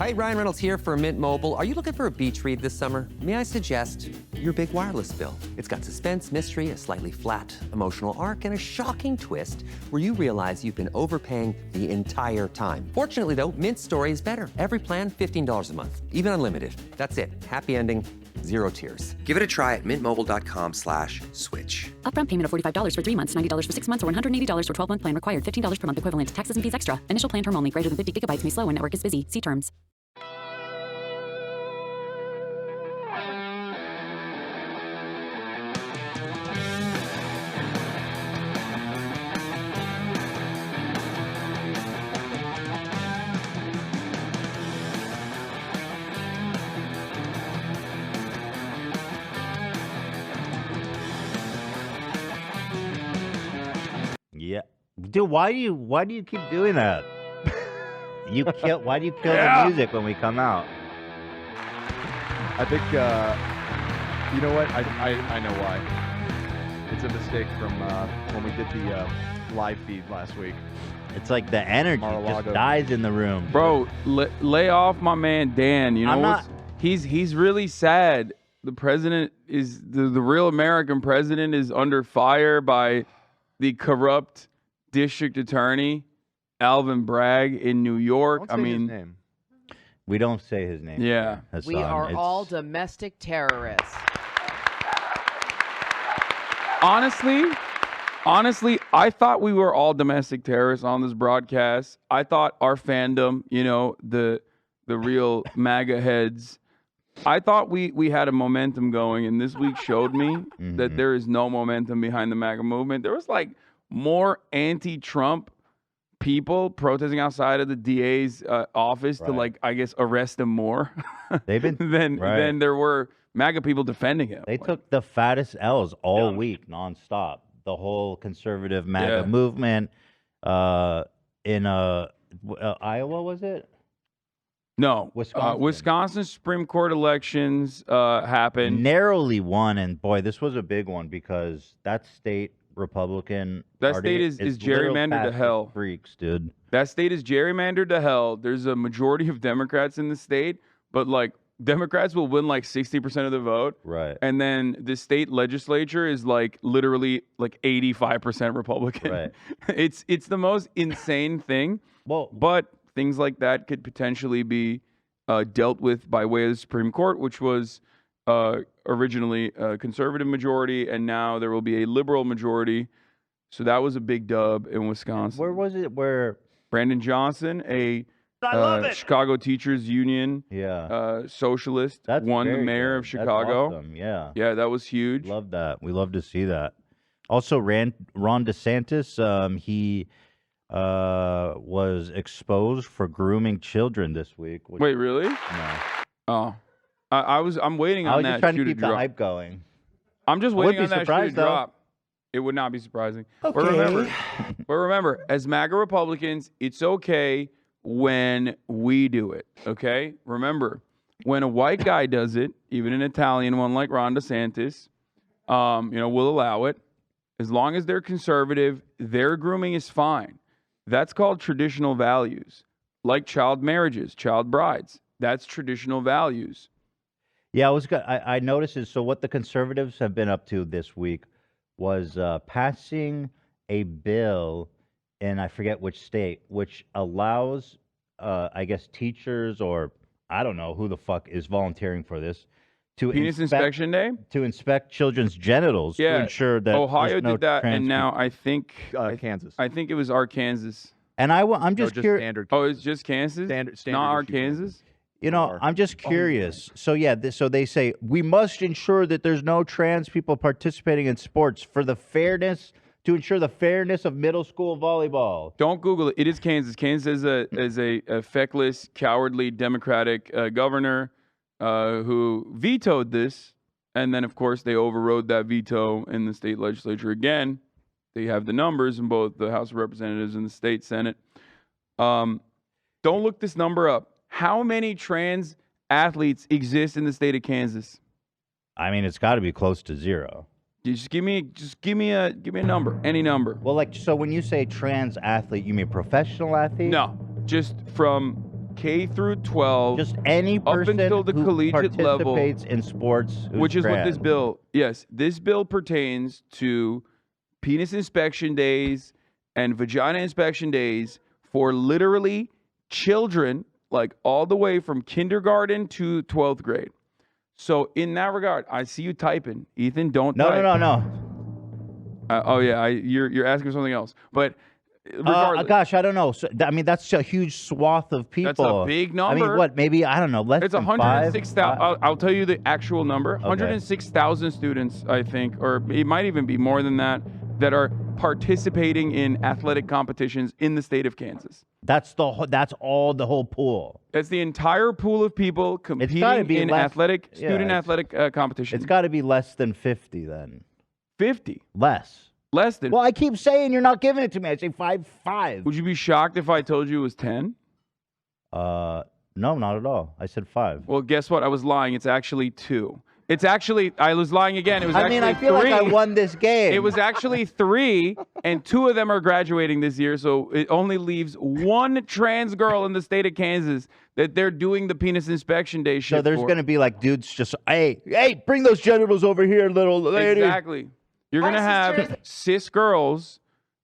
right, Ryan Reynolds here for Mint Mobile. Are you looking for a beach read this summer? May I suggest your big wireless bill? It's got suspense, mystery, a slightly flat emotional arc, and a shocking twist where you realize you've been overpaying the entire time. Fortunately, though, Mint's story is better. Every plan, $15 a month, even unlimited. That's it. Happy ending, 0 tears. Give it a try at mintmobile.com/switch. Upfront payment of $45 for 3 months, $90 for 6 months, or $180 for 12-month plan required. $15 per month equivalent. Taxes and fees extra. Initial plan term only. Greater than 50 gigabytes may slow when network is busy. See terms. Yeah, dude, why do you keep doing that? Why do you kill the music when we come out? I think you know what? I know why. It's a mistake from when we did the live feed last week. It's like the energy just dies in the room. Bro, lay off my man Dan. You know he's really sad. The president is the real American president is under fire by the corrupt district attorney, Alvin Bragg in New York. I mean, his name. We don't say his name. Yeah. We are all domestic terrorists. Honestly, I thought we were all domestic terrorists on this broadcast. I thought our fandom, you know, the real MAGA heads, I thought we had a momentum going, and this week showed me that there is no momentum behind the MAGA movement. There was like more anti-Trump people protesting outside of the DA's office to, like, I guess, arrest him more than there were MAGA people defending him. They took the fattest L's all week nonstop. The whole conservative MAGA movement in Iowa, was it? No, Wisconsin Supreme Court elections happened. Narrowly won, and boy, this was a big one because that state Republican state is gerrymandered to hell. Freaks, dude. That state is gerrymandered to hell. There's a majority of Democrats in the state, but like Democrats will win like 60% of the vote. Right. And then the state legislature is like literally like 85% Republican. Right. It's the most insane thing. Well, but things like that could potentially be dealt with by way of the Supreme Court, which was originally a conservative majority, and now there will be a liberal majority. So that was a big dub in Wisconsin. Where was it? Where Brandon Johnson, a Chicago Teachers Union socialist, won the mayor of Chicago. That's awesome. Yeah. Yeah, that was huge. Love that. We love to see that. Also, Ron DeSantis, he was exposed for grooming children this week. Wait, really? No. Oh. I'm waiting on that trying shoe to keep drop. the hype going. I'm just waiting on that shoe to drop. It would not be surprising. Okay. But remember, as MAGA Republicans, it's okay when we do it, okay? Remember, when a white guy does it, even an Italian one like Ron DeSantis, we'll allow it. As long as they're conservative, their grooming is fine. That's called traditional values, like child marriages, child brides. That's traditional values. Yeah, I noticed it. So what the conservatives have been up to this week was passing a bill in, I forget which state, which allows, I guess, teachers or I don't know who the fuck is volunteering for this, to Penis inspection day? To inspect children's genitals to ensure that Ohio no did that, trans and now I think Kansas. I think it was Arkansas. And I'm just curious. Oh, it's just Kansas? Standard not Arkansas? You know, I'm just curious. So yeah, so they say we must ensure that there's no trans people participating in sports to ensure the fairness of middle school volleyball. Don't Google it. It is Kansas. Kansas is a feckless, cowardly Democratic governor who vetoed this, and then of course they overrode that veto in the state legislature again. They have the numbers in both the House of Representatives and the state Senate. Don't look this number up. How many trans athletes exist in the state of Kansas? I mean, it's got to be close to zero. Just give me a number, any number. Well, so when you say trans athlete, you mean professional athlete? No, just from K through 12, Just any up person until the who collegiate level, participates in sports, which is what this bill. Yes, this bill pertains to penis inspection days and vagina inspection days for literally children, like all the way from kindergarten to 12th grade. So in that regard, I see you typing, Ethan. Don't type. No. Oh yeah, you're asking for something else, but regardless. Gosh, I don't know. So, I mean, that's a huge swath of people. That's a big number. I mean, what? Maybe I don't know. Less it's than 106,000. I'll tell you the actual number. Okay. 106,000 students, I think, or it might even be more than that are participating in athletic competitions in the state of Kansas. That's all the whole pool. That's the entire pool of people competing in athletic competition. It's got to be less than 50 then. 50. Less than. Well, I keep saying you're not giving it to me. I say 5. Would you be shocked if I told you it was 10? No, not at all. I said 5. Well, guess what? I was lying. It's actually 2. It's actually, I was lying again. It was actually 3. I feel like I won this game. It was actually 3, and 2 of them are graduating this year, so it only leaves 1 trans girl in the state of Kansas that they're doing the penis inspection day shit. So there's going to be like dudes just, hey, bring those genitals over here, little lady. Exactly. You're going to have cis girls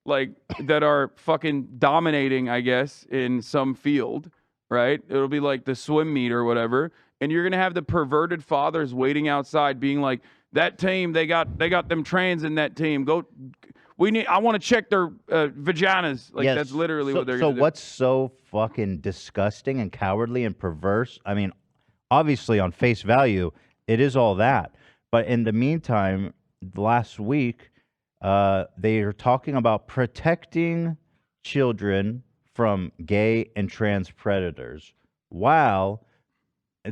like that are fucking dominating, I guess, in some field, right? It'll be like the swim meet or whatever. And you're gonna have the perverted fathers waiting outside, being like, "That team, they got them trans in that team. I want to check their vaginas." Like that's literally what they're gonna do. So what's so fucking disgusting and cowardly and perverse? I mean, obviously on face value, it is all that. But in the meantime, last week, they are talking about protecting children from gay and trans predators. While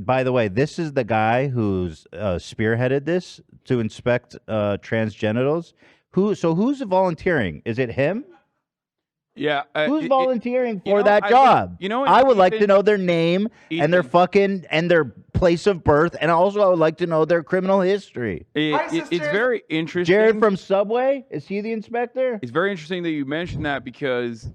by the way, this is the guy who's spearheaded this to inspect trans genitals. Who's volunteering? Is it him? Yeah. Who's volunteering for that job? I would like to know their name and their and their place of birth, and also I would like to know their criminal history. It's very interesting. Jared from Subway, is he the inspector? It's very interesting that you mentioned that because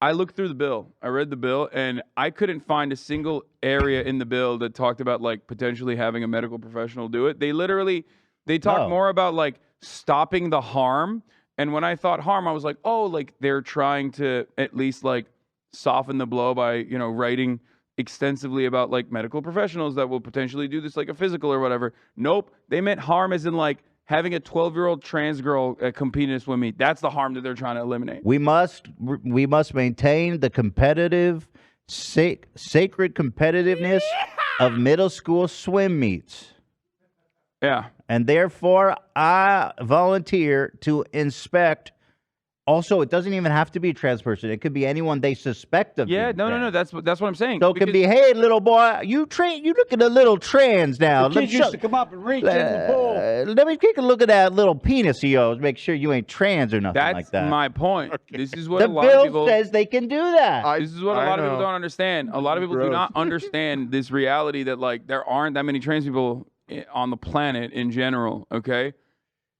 I looked through the bill. I read the bill, and I couldn't find a single area in the bill that talked about like potentially having a medical professional do it. They talk more about like stopping the harm. And when I thought harm, I was like, oh, like they're trying to at least like soften the blow by, writing extensively about like medical professionals that will potentially do this like a physical or whatever. Nope. They meant harm as in like having a 12-year-old trans girl compete in a swim meet. That's the harm that they're trying to eliminate. We must maintain the competitive, sacred competitiveness of middle school swim meets. Yeah. And therefore, I volunteer to inspect. Also, it doesn't even have to be a trans person. It could be anyone they suspect of. Yeah, no. That's what I'm saying. So it could be, hey, little boy, you looking a little trans now. The kids used to come up and reach in the pool. Let me take a look at that little penis of yours. Make sure you ain't trans or nothing like that. That's my point. Okay. This is what the a lot of people says they can do that. This is what a lot of people don't understand. A lot of people do not understand this reality that like there aren't that many trans people on the planet in general. Okay,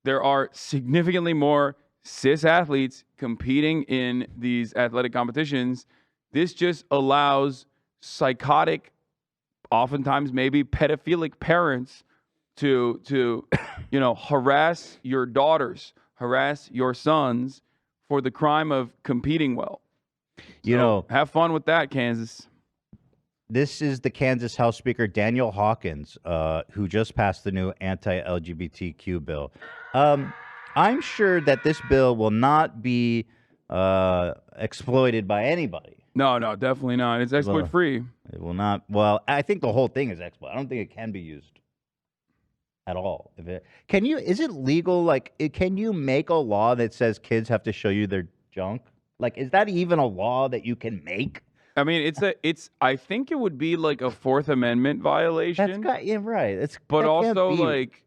there are significantly more cis athletes competing in these athletic competitions. This just allows psychotic, oftentimes maybe pedophilic parents to harass your daughters, harass your sons for the crime of competing well. Have fun with that, Kansas. This is the Kansas House Speaker Daniel Hawkins, who just passed the new anti-LGBTQ bill. I'm sure that this bill will not be exploited by anybody. No, definitely not. It's exploit free. It will not. Well, I think the whole thing is exploit. I don't think it can be used at all. Is it legal? Like, can you make a law that says kids have to show you their junk? Like, is that even a law that you can make? I mean, I think it would be like a Fourth Amendment violation. Right. But also like,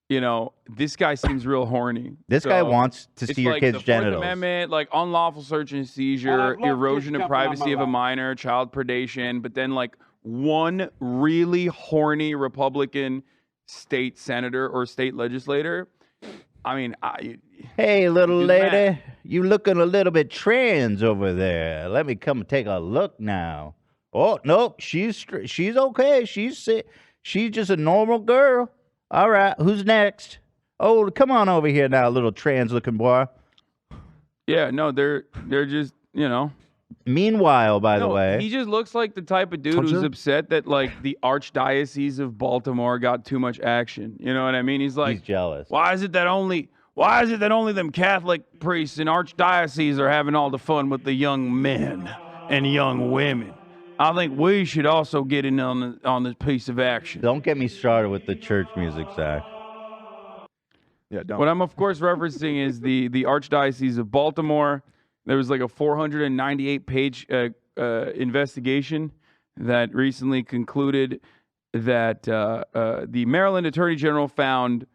this guy seems real horny. This guy wants to see your kid's genitals. Fourth Amendment, like unlawful search and seizure, erosion of privacy of a minor, child predation, but then like one really horny Republican state senator or state legislator. I mean, hey, little lady, you looking a little bit trans over there. Let me come take a look now. Oh nope, she's okay. She's just a normal girl. All right, who's next? Oh, come on over here now, little trans-looking boy. Yeah, no, they're just, you know. Meanwhile, by the way, he just looks like the type of dude who's upset that like the Archdiocese of Baltimore got too much action. You know what I mean? He's like, he's jealous. Why is it that only them Catholic priests and archdioceses are having all the fun with the young men and young women? I think we should also get in on this piece of action. Don't get me started with the church music, Zach. Yeah, don't. What I'm of course referencing is the Archdiocese of Baltimore. There was like a 498-page investigation that recently concluded that the Maryland Attorney General found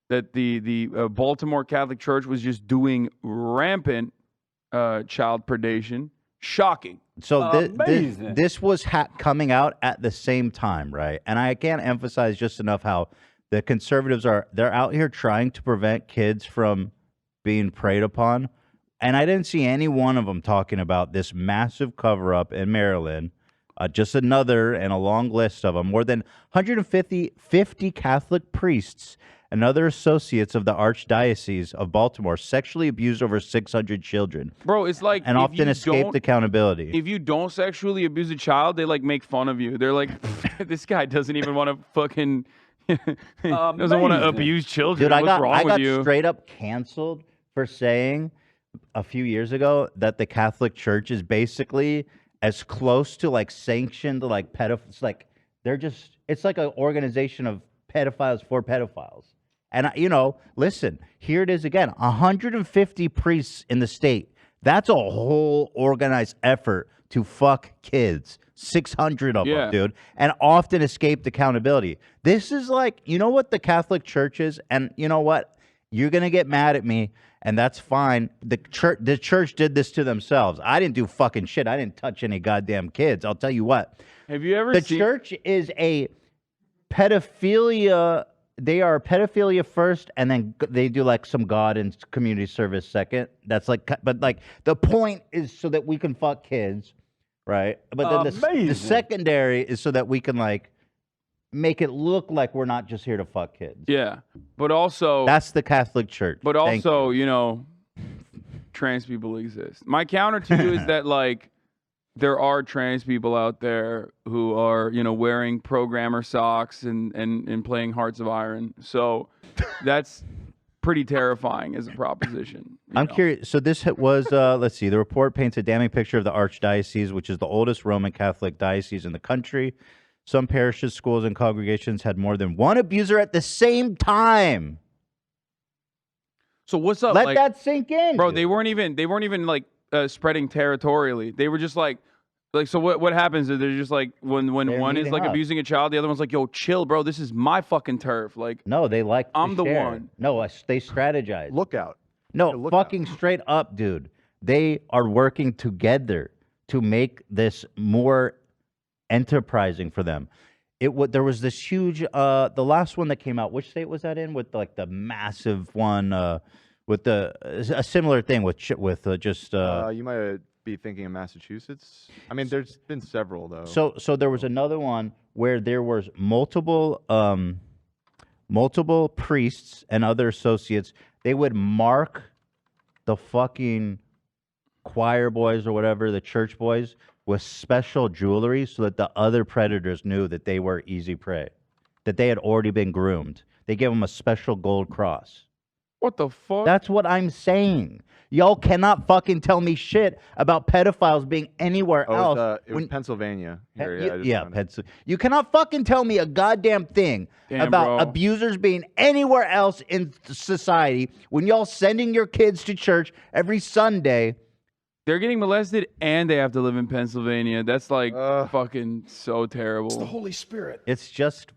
that the Baltimore Catholic Church was just doing rampant child predation. Shocking. So this was coming out at the same time, right? And I can't emphasize just enough how the conservatives they're out here trying to prevent kids from being preyed upon. And I didn't see any one of them talking about this massive cover-up in Maryland. Just another and a long list of them. More than 150 Catholic priests and other associates of the Archdiocese of Baltimore sexually abused over 600 children. Bro, it's like and often escaped accountability. If you don't sexually abuse a child, they like make fun of you. They're like, this guy doesn't even want to fucking doesn't want to abuse children. Dude, What's wrong I got with you? straight up canceled for saying a few years ago that the Catholic Church is basically as close to like sanctioned like pedophiles. Like it's like an organization of pedophiles for pedophiles. And listen, here it is again, 150 priests in the state. That's a whole organized effort to fuck kids. 600 of them, dude, and often escaped accountability. This is like, you know what the Catholic Church is? And you know what? You're going to get mad at me, and that's fine. The church did this to themselves. I didn't do fucking shit. I didn't touch any goddamn kids. I'll tell you what. Have you ever seen... The church is a pedophilia. They are pedophilia first, and then they do like some God and community service second. That's like, but like the point is so that we can fuck kids, right? But then the secondary is so that we can like make it look like we're not just here to fuck kids. Yeah, but also that's the Catholic Church. But also, trans people exist. My counter to you is that like there are trans people out there who are, wearing programmer socks and playing Hearts of Iron. So that's pretty terrifying as a proposition. I'm curious. So this was, let's see, the report paints a damning picture of the Archdiocese, which is the oldest Roman Catholic diocese in the country. Some parishes, schools, and congregations had more than one abuser at the same time. So what's up? Let that sink in, bro. Dude. They weren't even like spreading territorially. They were just like so what happens is they're just like when one is like abusing a child, the other one's like, yo, chill, bro, this is my fucking turf. Like, no, they like I'm the share. one. No, they strategize. Look out. No, fucking straight up, dude. They are working together to make this more enterprising for them. There was this huge the last one that came out. Which state was that in? With like the massive one with a similar thing with just you might be thinking of Massachusetts. I mean, there's been several though. So there was another one where there was multiple priests and other associates. They would mark the fucking choir boys or whatever, the church boys, with special jewelry so that the other predators knew that they were easy prey, that they had already been groomed. They gave them a special gold cross. What the fuck? That's what I'm saying. Y'all cannot fucking tell me shit about pedophiles being anywhere else. It was Pennsylvania. Pennsylvania. You cannot fucking tell me a goddamn thing about abusers being anywhere else in society when y'all sending your kids to church every Sunday. They're getting molested and they have to live in Pennsylvania. That's like fucking so terrible. It's the Holy Spirit. It's just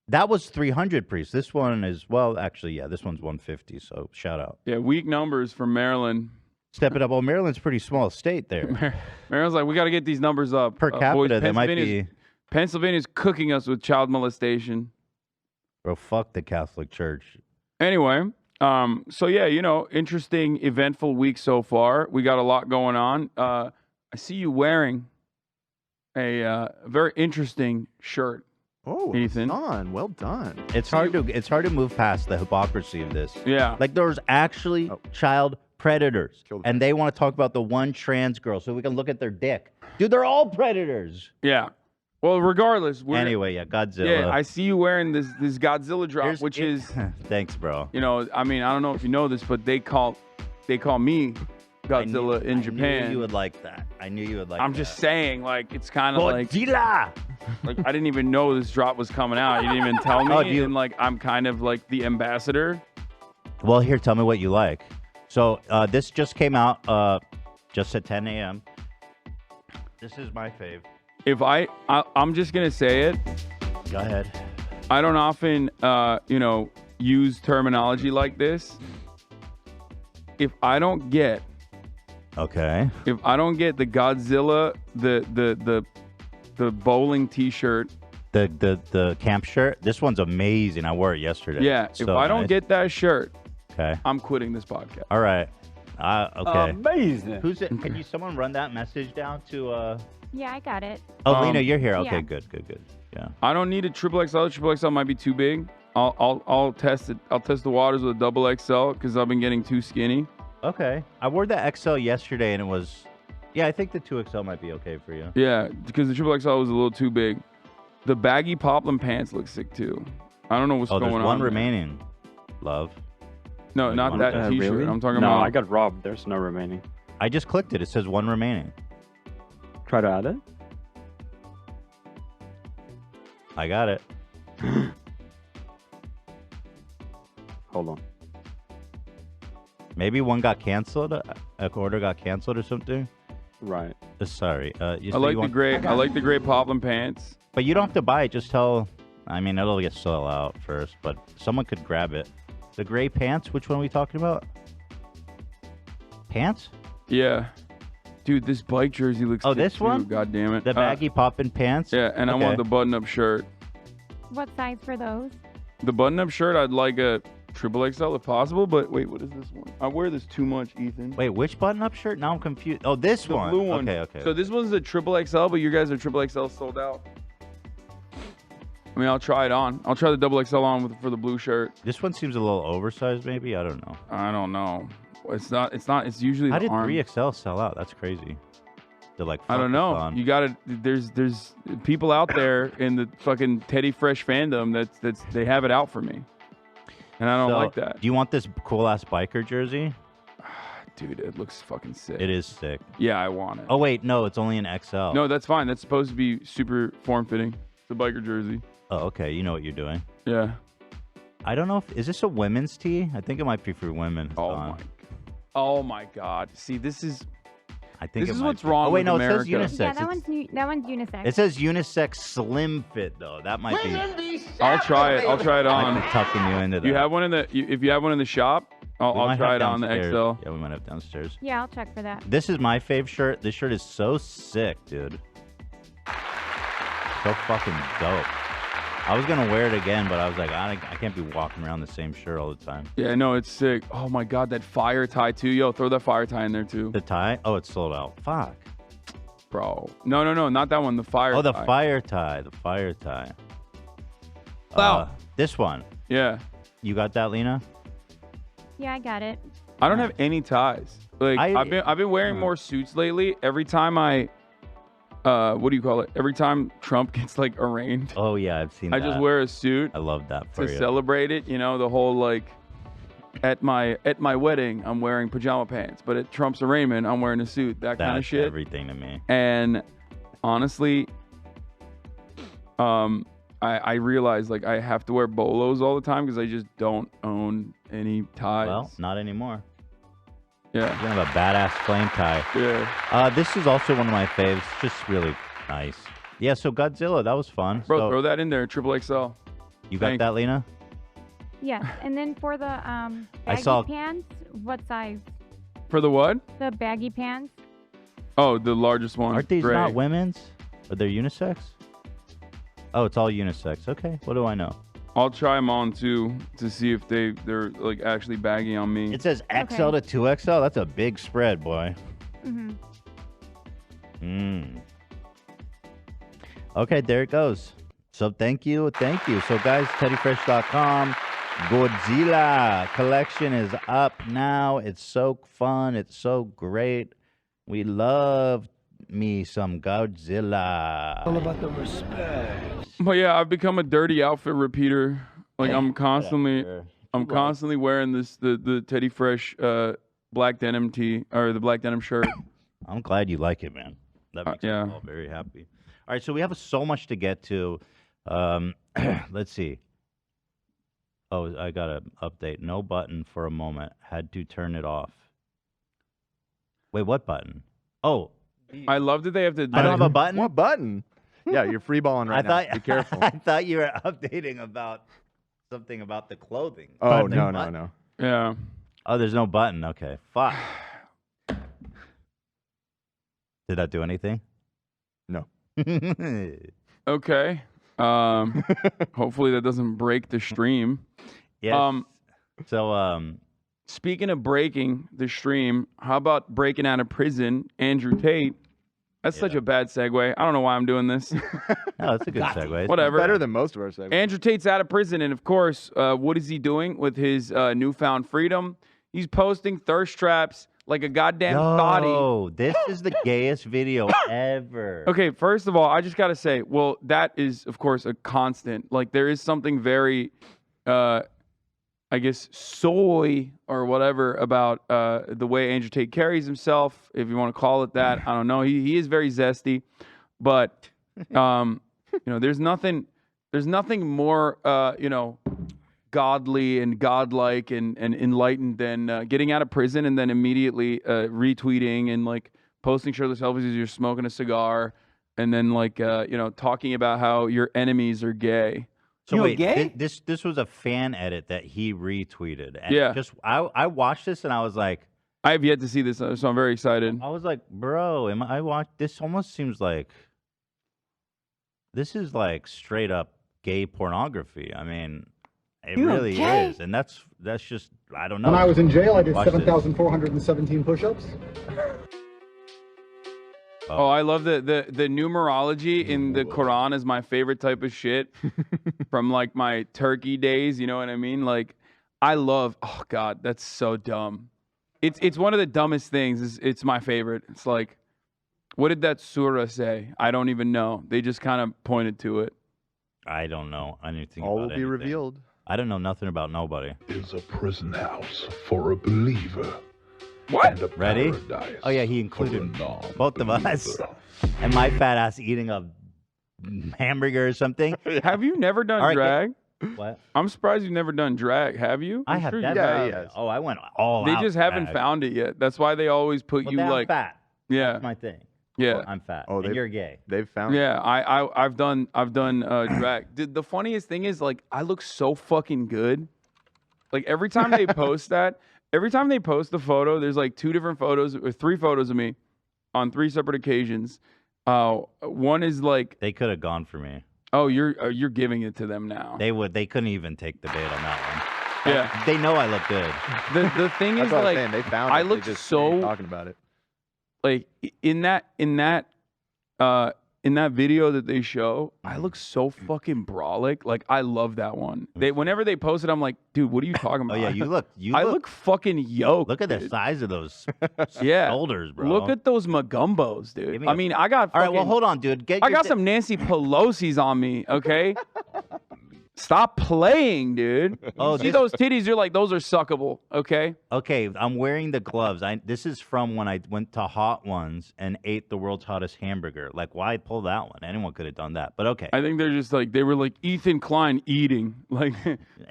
that was 300 priests. This one is, well, actually, yeah, this one's 150, so shout out. Yeah, weak numbers from Maryland. Step it up. Well, Maryland's a pretty small state there. Maryland's like, we got to get these numbers up. Per capita, boys, they might be... Pennsylvania's cooking us with child molestation. Bro, fuck the Catholic Church. Anyway, so yeah, interesting, eventful week so far. We got a lot going on. I see you wearing a very interesting shirt. Oh, Ethan. Well done. It's hard to move past the hypocrisy of this. Yeah. Like there's actually child predators, and they want to talk about the one trans girl so we can look at their dick. Dude, they're all predators. Yeah. Well, regardless. Anyway, Godzilla. Yeah, I see you wearing this Godzilla drop, which is. Thanks, bro. You know, I mean, I don't know if you know this, but they call me Godzilla in Japan. I knew you would like that. I'm just saying, like, it's kind of like. Godzilla! Like, I didn't even know this drop was coming out. You didn't even tell me. And, like, I'm kind of like the ambassador. Well, here, tell me what you like. So, this just came out just at 10 a.m. This is my fave. If I'm just going to say it. Go ahead. I don't often, use terminology like this. If I don't get. Okay. If I don't get the Godzilla, the bowling T-shirt, the camp shirt. This one's amazing. I wore it yesterday. Yeah. If I don't get that shirt, okay, I'm quitting this podcast. All right. Okay. Amazing. Who's it? Can someone run that message down to? Yeah, I got it. Oh, Lena, you're here. Okay, yeah. good. Yeah. I don't need a triple XL. Triple XL might be too big. I'll test it. I'll test the waters with a double XL because I've been getting too skinny. Okay. I wore the XL yesterday and it was. Yeah, I think the 2XL might be okay for you. Yeah, because the triple XL was a little too big. The baggy poplin pants look sick too. I don't know what's going on. There's one remaining. Love. No, Like not that T-shirt. Really? I'm talking no, about. I got robbed. There's no remaining. I just clicked it. It says one remaining. Try to add it. I got it. Hold on. Maybe one got canceled. A order got canceled or something. Right. Sorry. I like the gray poplin pants. But you don't have to buy it. Just tell. I mean, it'll get sold out first, but someone could grab it. The gray pants. Which one are we talking about? Pants? Yeah. Dude, this bike jersey looks sick this too. one? God damn it. The baggy poppin' pants? Yeah, and I want the button-up shirt. What size for those? The button-up shirt, I'd like a triple XL if possible, but wait, what is this one? I wear this too much, Ethan. Wait, which button-up shirt? Now I'm confused. Oh, this one. The blue one. Okay. So this one's a triple XL, but you guys are triple XL sold out. I mean, I'll try it on. I'll try the double XL on for the blue shirt. This one seems a little oversized, maybe. I don't know. I don't know. It's not. It's usually. How the did arm. 3XL sell out? That's crazy. They're like. I don't know. On. You gotta. There's people out there in the fucking Teddy Fresh fandom that's they have it out for me, and I don't like that. Do you want this cool ass biker jersey? Dude, it looks fucking sick. It is sick. Yeah, I want it. Oh wait, no, it's only an XL. No, that's fine. That's supposed to be super form fitting. It's a biker jersey. Oh, okay. You know what you're doing. Yeah. I don't know if is this a women's tee? I think it might be for women. Oh my God. See, this is. I think this is what's wrong. Oh wait, with no, America. it says unisex. Yeah, that one's unisex. It says unisex slim fit though. That might be. I'll try it. I'll try it on. I'm tucking you into that. You have one in the. If you have one in the shop, I'll try it on the XL. Yeah, we might have downstairs. Yeah, I'll check for that. This is my fave shirt. This shirt is so sick, dude. So fucking dope. I was gonna wear it again, but I was like, I can't be walking around the same shirt all the time. Yeah, no, it's sick. Oh my God, that fire tie too. Yo, throw that fire tie in there too. The tie? Oh, it's sold out. Fuck. Bro. No, not that one. The fire tie. Oh, the fire tie. The fire tie. Wow. This one. Yeah. You got that, Lena? Yeah, I got it. I don't have any ties. Like I've been wearing more suits lately. Every time I what do you call it? Every time Trump gets like arraigned. Oh yeah, I've seen I that. just wear a suit. I love that for to you. celebrate it. You know, the whole like at my wedding, I'm wearing pajama pants, but at Trump's arraignment, I'm wearing a suit. That kind of shit. Everything to me. And honestly, I realize like I have to wear bolos all the time because I just don't own any ties. Well, not anymore. Yeah. You have a badass flame tie. Yeah. This is also one of my faves. Just really nice. Yeah, so Godzilla, that was fun. Bro, so, throw that in there, triple XL. You got that, Lena? Yes, and then for the baggy pants, what size? For the what? The baggy pants. Oh, the largest one. Aren't these gray. not women's? Are they unisex? Oh, it's all unisex. Okay, what do I know? I'll try them on too to see if they're like actually baggy on me. It says XL to 2XL. That's a big spread, boy. Okay, there it goes. So thank you. So guys, teddyfresh.com. Godzilla collection is up now. It's so fun. It's so great. We love me some Godzilla. All about the respect. But yeah, I've become a dirty outfit repeater. Like I'm constantly wearing the Teddy Fresh black denim tee or the black denim shirt. I'm glad you like it, man. That makes me all very happy. All right, so we have so much to get to. Let's see. Oh, I got an update. No button for a moment. Had to turn it off. Wait, what button? Oh. I love that they have to. I don't have a button? What button? Yeah, you're free balling right now. Be careful. I thought you were updating about something about the clothing. Oh, no. Yeah. Oh, there's no button. Okay. Fuck. Did that do anything? No. Okay. Hopefully that doesn't break the stream. Yes. Speaking of breaking the stream, how about breaking out of prison, Andrew Tate? That's such a bad segue. I don't know why I'm doing this. No, it's a good segue. Whatever. It's better than most of our segues. Andrew Tate's out of prison, and of course, what is he doing with his newfound freedom? He's posting thirst traps like a goddamn body. Oh, this is the gayest video ever. Okay, first of all, I just gotta say, well, that is, of course, a constant. Like, there is something very, I guess, soy or whatever about the way Andrew Tate carries himself, if you want to call it that. I don't know. He is very zesty, but there's nothing more godly and godlike and enlightened than getting out of prison and then immediately retweeting and like posting shirtless selfies as you're smoking a cigar and then like talking about how your enemies are gay. So wait, this was a fan edit that he retweeted. And I watched this and I was like, I have yet to see this, so I'm very excited. I was like, bro, this almost seems like this is like straight up gay pornography. I mean, it really is, and that's just, I don't know. When I was in jail, I did 7,417 push-ups. Oh, I love the numerology in the Quran is my favorite type of shit from like my Turkey days. You know what I mean? Like, I love. Oh God, that's so dumb. It's one of the dumbest things. It's my favorite. It's like, what did that surah say? I don't even know. They just kind of pointed to it. I don't know anything. All about will be revealed. I don't know nothing about nobody. Is a prison house for a believer. What? Ready? Oh yeah, he included both of us. And my fat ass eating a hamburger or something. Have you never done drag? What? I'm surprised you've never done drag. Have you? I have. Yeah. Oh, I went all They out just haven't found it yet. That's why they always put you like fat. Yeah. That's my thing. Yeah. Well, I'm fat. Oh, and you're gay. They've found it. Yeah, I've done drag. The funniest thing is like I look so fucking good. Like every time they post every time they post the photo, there's like 2 different photos or 3 photos of me on 3 separate occasions. One is like they could have gone for me. Oh, you're giving it to them now. They couldn't even take the bait on that one. Yeah. They know I look good. The thing is like they found I it. look They just so talking about it. Like in that video that they show, I look so fucking brolic. Like I love that one. Whenever they post it, I'm like, dude, what are you talking about? Oh yeah, I look fucking yoked. Look at the size of those shoulders, bro. Look at those magumbos, dude. I mean, I got. All right, well, hold on, dude. I got some Nancy Pelosi's on me. Okay. Stop playing, dude. You see those titties, you're like, those are suckable, okay? Okay, I'm wearing the gloves. This is from when I went to Hot Ones and ate the world's hottest hamburger. Like, why pull that one? Anyone could have done that, but okay. I think they're just like, they were like Ethan Klein eating. Like,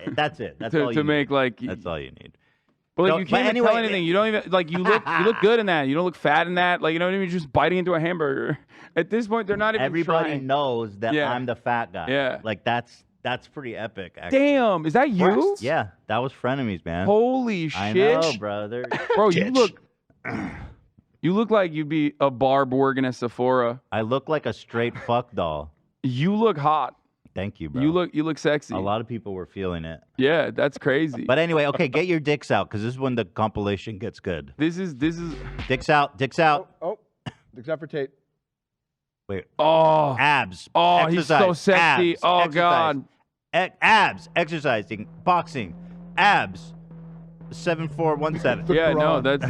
that's it. That's all you to need. make like. That's all you need. But like, you can't even tell anything. You don't even like. You look good in that. You don't look fat in that. Like, you know what I mean? You're just biting into a hamburger. At this point, they're not even. Everybody trying. knows that I'm the fat guy. Yeah. Like that's pretty epic. Actually. Damn, is that you? Yeah, that was Frenemies, man. Holy shit! I know, brother. Bro, you look like you'd be a barb working at Sephora. I look like a straight fuck doll. You look hot. Thank you, bro. You look sexy. A lot of people were feeling it. Yeah, that's crazy. But anyway, okay, get your dicks out because this is when the compilation gets good. This is dicks out. Oh, dicks out for Tate. Wait. Oh. Abs. Oh, exercise, he's so sexy. abs, Oh, exercise, God. Abs. Exercising. Boxing. Abs. 7417. Yeah, no, that's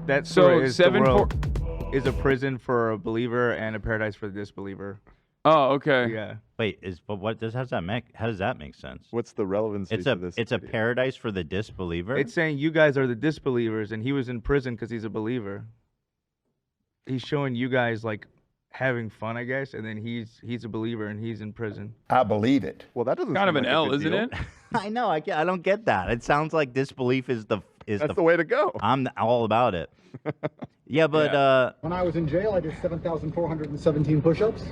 That So, story is the 7-4 world is a prison for a believer and a paradise for the disbeliever. Oh, okay. Yeah. Wait, how does that make sense? What's the relevancy It's to a this? it's a paradise for the disbeliever. It's saying you guys are the disbelievers, and he was in prison because he's a believer. He's showing you guys like having fun, I guess, and then he's a believer and he's in prison. I believe it. Well, that doesn't Kind of seem an like a L, good isn't deal. it? I know. I don't get that. It sounds like disbelief is the That's the way to go. I'm all about it. Yeah, but When I was in jail, I did 7,417 push-ups.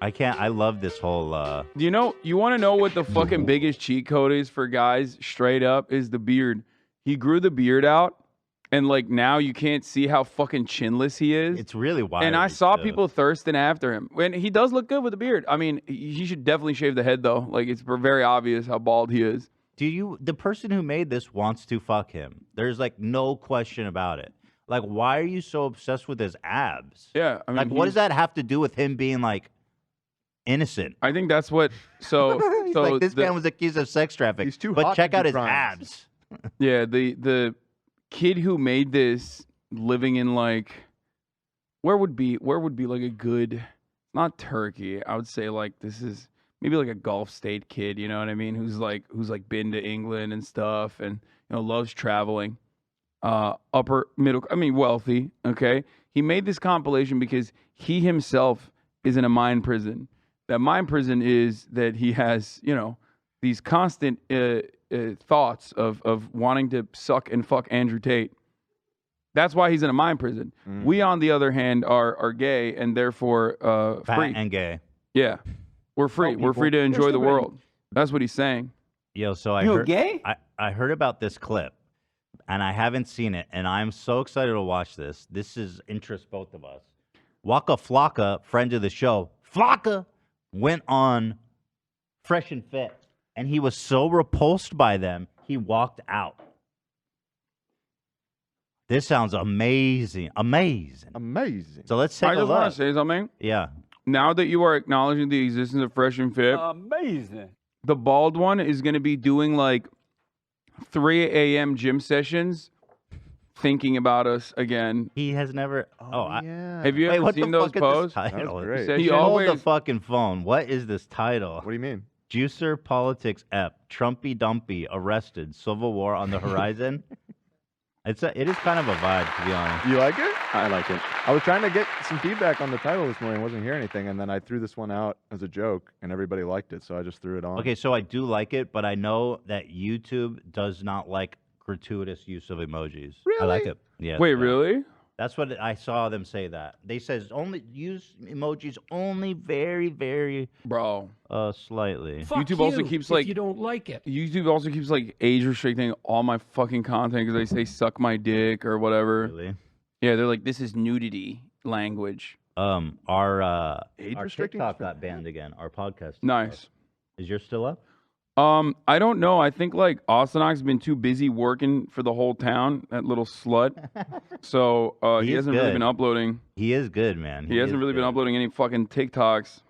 I love this whole. You want to know what the fucking biggest cheat code is for guys? Straight up, is the beard. He grew the beard out, and like now you can't see how fucking chinless he is. It's really wild. And I saw people thirsting after him. When he does look good with the beard. I mean, he should definitely shave the head though. Like it's very obvious how bald he is. The person who made this wants to fuck him. There's like no question about it. Like, why are you so obsessed with his abs? Yeah, I mean, like, what does that have to do with him being like innocent? I think that's what. So, He's so like, this man was accused of sex trafficking. He's too but hot check to out do his crimes. abs. Yeah, the kid who made this living in like where would be like a good, not Turkey. I would say like this is maybe like a Gulf state kid, you know what I mean? Who's like been to England and stuff and loves traveling. Upper middle, I mean wealthy, okay? He made this compilation because he himself is in a mind prison. That mind prison is that he has, these constant thoughts of wanting to suck and fuck Andrew Tate. That's why he's in a mind prison. We, on the other hand, are gay and therefore Fat free. and gay. Yeah, we're free. We're free to enjoy the world. That's what he's saying. Yo, so I You're heard gay? I heard about this clip, and I haven't seen it, and I'm so excited to watch this. This is interests both of us. Waka Flocka, friend of the show, Flocka went on Fresh and Fit, and he was so repulsed by them, he walked out. This sounds amazing. Amazing. So let's take I a just look. want to say something. Yeah. Now that you are acknowledging the existence of Fresh and Fit, Amazing. the bald one is going to be doing like 3 a.m. gym sessions, thinking about us again. He has never. Yeah. Have you Wait, ever what seen the those fuck is posts? this title? That was great. Says He he hold always the fucking phone. What is this title? What do you mean? Juicer politics ep. Trumpy Dumpy arrested. Civil war on the horizon. It is kind of a vibe, to be honest. You like it? I like it. I was trying to get some feedback on the title this morning. Wasn't hearing anything, and then I threw this one out as a joke, and everybody liked it, so I just threw it on. Okay, so I do like it, but I know that YouTube does not like gratuitous use of emojis. I like it. Yeah. Wait, really? That's what I saw them say. That they says only use emojis only very, very slightly. YouTube also keeps like you don't like it. YouTube also keeps like age restricting all my fucking content because they say suck my dick or whatever. Really? Yeah, they're like, this is nudity language. Our Age our restricting TikTok is got banned again. Our podcast. Nice. Is yours still up? I don't know. I think like Austinok's been too busy working for the whole town, that little slut. So he is hasn't really good. been uploading. He is good, man. He hasn't really been uploading any fucking TikToks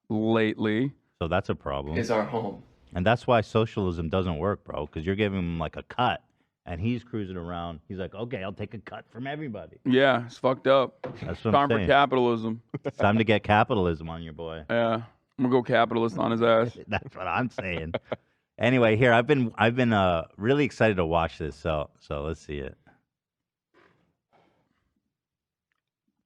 lately. So that's a problem. Is our home. And that's why socialism doesn't work, bro, because you're giving him like a cut, and he's cruising around. He's like, okay, I'll take a cut from everybody. Yeah, it's fucked up. That's what Time I'm for saying. capitalism. It's time to get capitalism on your boy. Yeah, I'm gonna go capitalist on his ass. That's what I'm saying. Anyway, here I've been really excited to watch this. So let's see it.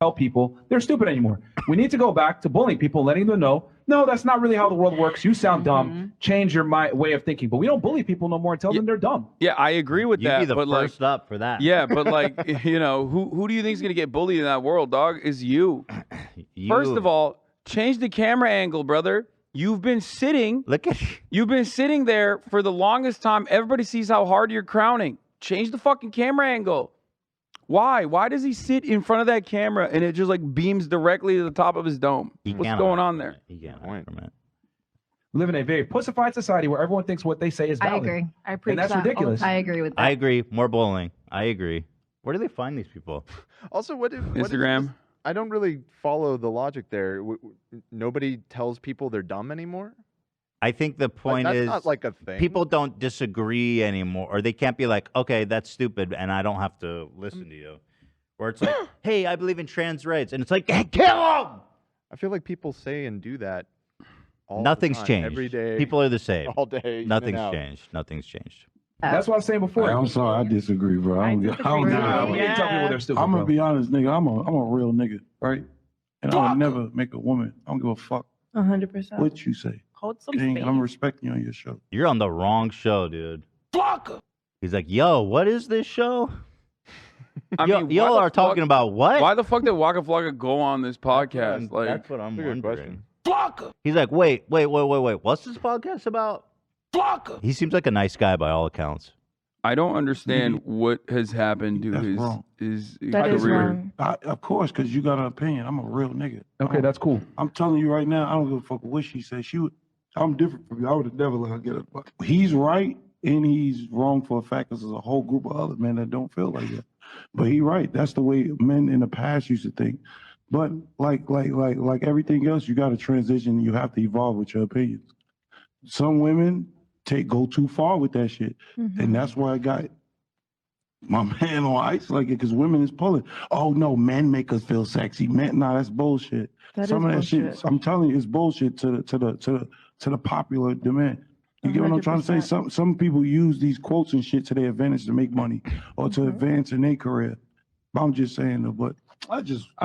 Tell people they're stupid anymore. We need to go back to bullying people, letting them know, no, that's not really how the world works. You sound dumb. Change your way of thinking. But we don't bully people no more and tell them they're dumb. Yeah, I agree with You'd that. be the but first like, up for that. yeah, but like who do you think is gonna get bullied in that world, dog? Is you. First of all, change the camera angle, brother. You've been sitting. You've been sitting there for the longest time. Everybody sees how hard you're crowning. Change the fucking camera angle. Why? Why does he sit in front of that camera and it just like beams directly to the top of his dome? What's going on there? He can't learn from it. We live in a very pussified society where everyone thinks what they say is I valid. agree. I preach And that's that. ridiculous. I agree with that. I agree. More bullying. I agree. Where do they find these people? Also, what is Instagram. I don't really follow the logic there. Nobody tells people they're dumb anymore. I think the point that's is not like a thing. People don't disagree anymore, or they can't be like, okay, that's stupid, and I don't have to listen to you. Where it's like, hey, I believe in trans rights, and it's like, hey, kill them. I feel like people say and do that. Nothing's the time, changed. every day. People are the same. All day. Nothing's changed. Nothing's changed. That's what I was saying before. I'm sorry, I disagree, bro. I don't get. We didn't tell people they're stupid. I'm gonna bro. be honest, nigga. I'm a real nigga, right? And I would never make a woman. I don't give a fuck 100%. what you say. Hold some King, space. I'm respecting you on your show. You're on the wrong show, dude. He's like, yo, what is this show? I mean, y'all are talking about what? Why the fuck did Waka Flocka go on this podcast? That's what I'm That's a good wondering. question. He's like, wait. What's this podcast about? He seems like a nice guy by all accounts. I don't understand what has happened to his That is career. wrong. Of course, because you got an opinion. I'm a real nigga. Okay, that's cool. I'm telling you right now, I don't give a fuck what she said. I'm different from you. I would have never let her get it. But he's right and he's wrong for a fact because there's a whole group of other men that don't feel like that. But he's right. That's the way men in the past used to think. But like everything else, you got to transition. You have to evolve with your opinions. Some women go too far with that shit, and that's why I got my man on ice like it. Because women is pulling. Oh no, men make us feel sexy. Men, nah, that's bullshit. Some of that shit, I'm telling you, is bullshit to the popular demand. You get what I'm trying to say? Some people use these quotes and shit to their advantage to make money or to advance in their career. I'm just saying though, but I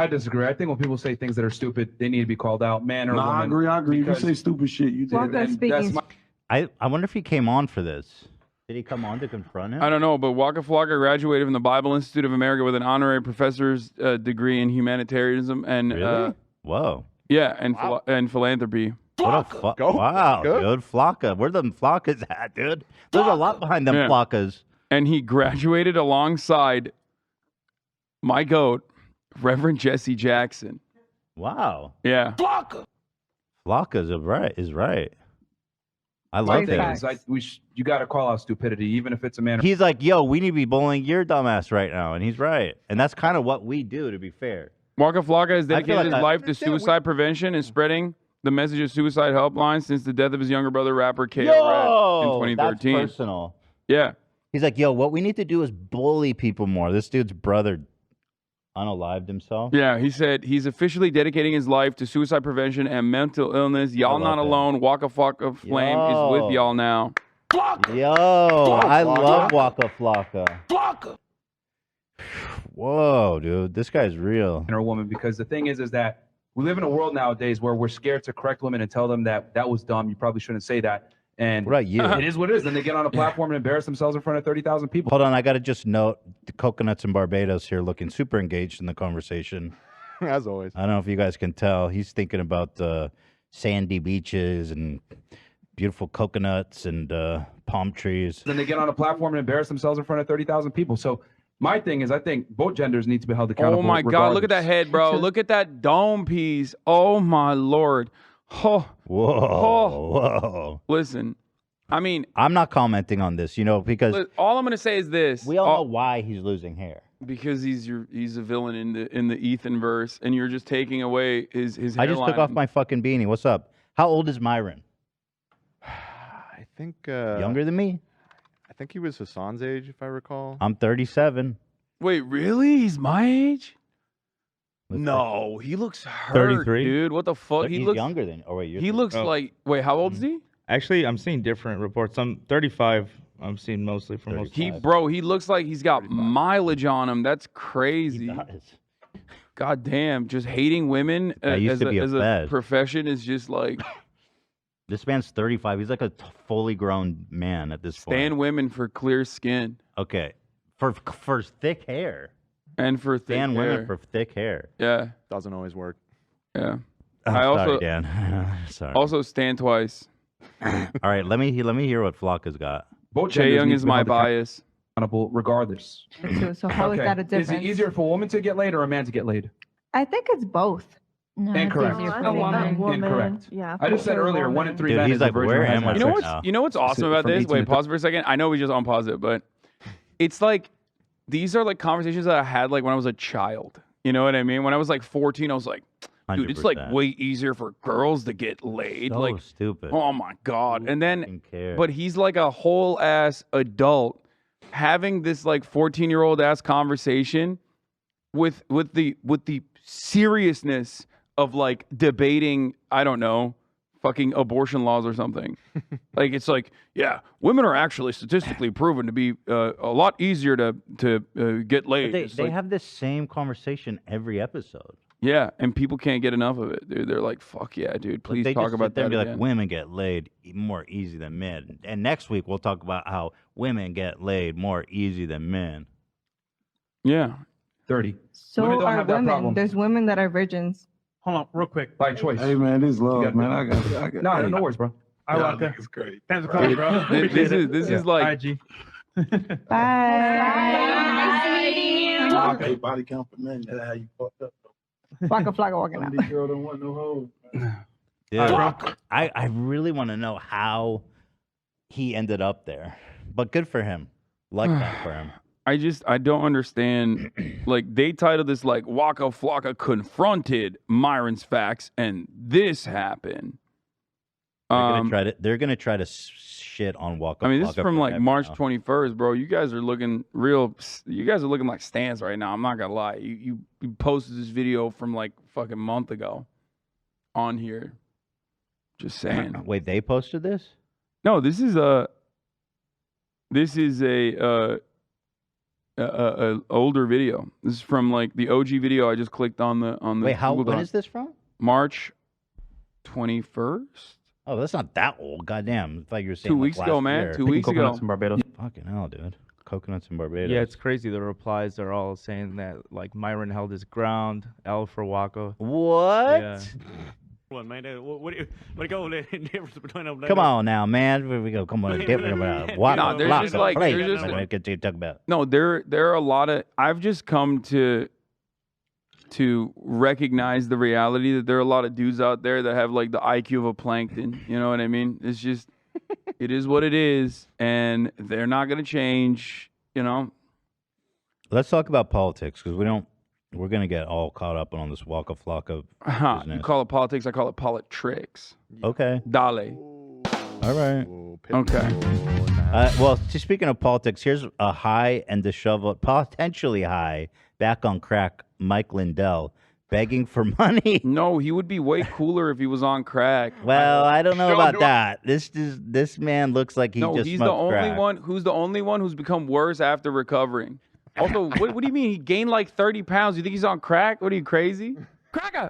disagree. I think when people say things that are stupid, they need to be called out, man or woman. I agree. If you say stupid shit, you do that. I wonder if he came on for this. Did he come on to confront him? I don't know, but Waka Flocka graduated from the Bible Institute of America with an honorary professor's degree in humanitarianism and Really? Whoa. yeah, and philanthropy. What a fuck! Wow, dude, Flocka. Where the Flockas at, dude? There's a lot behind them Flockas. And he graduated alongside my goat, Reverend Jesse Jackson. Wow. Yeah. Flocka's is right. I love it. You got to call out stupidity, even if it's a man. He's like, yo, we need to be bullying your dumbass right now, and he's right. And that's kind of what we do, to be fair. Waka Flocka has dedicated his life to understand. suicide prevention and spreading the message of suicide helpline since the death of his younger brother, rapper K.O. Red, in 2013. That's personal. Yeah. He's like, yo, what we need to do is bully people more. This dude's brother unalived himself. Yeah, he said he's officially dedicating his life to suicide prevention and mental illness. Y'all not alone. Waka Flocka Flame is with y'all now. Yo, I love Waka Flocka. Whoa, dude, this guy's real. Or a woman, because the thing is that we live in a world nowadays where we're scared to correct women and tell them that was dumb. You probably shouldn't say that. And what about you? It is what it is. Then they get on a platform and embarrass themselves in front of 30,000 people. Hold on, I got to just note the coconuts in Barbados here looking super engaged in the conversation. As always. I don't know if you guys can tell. He's thinking about sandy beaches and beautiful coconuts and palm trees. Then they get on a platform and embarrass themselves in front of 30,000 people. So my thing is, I think both genders need to be held accountable. Oh my God, look at that head, bro. Look at that dome piece. Oh my Lord. Oh. Whoa. Listen, I mean, I'm not commenting on this, because all I'm going to say is this. We all know why he's losing hair. Because he's a villain in the Ethan verse, and you're just taking away his hairline. I just took off my fucking beanie. What's up? How old is Myron? I think younger than me. I think he was Hassan's age, if I recall. I'm 37. Wait, really? He's my age? No, he looks hurt, 33. dude. What the fuck? He's younger than. Oh wait, he looks like. Wait, how old is he? Actually, I'm seeing different reports. I'm 35. I'm seeing mostly from most. He looks like he's got mileage on him. That's crazy. He does. God damn, just hating women as a profession is just like. This man's 35. He's like a fully grown man at this point. Stand women for clear skin. Okay, for thick hair. And for thick hair. Women for thick hair. Yeah. Doesn't always work. Yeah. Sorry, Dan. Sorry. Also stand twice. All right, let me hear what Flocka's got. Jae Young is my bias. Regardless. So how is that a difference? Is it easier for a woman to get laid or a man to get laid? I think it's both. No, Incorrect. It's easier for a woman. Incorrect. Yeah. I just said earlier, 1 in 3 Dude, men he's is like, a virgin where or has am I? sex. You know what's awesome about this? Wait, pause for a second. I know we just unpause it, but it's like these are like conversations that I had like when I was a child. You know what I mean? When I was like 14, I was like, dude, it's like 100%. way easier for girls to get laid. So like, stupid. oh my God. And then, cares? but he's like a whole ass adult having this like 14-year-old ass conversation with the seriousness of like debating, I don't know, fucking abortion laws or something. Like, it's like, yeah, women are actually statistically proven to be a lot easier to get laid. But It's they like, have this same conversation every episode. yeah, and people can't get enough of it, dude. They're like, fuck yeah, dude. Please they talk just about sit there that and be again. like, women get laid more easy than men. And next week we'll talk about how women get laid more easy than men. Yeah. 30. So Women don't are have that women. problem. There's women that are virgins. Hold on, real quick. By choice. Hey man, this You love, got man. it. I got. No, no worries, bro. I Y'all like that. niggas great. Thanks for coming, bro. This is like, IG. Bye. Okay, body count for men. That's how you fucked up. Flocka flocka walking Some out. of these girls don't want no hoes. Dude, I really want to know how he ended up there. But good for him. Like that for him. I don't understand. Like, they titled this like Waka Flocka confronted Myron's facts, and this happened. They're gonna try to shit on Waka. I mean, this is Flocka from like forever March now. 21st, bro. You guys are looking real. You guys are looking like stands right now. I'm not gonna lie. You posted this video from like fucking month ago on here. Just saying. Wait, they posted this? No, this is a older video. This is from like the OG video. I just clicked on the Wait, Google when Doc. is this from? March 21st. Oh, that's not that old. Goddamn. I thought you were saying 2 like weeks ago, last man. year. 2 weeks ago. Coconuts in Barbados. Fucking hell, dude. Coconuts in Barbados. Yeah, it's crazy. The replies are all saying that like Myron held his ground, L for Waka. What? Yeah. What do you go difference between them? Come on now, man. Here we go. Come on. Get rid of that. What? No, there's just like there's just What can you talk about? no, there are a lot of. I've just come to recognize the reality that there are a lot of dudes out there that have like the IQ of a plankton. You know what I mean? It's just, it is what it is, and they're not gonna change. You know. Let's talk about politics because we're gonna get all caught up on this Waka Flocka You business. call it politics. I call it politics. Okay. Dale. All right. Okay. Well, speaking of politics, here's a high and disheveled, potentially high, back on crack, Mike Lindell, begging for money. No, he would be way cooler if he was on crack. Well, I don't know about that. This man looks like he No, just he's the smoked only crack. one who's become worse after recovering. Also, what do you mean he gained like 30 pounds? You think he's on crack? What are you, crazy? Cracker.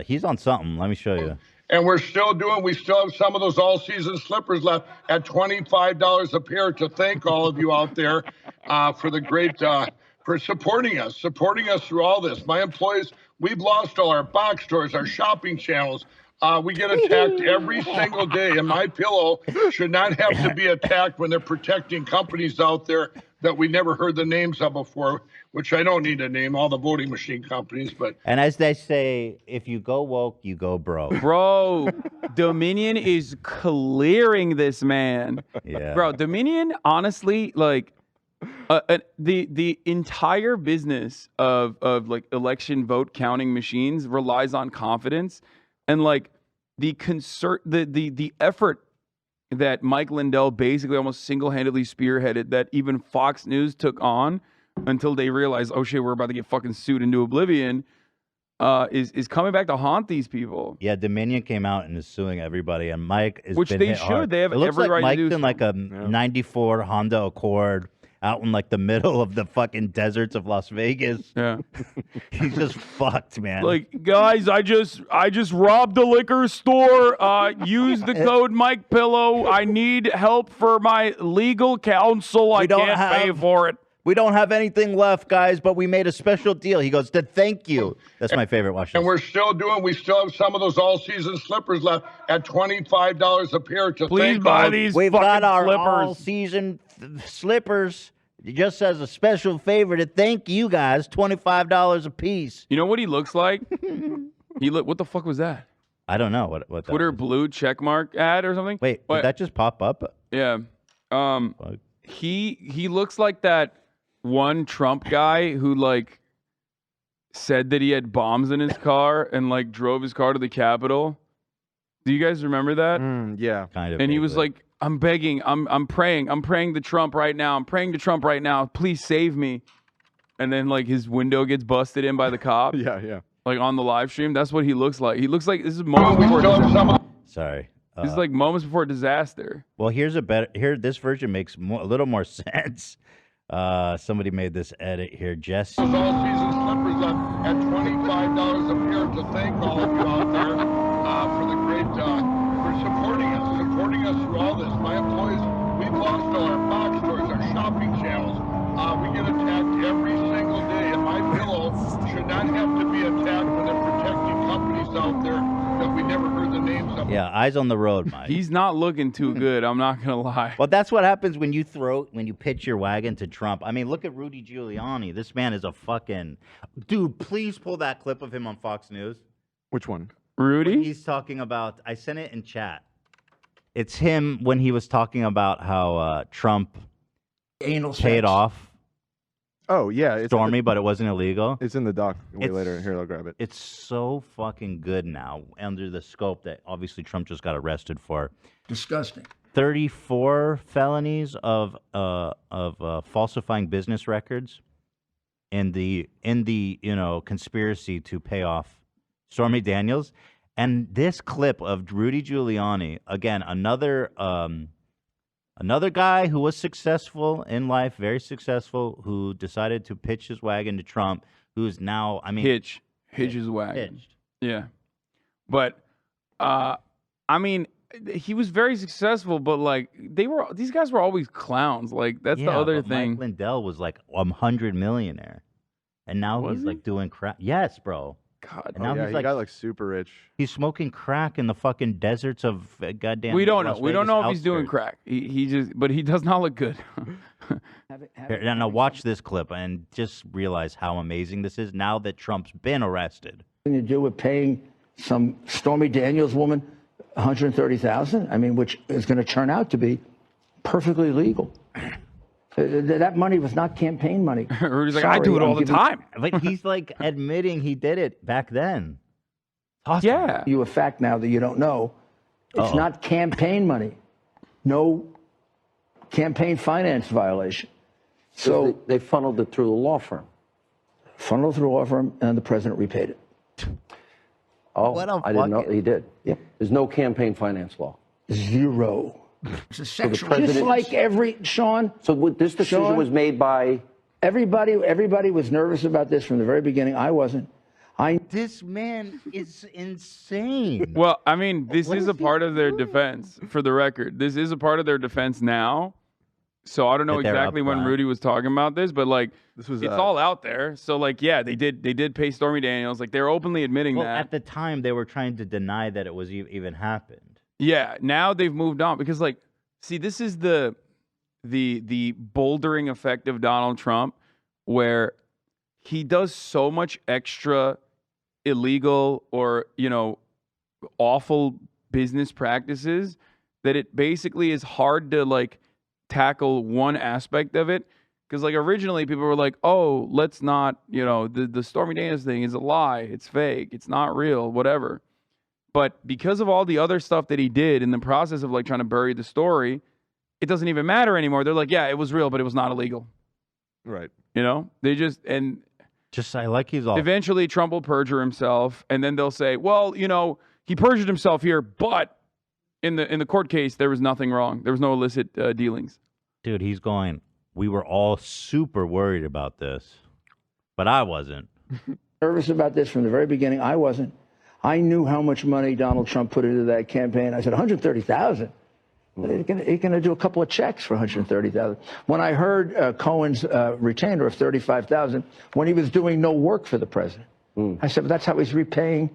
He's on something. Let me show you. And we still have some of those all-season slippers left at $25 a pair. To thank all of you out there for the great, for supporting us through all this. My employees, we've lost all our box stores, our shopping channels. We get attacked every single day, and My Pillow should not have to be attacked when they're protecting companies out there that we never heard the names of before, which I don't need to name, all the voting machine companies. But And as they say, if you go woke, you go broke. Bro, Dominion is clearing this man. Yeah. Bro, Dominion, honestly, like the entire business of like election vote counting machines relies on confidence, and like the effort that Mike Lindell basically almost single-handedly spearheaded that even Fox News took on until they realized, oh shit, we're about to get fucking sued into oblivion, is coming back to haunt these people. Yeah, Dominion came out and is suing everybody, and Mike is Which been they hit should. hard. They have it looks every like right to Mike's do in like a '94 Honda Accord out in like the middle of the fucking deserts of Las Vegas. Yeah, he's just fucked, man. Like, guys, I just robbed a liquor store. Use the code Mike Pillow. I need help for my legal counsel. I can't pay for it. We don't have anything left, guys, but we made a special deal. He goes, to thank you. That's my favorite. Watch this. And we still have some of those all-season slippers left at $25 a pair. To Please thank buy all- these We've fucking got our slippers. all-season slippers. Just as a special favor to thank you guys, $25 a piece. You know what he looks like? What the fuck was that? I don't know what that Twitter blue checkmark ad or something? Wait, did that just pop up? Yeah. He looks like that one Trump guy who like said that he had bombs in his car and like drove his car to the Capitol. Do you guys remember that? Yeah, kind of. And he was like, "I'm begging, I'm praying to Trump right now. I'm praying to Trump right now. Please save me." And then like his window gets busted in by the cop. Yeah. Like on the live stream, that's what he looks like. He looks like this is moments before disaster. Sorry. This is like moments before disaster. Well, here's a better. Here, this version makes a little more sense. Somebody made this edit here. Jesse. All season slippers left at $25 a pair. To thank all of you out there for the great for supporting us through all this. My employees, we've lost all our box stores, our shopping channels. We get attacked every single day, and my pillow should not have to be attacked when they're protecting companies out there that we never heard the names of. Yeah, eyes on the road, Mike. He's not looking too good. I'm not gonna lie. Well, that's what happens when you pitch your wagon to Trump. I mean, look at Rudy Giuliani. This man is a fucking dude. Please pull that clip of him on Fox News. Which one? Rudy? When he's talking about. I sent it in chat. It's him when he was talking about how Trump paid off. Oh yeah, it's Stormy, but it wasn't illegal. It's in the doc. Way later. Here, I'll grab it. It's so fucking good now under the scope that obviously Trump just got arrested for. Disgusting. 34 felonies of falsifying business records in the conspiracy to pay off Stormy Daniels. And this clip of Rudy Giuliani, again, another guy who was successful in life, very successul, who decided to pitch his wagon to Trump, who's now, hitch his wagon. Hitched. Yeah, but he was very successful, but like these guys were always clowns. Like that's the other thing. Mike Lindell was like $100 millionaire, and now he's like doing crap. Yes, bro. God, and now he got like super rich. He's smoking crack in the fucking deserts of goddamn. We don't know. Las We don't Vegas know if he's doing outskirts. crack. But he does not look good. Here, now watch this clip and just realize how amazing this is now that Trump's been arrested. To do with paying some Stormy Daniels woman $130,000. I mean, which is going to turn out to be perfectly legal. That money was not campaign money. Rudy's like, I do it all the time. But he's like admitting he did it back then. Awesome. Yeah. You a fact now that you don't know. It's not campaign money. No campaign finance violation. So they funneled it through the law firm. Funneled through a law firm, and the president repaid it. Oh, I didn't know he did. Yeah. There's no campaign finance law. Zero. It's a Just like Sean. So this decision was made by everybody. Everybody was nervous about this from the very beginning. I wasn't. This man is insane. Well, I mean, this is a part of their defense. For the record, this is a part of their defense now. So I don't know exactly when Rudy was talking about this, but like it's all out there. So like, yeah, they did pay Stormy Daniels. Like they're openly admitting that. At the time, they were trying to deny that it was even happened. Yeah, now they've moved on because like, see, this is the bouldering effect of Donald Trump, where he does so much extra illegal or awful business practices that it basically is hard to like tackle one aspect of it. Because like originally people were like, oh, let's not, the Stormy Daniels thing is a lie, it's fake, it's not real, whatever. But because of all the other stuff that he did in the process of like trying to bury the story, it doesn't even matter anymore. They're like, yeah, it was real, but it was not illegal. Right. They just I like he's all. Eventually Trump will perjure himself, and then they'll say, well, he perjured himself here, but in the court case there was nothing wrong. There was no illicit dealings. Dude, he's going. We were all super worried about this, but I wasn't. Nervous about this from the very beginning. I wasn't. I knew how much money Donald Trump put into that campaign. I said, $130,000. He's going to do a couple of checks for $130,000. When I heard Cohen's retainer of $35,000, when he was doing no work for the president, I said, well, that's how he's repaying.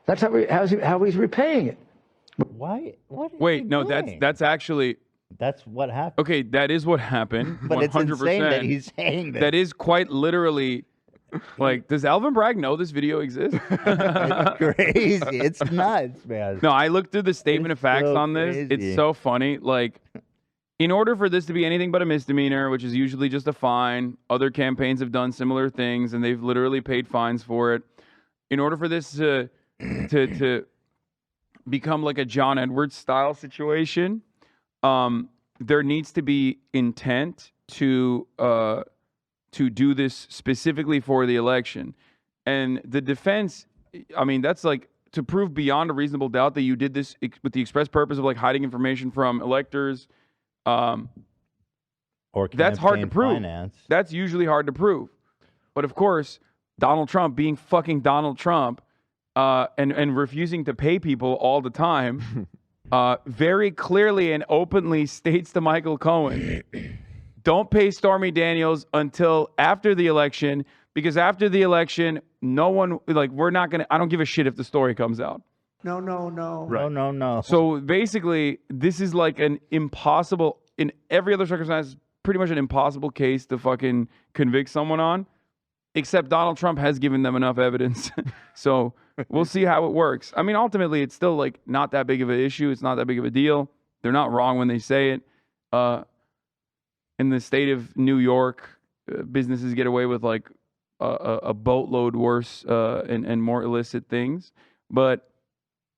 That's how he's repaying it. Why? What? Wait, no, that's actually. That's what happened. Okay, that is what happened. But 100%. It's insane that he's saying that. That is quite literally. Like, does Alvin Bragg know this video exists? It's crazy. It's nuts, man. No, I looked through the statement of facts on this. Crazy. It's so funny. Like, in order for this to be anything but a misdemeanor, which is usually just a fine, other campaigns have done similar things and they've literally paid fines for it. In order for this to become like a John Edwards style situation, there needs to be intent to do this specifically for the election. And the defense, I mean, that's like to prove beyond a reasonable doubt that you did this with the express purpose of like hiding information from electors. Or that's hard to prove. finance. That's usually hard to prove. But of course, Donald Trump being fucking Donald Trump and refusing to pay people all the time very clearly and openly states to Michael Cohen, don't pay Stormy Daniels until after the election, because after the election, no one, like, we're not going to, I don't give a shit if the story comes out. No. Right. No. So basically, this is like an impossible, in every other circumstance, pretty much an impossible case to fucking convict someone on, except Donald Trump has given them enough evidence. So we'll see how it works. I mean, ultimately, it's still like not that big of an issue. It's not that big of a deal. They're not wrong when they say it. In the state of New York, businesses get away with like a boatload worse and more illicit things. But,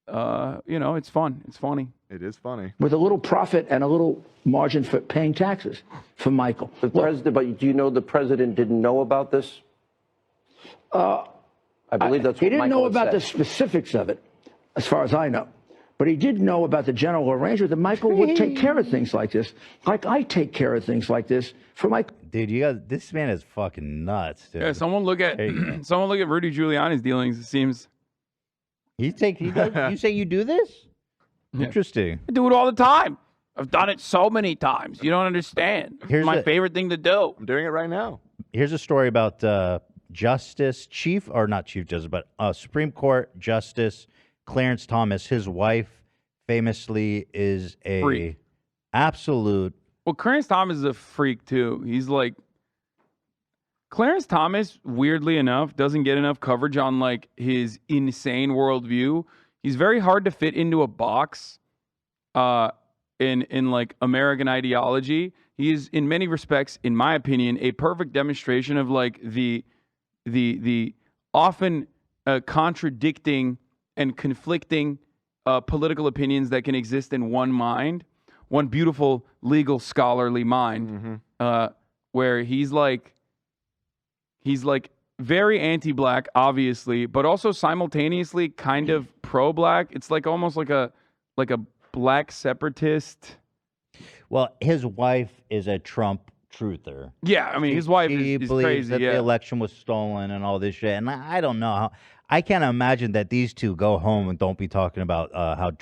you know, it's fun. It's funny. It is funny. With a little profit and a little margin for paying taxes for Michael. The president, but do you know the president didn't know about this? I believe that's what he didn't Michael know had about said. the specifics of it, as far as I know. But he did know about the general arrangement that Michael would take care of things like this, like I take care of things like this for Michael. Dude, you guys, this man is fucking nuts, dude. Yeah, someone look at Rudy Giuliani's dealings. It seems he does. You say you do this? Interesting. I do it all the time. I've done it so many times. You don't understand. Here's It's my a- favorite thing to do. I'm doing it right now. Here's a story about Supreme Court Justice Clarence Thomas. His wife famously is a Freak. absolute. Well, Clarence Thomas is a freak too. He's like, Clarence Thomas, weirdly enough, doesn't get enough coverage on like his insane worldview. He's very hard to fit into a box in like American ideology. He is, in many respects, in my opinion, a perfect demonstration of like the often contradicting and conflicting political opinions that can exist in one mind, one beautiful legal scholarly mind, where he's like very anti-black, obviously, but also simultaneously kind of pro-black. It's like almost like a black separatist. Well, his wife is a Trump truther. Yeah, I mean, his wife She is believes crazy. that Yeah. the election was stolen and all this shit. And I don't know how. I can't imagine that these two go home and don't be talking about how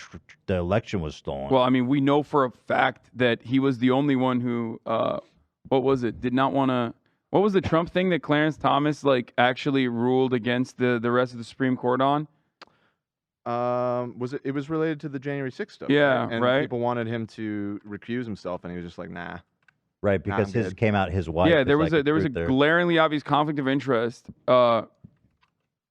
the election was stolen. Well, I mean, we know for a fact that he was the only one who, what was it? Did not want to. What was the Trump thing that Clarence Thomas like actually ruled against the rest of the Supreme Court on? Was it? It was related to the January 6th stuff. Yeah, And right. people wanted him to recuse himself, and he was just like, nah. Right, because I'm his good. came out his wife. Yeah, is there was like there was a truther. glaringly obvious conflict of interest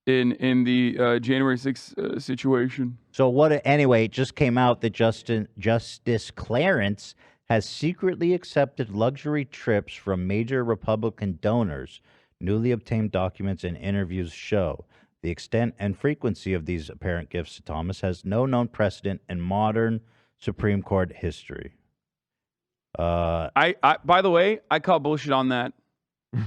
in the January 6th situation. So what? Anyway, it just came out that Justice Clarence has secretly accepted luxury trips from major Republican donors. Newly obtained documents and interviews show the extent and frequency of these apparent gifts to Thomas has no known precedent in modern Supreme Court history. I by the way, I call bullshit on that. You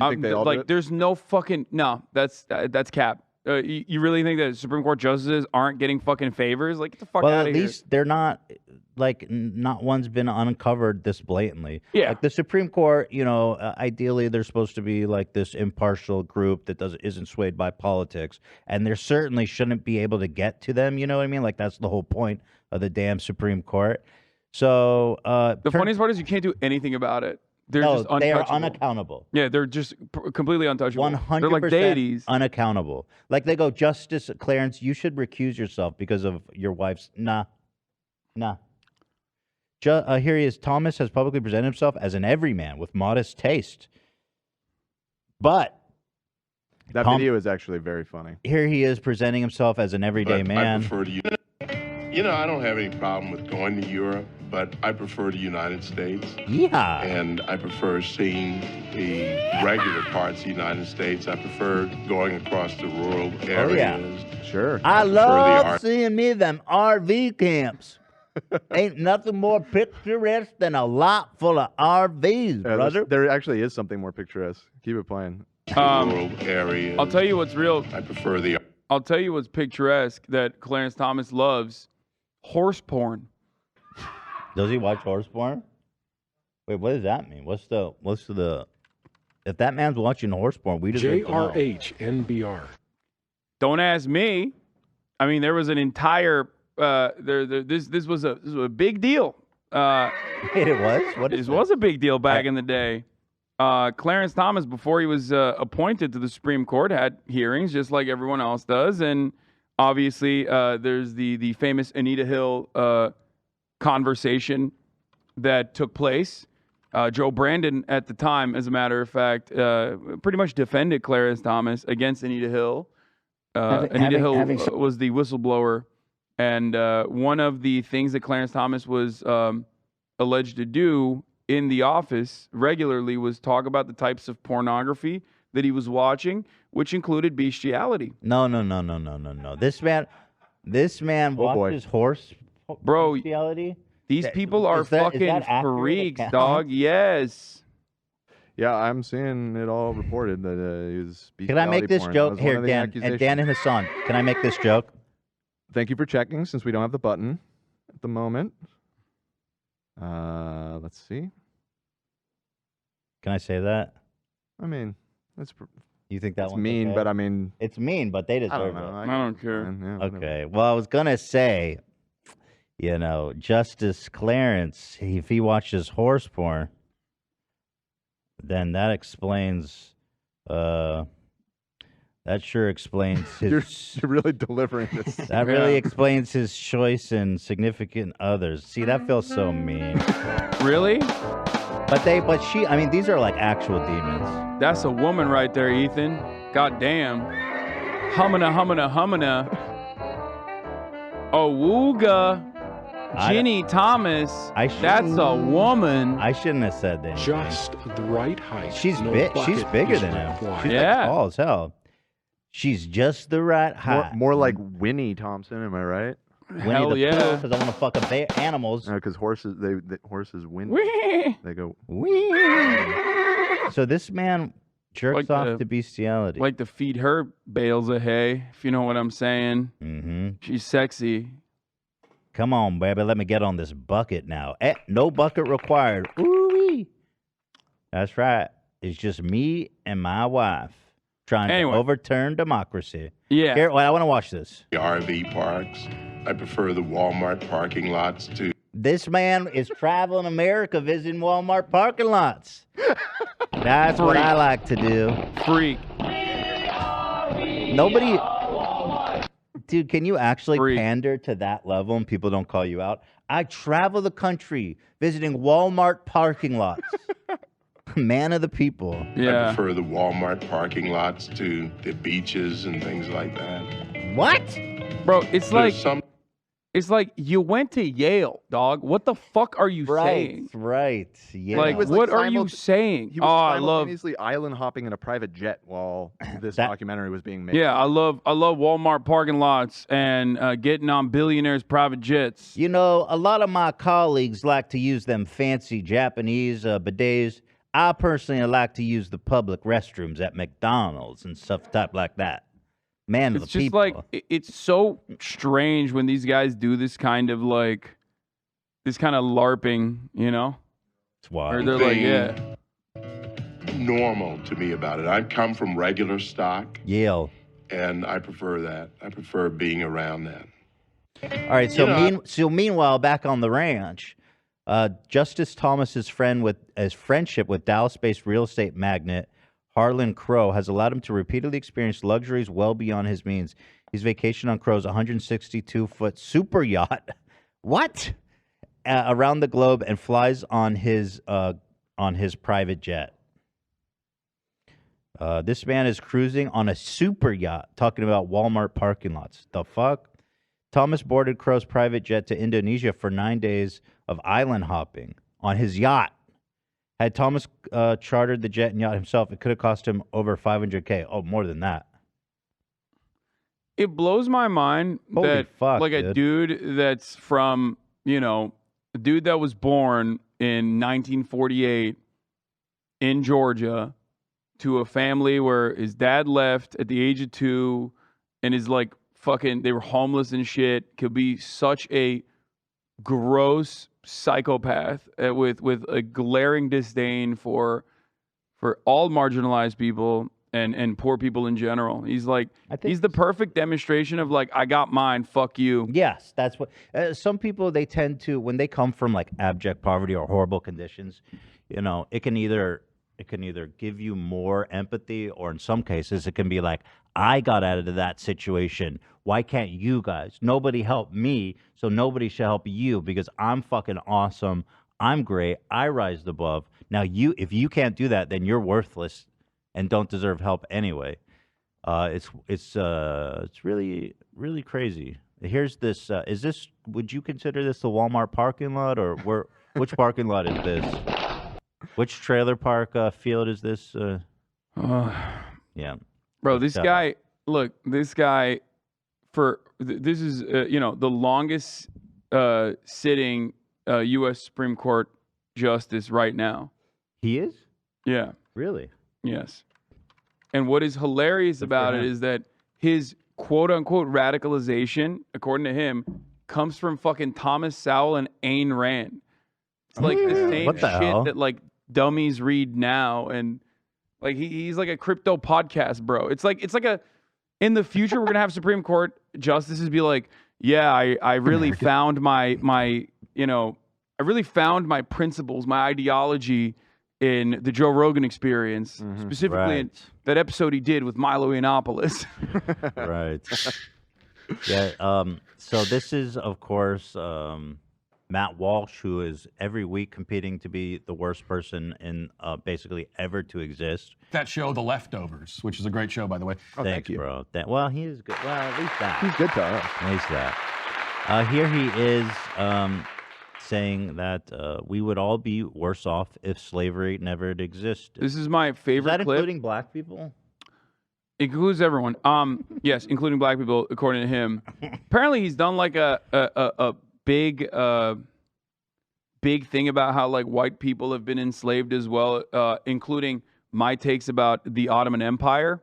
think they all do like, it? there's no fucking no. That's cap. You really think that Supreme Court justices aren't getting fucking favors? Like, get the fuck Well, out at of here. least they're not like not one's been uncovered this blatantly. Yeah. Like the Supreme Court, you know, ideally they're supposed to be like this impartial group that isn't swayed by politics, and there certainly shouldn't be able to get to them. You know what I mean? Like that's the whole point of the damn Supreme Court. So The funniest part is you can't do anything about it. They're no, just they are untouchable. unaccountable. Yeah, they're just completely untouchable. 100% They're like deities. unaccountable. Like they go, Justice Clarence, you should recuse yourself because of your wife's. Nah. Here he is. Thomas has publicly presented himself as an everyman with modest taste. But That video is actually very funny. here he is presenting himself as an everyday man. I prefer to use. You know, I don't have any problem with going to Europe. but I prefer the United States. Yeah. And I prefer seeing the regular parts of the United States. I prefer going across the rural areas. Oh, yeah. Sure. I prefer the love art- seeing me them RV camps. Ain't nothing more picturesque than a lot full of RVs, brother. There actually is something more picturesque. Keep it playing. rural areas. I'll tell you what's real. I prefer the. I'll tell you what's picturesque that Clarence Thomas loves: horse porn. Does he watch horse porn? Wait, what does that mean? What's the? If that man's watching horse porn, we deserve to know. JRHNBR. Don't ask me. I mean, there was an entire. This was a big deal. Wait, it was? What is This was a big deal back in the day. Clarence Thomas, before he was appointed to the Supreme Court, had hearings just like everyone else does, and obviously there's the famous Anita Hill conversation that took place. Joe Brandon, at the time, as a matter of fact, pretty much defended Clarence Thomas against Anita Hill. Anita Hill was the whistleblower, and one of the things that Clarence Thomas was alleged to do in the office regularly was talk about the types of pornography that he was watching, which included bestiality. No. This man watches horse bestiality. These people are fucking freaks, dog. Yes. Yeah, I'm seeing it all reported that he was. Can I make this porn. joke That was one here, of the Dan? And accusations. Dan and Hassan, can I make this joke? Thank you for checking. Since we don't have the button at the moment, let's see. Can I say that? I mean, You think that It's one's mean, okay? but I mean, It's mean, but they I deserve don't know. it. I don't care. Okay. Well, I was gonna say, Justice Clarence, if he watches horse porn, then that explains. That sure explains his. You're really delivering this. That really explains his choice in significant others. See, that feels so mean. Really? But she. I mean, these are like actual demons. That's a woman right there, Ethan. God damn. Humana. Oh, wooga. Ginny Thomas. That's a woman. I shouldn't have said that. Just the right height. She's No big. She's bucket bigger is than him. required. She's Yeah. like tall as hell. She's just the right height. More like Winnie Thompson, am I right? Hell Winnie the yeah. Because I want to fuck animals. Because horses, horses win. Wee. They go. Wee. So this man jerks off to bestiality. Like to feed her bales of hay, if you know what I'm saying. Mm-hmm. She's sexy. Come on, baby. Let me get on this bucket now. No bucket required. Ooh-wee. That's right. It's just me and my wife trying to overturn democracy. Yeah. Here, I want to watch this. The RV parks. I prefer the Walmart parking lots to. This man is traveling America visiting Walmart parking lots. That's what I like to do. Freak. Nobody. Dude, can you actually pander to that level and people don't call you out? I travel the country visiting Walmart parking lots. Man of the people. I prefer the Walmart parking lots to the beaches and things like that. What? Bro, it's like some. it's like you went to Yale, dog. What the fuck are you saying? Right. Yeah. Like, what are you saying? He was I love. simultaneously island hopping in a private jet while this documentary was being made. Yeah, I love Walmart parking lots and getting on billionaires' private jets. You know, a lot of my colleagues like to use them fancy Japanese bidets. I personally like to use the public restrooms at McDonald's and stuff type like that. Man, It's just like it's so strange when these guys do this kind of LARPing, you know? That's why. Or they're like, yeah. Normal to me about it. I come from regular stock. Yale. And I prefer that. I prefer being around that. All right, so meanwhile, back on the ranch, Justice Thomas's friendship with Dallas-based real estate magnate Harlan Crow has allowed him to repeatedly experience luxuries well beyond his means. He's vacationed on Crow's 162-foot super yacht. What? Around the globe and flies on his private jet. This man is cruising on a super yacht, talking about Walmart parking lots. The fuck? Thomas boarded Crow's private jet to Indonesia for 9 days of island hopping on his yacht. Had Thomas chartered the jet and yacht himself, it could have cost him over $500K. Oh, more than that. It blows my mind Holy that fuck, like a dude that's from, a dude that was born in 1948 in Georgia to a family where his dad left at the age of 2 and is like fucking, they were homeless and shit, could be such a gross psychopath with a glaring disdain for all marginalized people and poor people in general. He's like, he's the perfect demonstration of like, I got mine, fuck you. Yes, that's what some people, they tend to, when they come from like abject poverty or horrible conditions, it can either give you more empathy, or in some cases it can be like, I got out of that situation. Why can't you guys? Nobody helped me, so nobody should help you because I'm fucking awesome. I'm great. I rise above. Now if you can't do that, then you're worthless and don't deserve help anyway. It's really, really crazy. Here's this. Would you consider this the Walmart parking lot, or which parking lot is this? Which trailer park field is this? Yeah. Bro, this guy, this is, the longest sitting U.S. Supreme Court justice right now. He is? Yeah. Really? Yes. And what is hilarious about it is that his quote-unquote radicalization, according to him, comes from fucking Thomas Sowell and Ayn Rand. It's like the same What the shit hell? that like dummies read now, and like he's like a crypto podcast, bro. It's like in the future we're gonna have Supreme Court justices be like, yeah, I really found my I really found my principles, my ideology in the Joe Rogan Experience, specifically in that episode he did with Milo Yiannopoulos. Right. Yeah. So this is, of course, Matt Walsh, who is every week competing to be the worst person in basically ever to exist. That show, The Leftovers, which is a great show, by the way. Thank you, bro. Well, he is good. Well, at least that. He's good to us. At least that. Here he is saying that we would all be worse off if slavery never had existed. This is my favorite Is that clip. including black people? It includes everyone. Yes, including black people, according to him. Apparently, he's done like a big thing about how like white people have been enslaved as well, including my takes about the Ottoman Empire.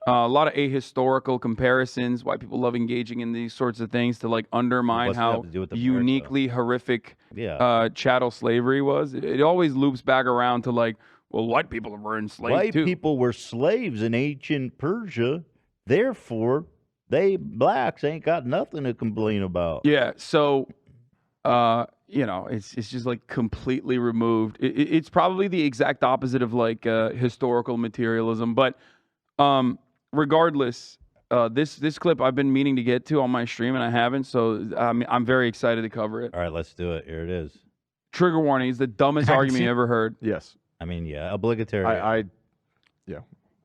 A lot of ahistorical comparisons. White people love engaging in these sorts of things to like undermine What's that have how to do with the uniquely horrific Yeah. chattel slavery was. It always loops back around to like, well, white people were enslaved White too. people were slaves in ancient Persia. Therefore, blacks ain't got nothing to complain about. Yeah, so it's just like completely removed. It's probably the exact opposite of like historical materialism, but regardless, this clip I've been meaning to get to on my stream and I haven't, so I'm very excited to cover it. All right, let's do it. Here it is. Trigger warning: it's the dumbest argument you ever heard. Yes. I mean, yeah, obligatory. Yeah.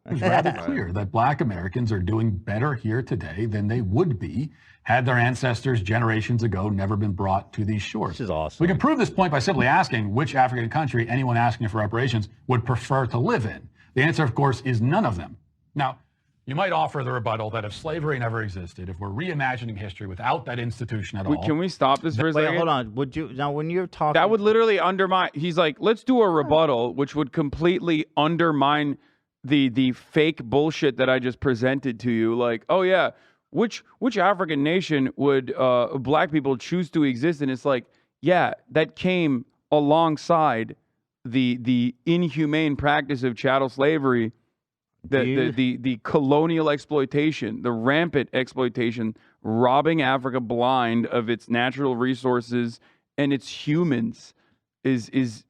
It's rather clear that black Americans are doing better here today than they would be had their ancestors generations ago never been brought to these shores. This is awesome. We can prove this point by simply asking which African country anyone asking for reparations would prefer to live in. The answer, of course, is none of them. Now, you might offer the rebuttal that if slavery never existed, if we're reimagining history without that institution at all. Can we stop this for a Wait, second? hold on. Would you now when you're talking? That would literally undermine. He's like, let's do a rebuttal, which would completely undermine the fake bullshit that I just presented to you. Like, oh yeah, which African nation would black people choose to exist in? It's like, yeah, that came alongside the inhumane practice of chattel slavery, the colonial exploitation, the rampant exploitation, robbing Africa blind of its natural resources and its humans is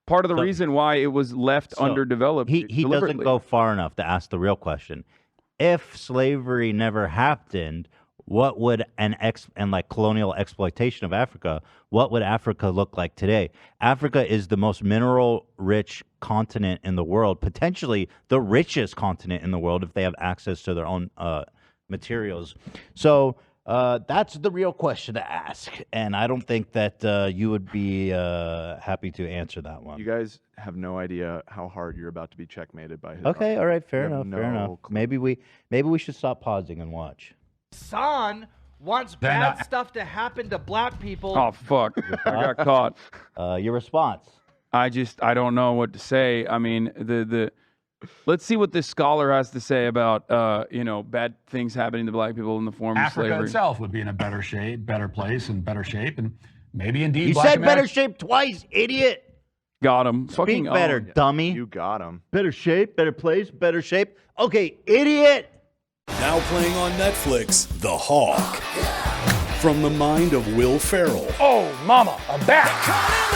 part of the reason why it was left underdeveloped. He doesn't go far enough to ask the real question. If slavery never happened, what would and like colonial exploitation of Africa, what would Africa look like today? Africa is the most mineral-rich continent in the world, potentially the richest continent in the world if they have access to their own materials. So That's the real question to ask, and I don't think that you would be happy to answer that one. You guys have no idea how hard you're about to be checkmated by his. Okay, all right, fair You have enough, fair no enough. Maybe we should stop pausing and watch. Son wants Then, bad stuff to happen to black people. Oh fuck! I got caught. Your response? I don't know what to say. I mean, let's see what this scholar has to say about bad things happening to black people in the form of Africa slavery. itself would be in a better shape, better place, and better shape, and maybe indeed. You Black said America- better shape twice, idiot. Got him. Speak better, dummy. You got him. Better shape, better place, better shape. Okay, idiot. Now playing on Netflix, The Hawk. From the mind of Will Ferrell Oh, mama, I'm back.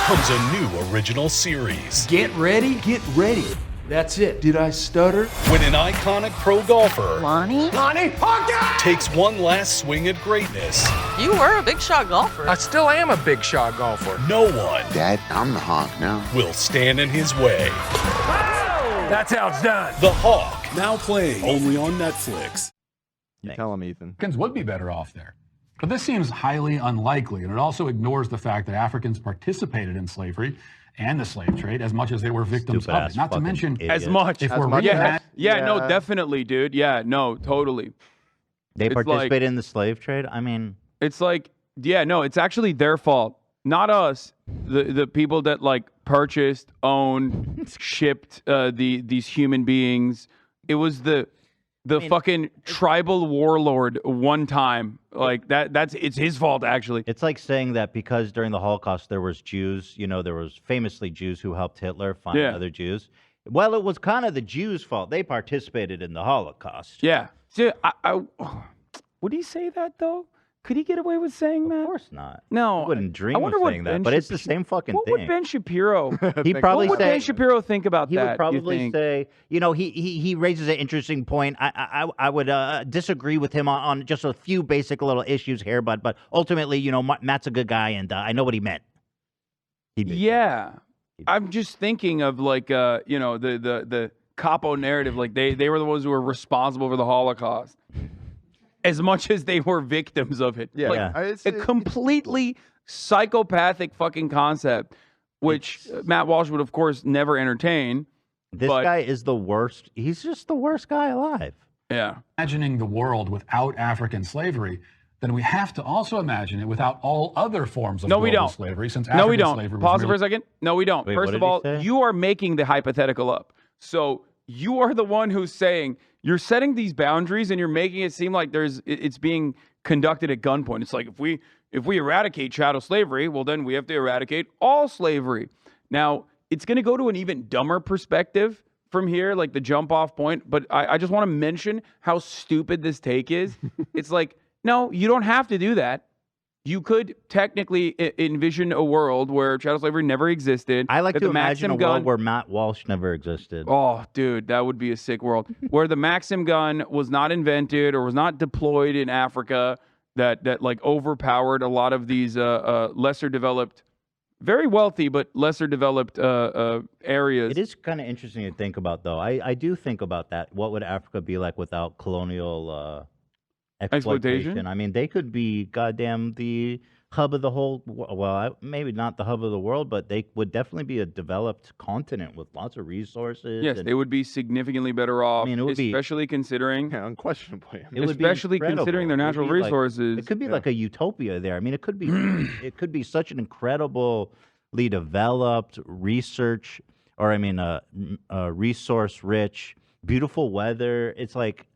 comes a new original series. Get ready, get ready. That's it. Did I stutter? When an iconic pro golfer Lonnie, Hawk! takes one last swing at greatness, You were a big shot golfer. I still am a big shot golfer. no one Dad, I'm the Hawk now. will stand in his way. That's how it's done. The Hawk, now playing only on Netflix. You tell him, Ethan. Africans would be better off there. But this seems highly unlikely, and it also ignores the fact that Africans participated in slavery and the slave trade as much as they were victims of it. Not to mention, As much. if we're no, definitely, dude. Yeah, no, totally. They It's participated in the slave trade. I mean, It's like, yeah, no, it's actually their fault, not us. The people that like purchased, owned, shipped these human beings. It was the fucking tribal warlord one time. Like it's his fault actually. it's like saying that because during the Holocaust there was Jews, there was famously Jews who helped Hitler find Yeah. other Jews. Well, it was kind of the Jews' fault. They participated in the Holocaust. Yeah. See, would he say that though? Could he get away with saying that? Of course not. No. I wouldn't dream I of wonder what saying that, Ben but it's the Shapiro- same fucking What thing. would Ben Shapiro? He'd probably what would say, Ben Shapiro think about he that? would you probably think? say, he raises an interesting point. I would disagree with him on just a few basic little issues here, but ultimately, Matt's a good guy, and I know what he meant. Yeah. I'm just thinking of like the capo narrative. Like they were the ones who were responsible for the Holocaust, as much as they were victims of it. Yeah. Like, Yeah. a completely psychopathic fucking concept, which Matt Walsh would of course never entertain. This but, guy is the worst. He's just the worst guy alive. Yeah. Imagining the world without African slavery, then we have to also imagine it without all other forms of No, we global don't. slavery. Since No, we African don't. slavery was Pause it for merely- a second. No, we don't. Wait, First what of did he all, say? you are making the hypothetical up. So you are the one who's saying you're setting these boundaries and you're making it seem like it's being conducted at gunpoint. It's like if we eradicate chattel slavery, well then we have to eradicate all slavery. Now it's going to go to an even dumber perspective from here, like the jump off point. But I just want to mention how stupid this take is. It's like, no, you don't have to do that. You could technically envision a world where chattel slavery never existed. I like that to the imagine a Maxim gun, world where Matt Walsh never existed. Oh, dude, that would be a sick world. Where the Maxim gun was not invented or was not deployed in Africa, that like overpowered a lot of these lesser developed, very wealthy but lesser developed areas. It is kind of interesting to think about, though. I do think about that. What would Africa be like without colonial exploitation? I mean, they could be goddamn the hub of the whole. Well, maybe not the hub of the world, but they would definitely be a developed continent with lots of resources. Yes, and they would be significantly better off, it would be- especially considering, unquestionably, it would be especially considering their incredible. natural It would be like- resources. it could be like a utopia there. I mean, it could be it could be such an incredibly developed research, or resource rich, beautiful weather. It's like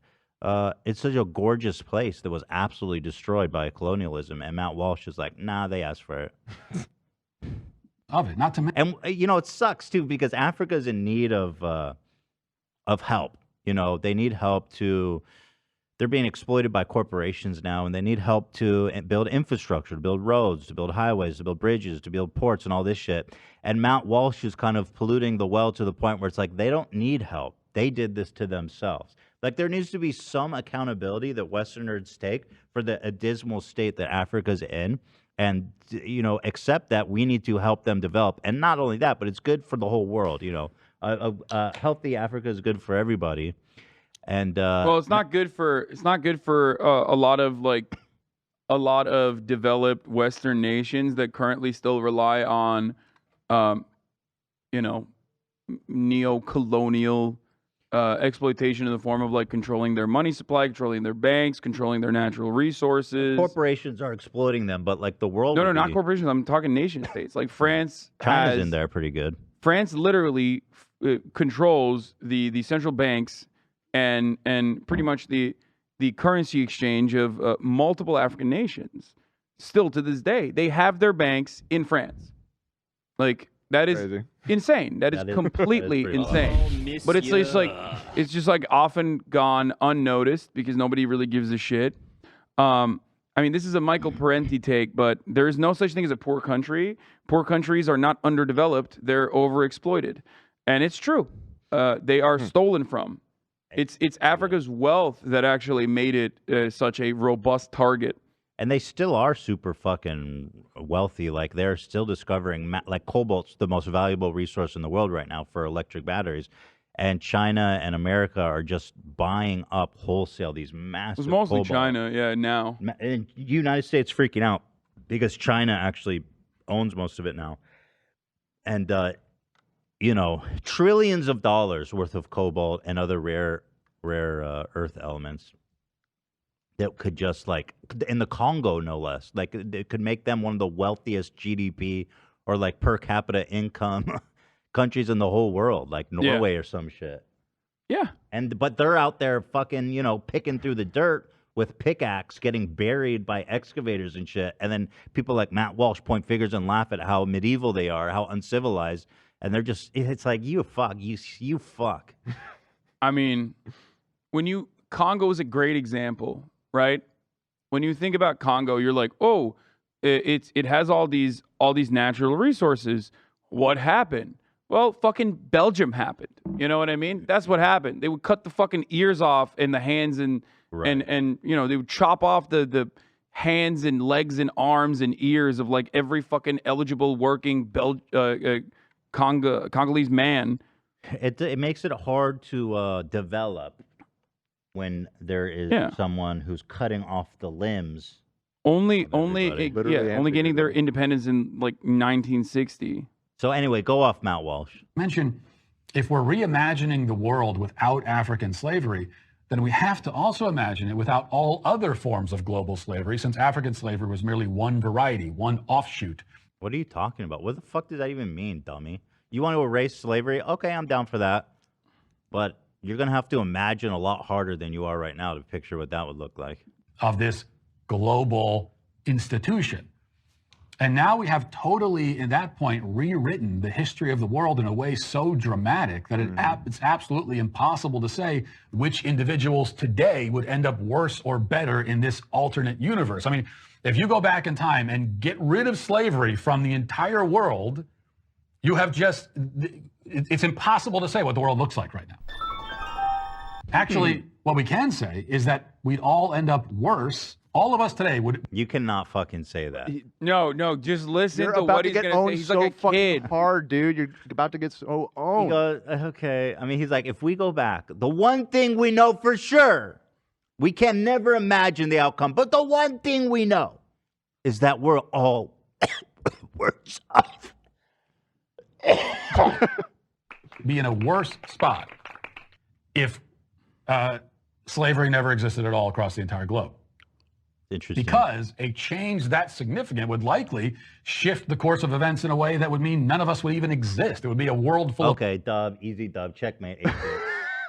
it's such a gorgeous place that was absolutely destroyed by colonialism, and Matt Walsh is like, nah, they asked for it. Of it, not to mention. And it sucks too because Africa's in need of help. They need help to. They're being exploited by corporations now, and they need help to build infrastructure, to build roads, to build highways, to build bridges, to build ports, and all this shit. And Matt Walsh is kind of polluting the well to the point where it's like they don't need help. They did this to themselves. Like there needs to be some accountability that Westerners take for the dismal state that Africa's in, and accept that we need to help them develop. And not only that, but it's good for the whole world. A healthy Africa is good for everybody. And well, it's not good for a lot of like a lot of developed Western nations that currently still rely on, you know, neo-colonial exploitation in the form of like controlling their money supply, controlling their banks, controlling their natural resources. Corporations are exploiting them, but like the world. No, would not be- corporations. I'm talking nation states. Like France China's has, in there pretty good. France literally controls the central banks and pretty much the currency exchange of multiple African nations. Still to this day, they have their banks in France. Like that is Crazy. insane. That is completely insane. But it's just like often gone unnoticed because nobody really gives a shit. I mean, this is a Michael Parenti take, but there is no such thing as a poor country. Poor countries are not underdeveloped; they're overexploited, and it's true. They are stolen from. It's Africa's wealth that actually made it such a robust target. And they still are super fucking wealthy. Like they're still discovering, like cobalt's the most valuable resource in the world right now for electric batteries. And China and America are just buying up wholesale these massive. It's mostly cobalt. China, yeah. Now, And the United States freaking out because China actually owns most of it now. And you know, trillions of dollars worth of cobalt and other rare earth elements that could just like in the Congo, no less, like it could make them one of the wealthiest GDP or like per capita income countries in the whole world, like Norway or some shit. Yeah. But they're out there fucking, you know, picking through the dirt with pickaxe, getting buried by excavators and shit. And then people like Matt Walsh point fingers and laugh at how medieval they are, how uncivilized. And they're just, it's like, you fuck. I mean, Congo is a great example, right? When you think about Congo, you're like, oh, it has all these natural resources. What happened? Well, fucking Belgium happened. You know what I mean? That's what happened. They would cut the fucking ears off and the hands and you know, they would chop off the hands and legs and arms and ears of like every fucking eligible working Congolese man. It makes it hard to develop when there is someone who's cutting off the limbs. Only getting their independence in like 1960. So anyway, go off, Matt Walsh. Mention, if we're reimagining the world without African slavery, then we have to also imagine it without all other forms of global slavery, since African slavery was merely one variety, one offshoot. What are you talking about? What the fuck does that even mean, dummy? You want to erase slavery? Okay, I'm down for that. But you're going to have to imagine a lot harder than you are right now to picture what that would look like. Of this global institution. And now we have totally, at that point, rewritten the history of the world in a way so dramatic that it's absolutely impossible to say which individuals today would end up worse or better in this alternate universe. I mean, if you go back in time and get rid of slavery from the entire world, you have just, it's impossible to say what the world looks like right now. Actually, what we can say is that we'd all end up worse. All of us today would. You cannot fucking say that. No, just listen You're to about what to he's get going to owned say. He's so like a fucking kid. hard, dude. You're about to get so owned. He goes, okay. I mean, he's like, if we go back, the one thing we know for sure, we can never imagine the outcome, but the one thing we know is that we're all worse off. Be in a worse spot if slavery never existed at all across the entire globe. Interesting. Because a change that significant would likely shift the course of events in a way that would mean none of us would even exist. It would be a world full Okay, dub, easy dub, checkmate.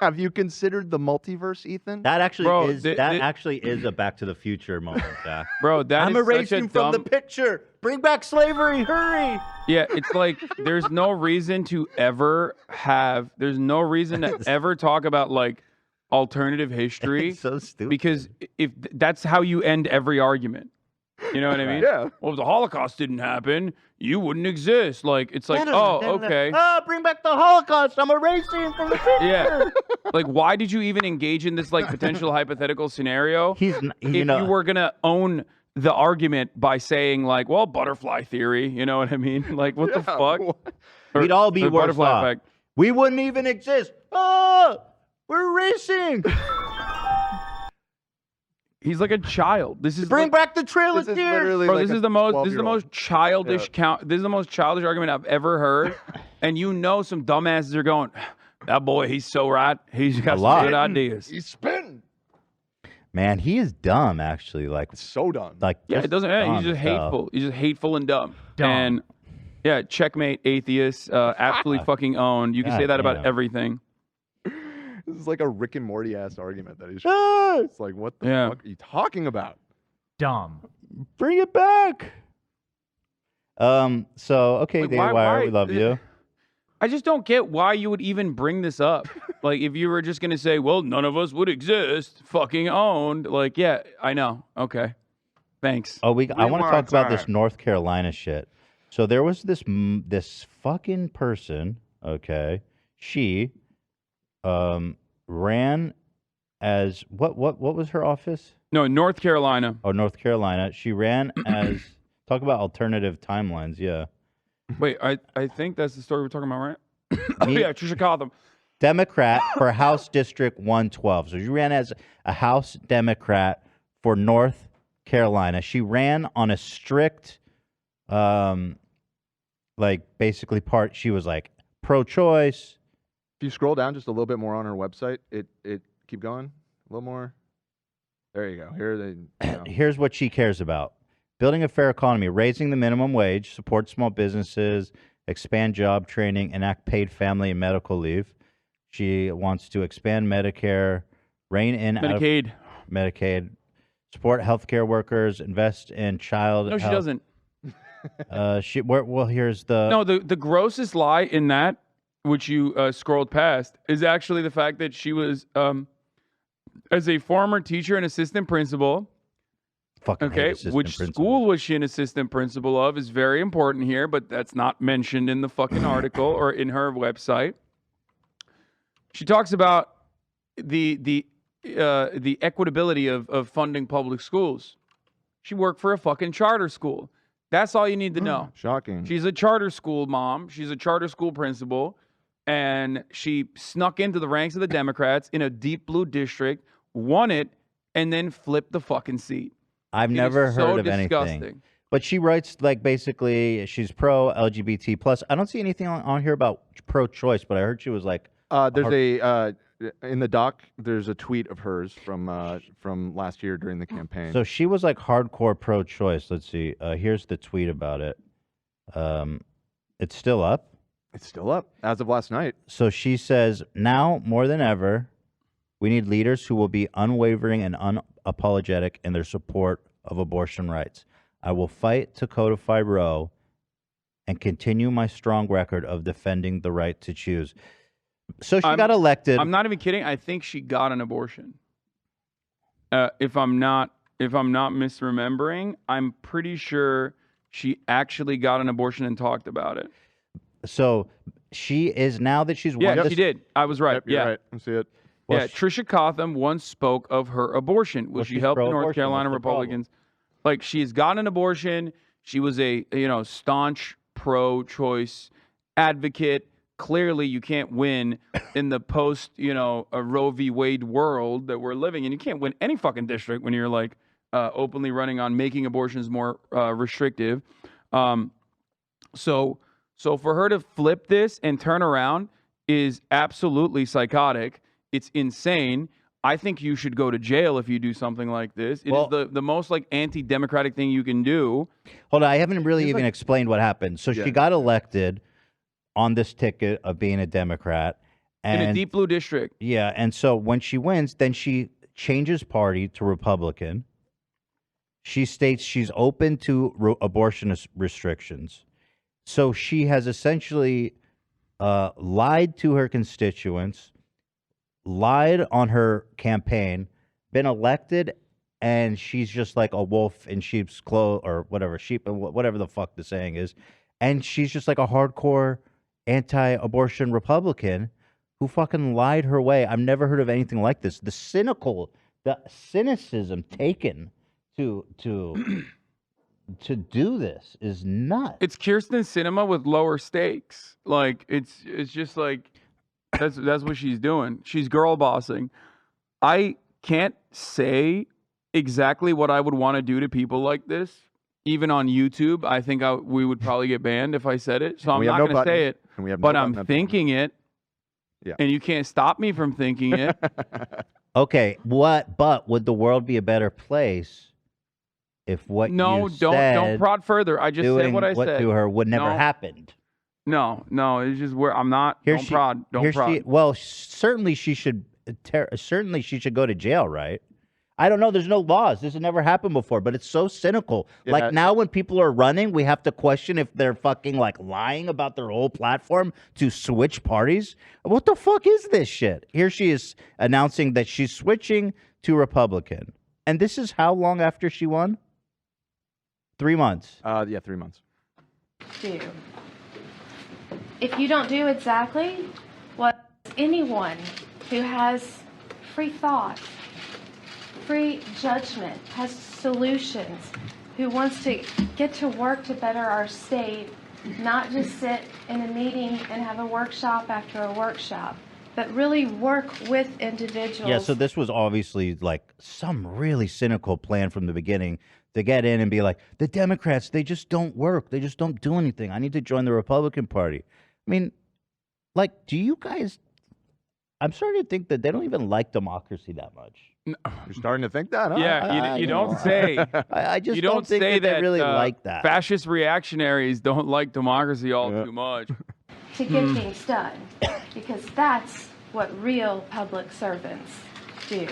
Have you considered the multiverse, Ethan? That actually actually is a Back to the Future moment, Jack. Bro, I'm erasing from the picture. Bring back slavery, hurry! Yeah, it's like there's no reason to ever talk about like alternative history. It's so stupid. Because if that's how you end every argument. You know what I mean? Yeah. Well, if the Holocaust didn't happen, you wouldn't exist. Like, it's like, okay. Oh, bring back the Holocaust. I'm erasing from the picture. Yeah. Like, why did you even engage in this, like, potential hypothetical scenario? If you were going to own the argument by saying, like, well, butterfly theory, you know what I mean? Like, what the fuck? We'd all be worse butterfly off. effect. We wouldn't even exist. Oh, we're erasing. He's like a child. This is Bring back the trailer. This is literally Bro, like this a is the most 12-year-old. childish This is the most childish argument I've ever heard. And you know some dumbasses are going, that boy, he's so right. He's got some good ideas. He's spitting. Man, he is dumb. Actually, like so dumb. Like Yeah, just it doesn't. dumb He's just as hell. hateful. He's just hateful and dumb. Dumb. And yeah, checkmate, atheist, absolutely fucking owned. You can say that about everything. This is like a Rick and Morty ass argument that he's. Ah! It's like, what the Yeah. fuck are you talking about? Dumb. Bring it back. So okay, Like, Daily Wire, we love you. I just don't get why you would even bring this up. Like, if you were just gonna say, "Well, none of us would exist," fucking owned. Like, yeah, I know. Okay, thanks. Oh, I want to talk about this North Carolina shit. So there was this fucking person. Okay, she ran as what was her office? No, North Carolina. Oh, North Carolina. She ran as talk about alternative timelines. Yeah. Wait, I think that's the story we're talking about, right? Oh, yeah, Trisha Cotham. Democrat for House District 112. So she ran as a House Democrat for North Carolina. She ran on a strict, like basically she was like pro-choice. If you scroll down just a little bit more on her website, it keep going a little more. There you go. Here they. Here's what she cares about: building a fair economy, raising the minimum wage, support small businesses, expand job training, enact paid family and medical leave. She wants to expand Medicare, rein in Medicaid, support healthcare workers, invest in child. No, she health. doesn't. Well, here's the. No, the grossest lie in that, which you scrolled past, is actually the fact that she was, as a former teacher and assistant principal. Fucking hate assistant which principals. school was she an assistant principal of is very important here, but that's not mentioned in the fucking article or in her website. She talks about the equitability of funding public schools. She worked for a fucking charter school. That's all you need to know. Shocking. She's a charter school mom. She's a charter school principal. And she snuck into the ranks of the Democrats in a deep blue district, won it, and then flipped the fucking seat. I've It never is heard so of anything. disgusting. But she writes like basically she's pro LGBT plus. I don't see anything on here about pro-choice, but I heard she was like. There's in the doc. There's a tweet of hers from last year during the campaign. So she was like hardcore pro-choice. Let's see. Here's the tweet about it. It's still up. It's still up as of last night. So she says, now more than ever, we need leaders who will be unwavering and unapologetic in their support of abortion rights. I will fight to codify Roe and continue my strong record of defending the right to choose. So she got elected. I'm not even kidding. I think she got an abortion. If I'm not misremembering, I'm pretty sure she actually got an abortion and talked about it. So she is now that she's won. Yeah, she did. I was right. Yep, you're yeah, right. I see it. Yeah, Trisha Cotham once spoke of her abortion. Will she she's help the North pro-abortion. Carolina What's the problem? Republicans? Like, she's gotten an abortion. She was a staunch pro-choice advocate. Clearly, you can't win in the post a Roe v. Wade world that we're living in. You can't win any fucking district when you're like openly running on making abortions more restrictive. So for her to flip this and turn around is absolutely psychotic. It's insane. I think you should go to jail if you do something like this. It is the most like anti-democratic thing you can do. Hold on, I haven't really even explained what happened. So she got elected on this ticket of being a Democrat. And, In a deep blue district. Yeah, and so when she wins, then she changes party to Republican. She states she's open to abortion restrictions. So she has essentially lied to her constituents, lied on her campaign, been elected, and she's just like a wolf in sheep's clothes or whatever, whatever the fuck the saying is. And she's just like a hardcore anti-abortion Republican who fucking lied her way. I've never heard of anything like this. The cynicism taken to do this is nuts. It's Kirsten Sinema with lower stakes. Like it's just like that's what she's doing. She's girl bossing. I can't say exactly what I would want to do to people like this. Even on YouTube, I think we would probably get banned if I said it. So I'm not going to say it, but I'm thinking it. Yeah. And you can't stop me from thinking it. Okay, but would the world be a better place if what you said don't prod further. I just said what I said. to her would never happened? No, it's just where I'm not. Don't prod. Well, certainly she should go to jail, right? I don't know. There's no laws. This has never happened before, but it's so cynical. Like now when people are running, we have to question if they're fucking like lying about their whole platform to switch parties. What the fuck is this shit? Here she is announcing that she's switching to Republican. And this is how long after she won? 3 months. Yeah, 3 months. Do. If you don't do exactly what anyone who has free thought, free judgment, has solutions, who wants to get to work to better our state, not just sit in a meeting and have a workshop after a workshop, but really work with individuals. Yeah, so this was obviously like some really cynical plan from the beginning to get in and be like, the Democrats, they just don't work. They just don't do anything. I need to join the Republican Party. I mean, like, do you guys... I'm starting to think that they don't even like democracy that much. You're starting to think that, huh? Yeah, you don't say. I just you don't think say that they really like that. Fascist reactionaries don't like democracy all too much. To get things done, because that's what real public servants do.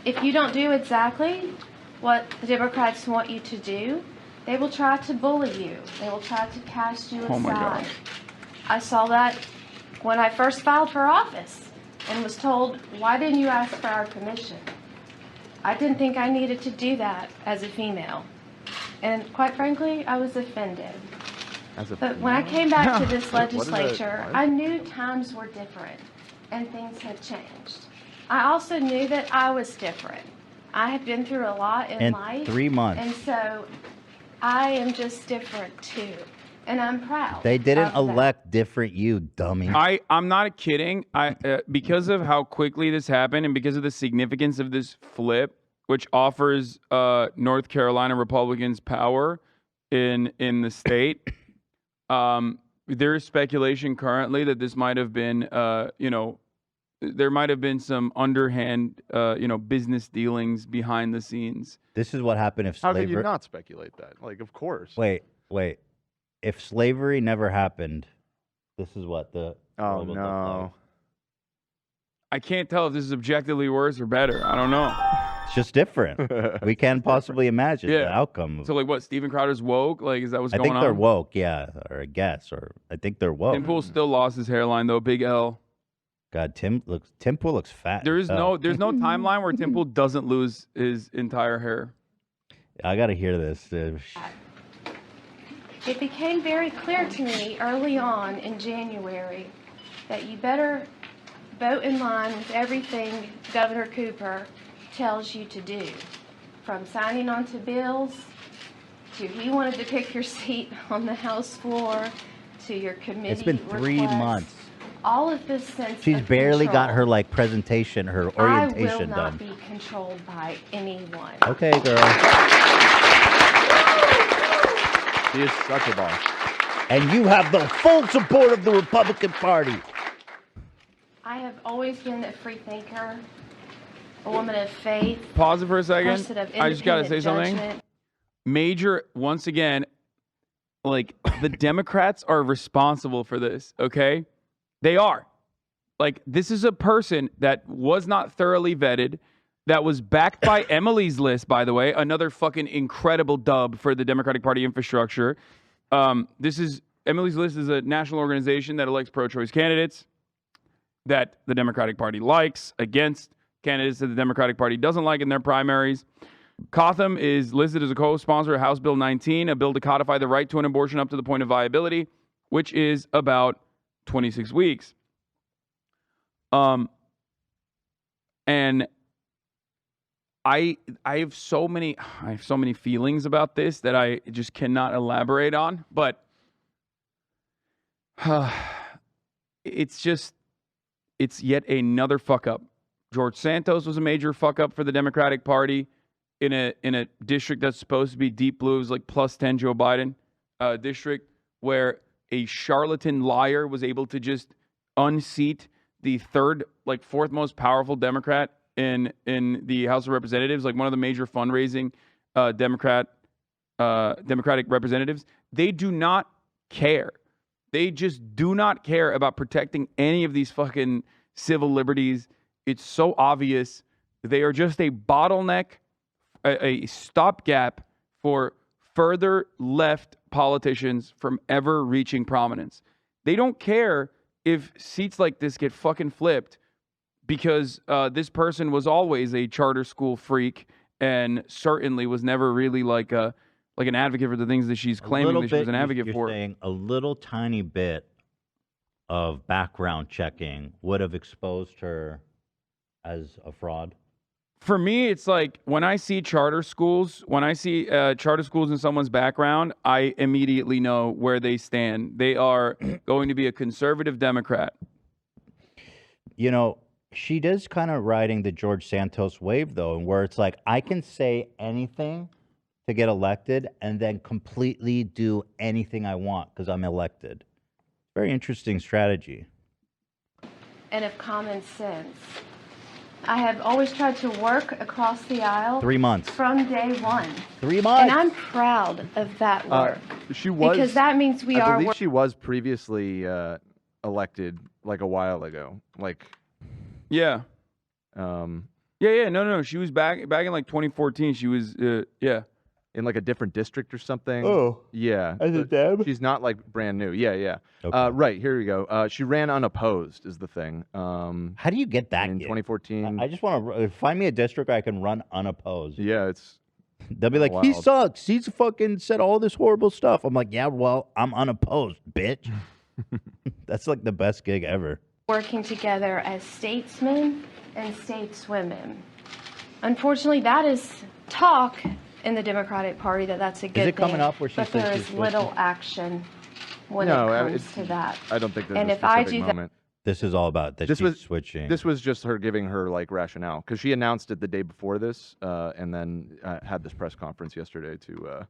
If you don't do exactly what the Democrats want you to do, they will try to bully you. They will try to cast you aside. Oh my God. I saw that when I first filed for office and was told, why didn't you ask for our permission? I didn't think I needed to do that as a female. And quite frankly, I was offended. But when I came back to this legislature, I knew times were different and things had changed. I also knew that I was different. I have been through a lot in life. 3 months. And so I am just different too. And I'm proud. They didn't of that. elect different you, dummy. I'm not kidding. Because of how quickly this happened and because of the significance of this flip, which offers North Carolina Republicans power in the state, there is speculation currently that this might have been, there might have been some underhand, business dealings behind the scenes. This is what happened if How slavery... could you not speculate that? Like, of course. Wait. If slavery never happened, this is what the world would look like. I can't tell if this is objectively worse or better. I don't know. It's just different. We can't possibly imagine the outcome. So, like, what? Steven Crowder's woke? Like, is that what's I going on? think they're woke, yeah, or I guess, or I think they're woke. Tim Pool still lost his hairline though. Big L. God, Tim Pool looks fat. There's no timeline where Tim Pool doesn't lose his entire hair. I got to hear this. It became very clear to me early on in January that you better vote in line with everything Governor Cooper tells you to do. From signing onto bills, to he wanted to pick your seat on the House floor, to your committee It's been 3 requests. months. All of this sense She's of barely got control. her like presentation, her orientation I will done. not be controlled by anyone. Okay, girl. She is such a boss. And you have the full support of the Republican Party. I have always been a free thinker, a woman of faith. Pause it for a second. Person of I just got to say independent something. judgment. Major, once again, like the Democrats are responsible for this, okay? They are. Like, this is a person that was not thoroughly vetted, that was backed by Emily's List, by the way, another fucking incredible dub for the Democratic Party infrastructure. Emily's List is a national organization that elects pro-choice candidates that the Democratic Party likes against candidates that the Democratic Party doesn't like in their primaries. Cotham is listed as a co-sponsor of House Bill 19, a bill to codify the right to an abortion up to the point of viability, which is about 26 weeks. And I have so many feelings about this that I just cannot elaborate on, but it's yet another fuck up George Santos was a major fuck up for the Democratic Party in a district that's supposed to be deep blue. It was like plus 10 Joe Biden district, where a charlatan liar was able to just unseat the fourth most powerful Democrat in the House of Representatives, like one of the major fundraising Democratic representatives. They do not care. They just do not care about protecting any of these fucking civil liberties. It's so obvious. They are just a bottleneck, a stopgap for further left politicians from ever reaching prominence. They don't care if seats like this get fucking flipped because this person was always a charter school freak and certainly was never really like an advocate for the things that she's claiming that she was an advocate for. You're saying a little tiny bit of background checking would have exposed her as a fraud? For me, it's like when I see charter schools in someone's background, I immediately know where they stand. They are going to be a conservative Democrat. You know, she does kind of riding the George Santos wave, though, where it's like, I can say anything to get elected and then completely do anything I want because I'm elected. Very interesting strategy. And of common sense. I have always tried to work across the aisle. 3 months. From day one. 3 months. And I'm proud of that work. She was, because that means we I are. believe she was previously elected like a while ago. Like, yeah. No. She was back in like 2014. She was, in like a different district or something. Oh. Yeah. As a Deb? She's not like brand new. Yeah. Okay. Right, here we go. She ran unopposed is the thing. How do you get that in gig? 2014? I just want to find me a district I can run unopposed. Yeah, it's... They'll be like, he sucks. He's fucking said all this horrible stuff. I'm like, yeah, well, I'm unopposed, bitch. That's like the best gig ever. Working together as statesmen and stateswomen. Unfortunately, that is talk in the Democratic Party that's a good thing. Is it coming up where she but says there she's is little action when it comes to that. I don't think there's And a if I specific do that- moment. This is all about that she's switching. This was just her giving her like rationale because she announced it the day before this, and then had this press conference yesterday to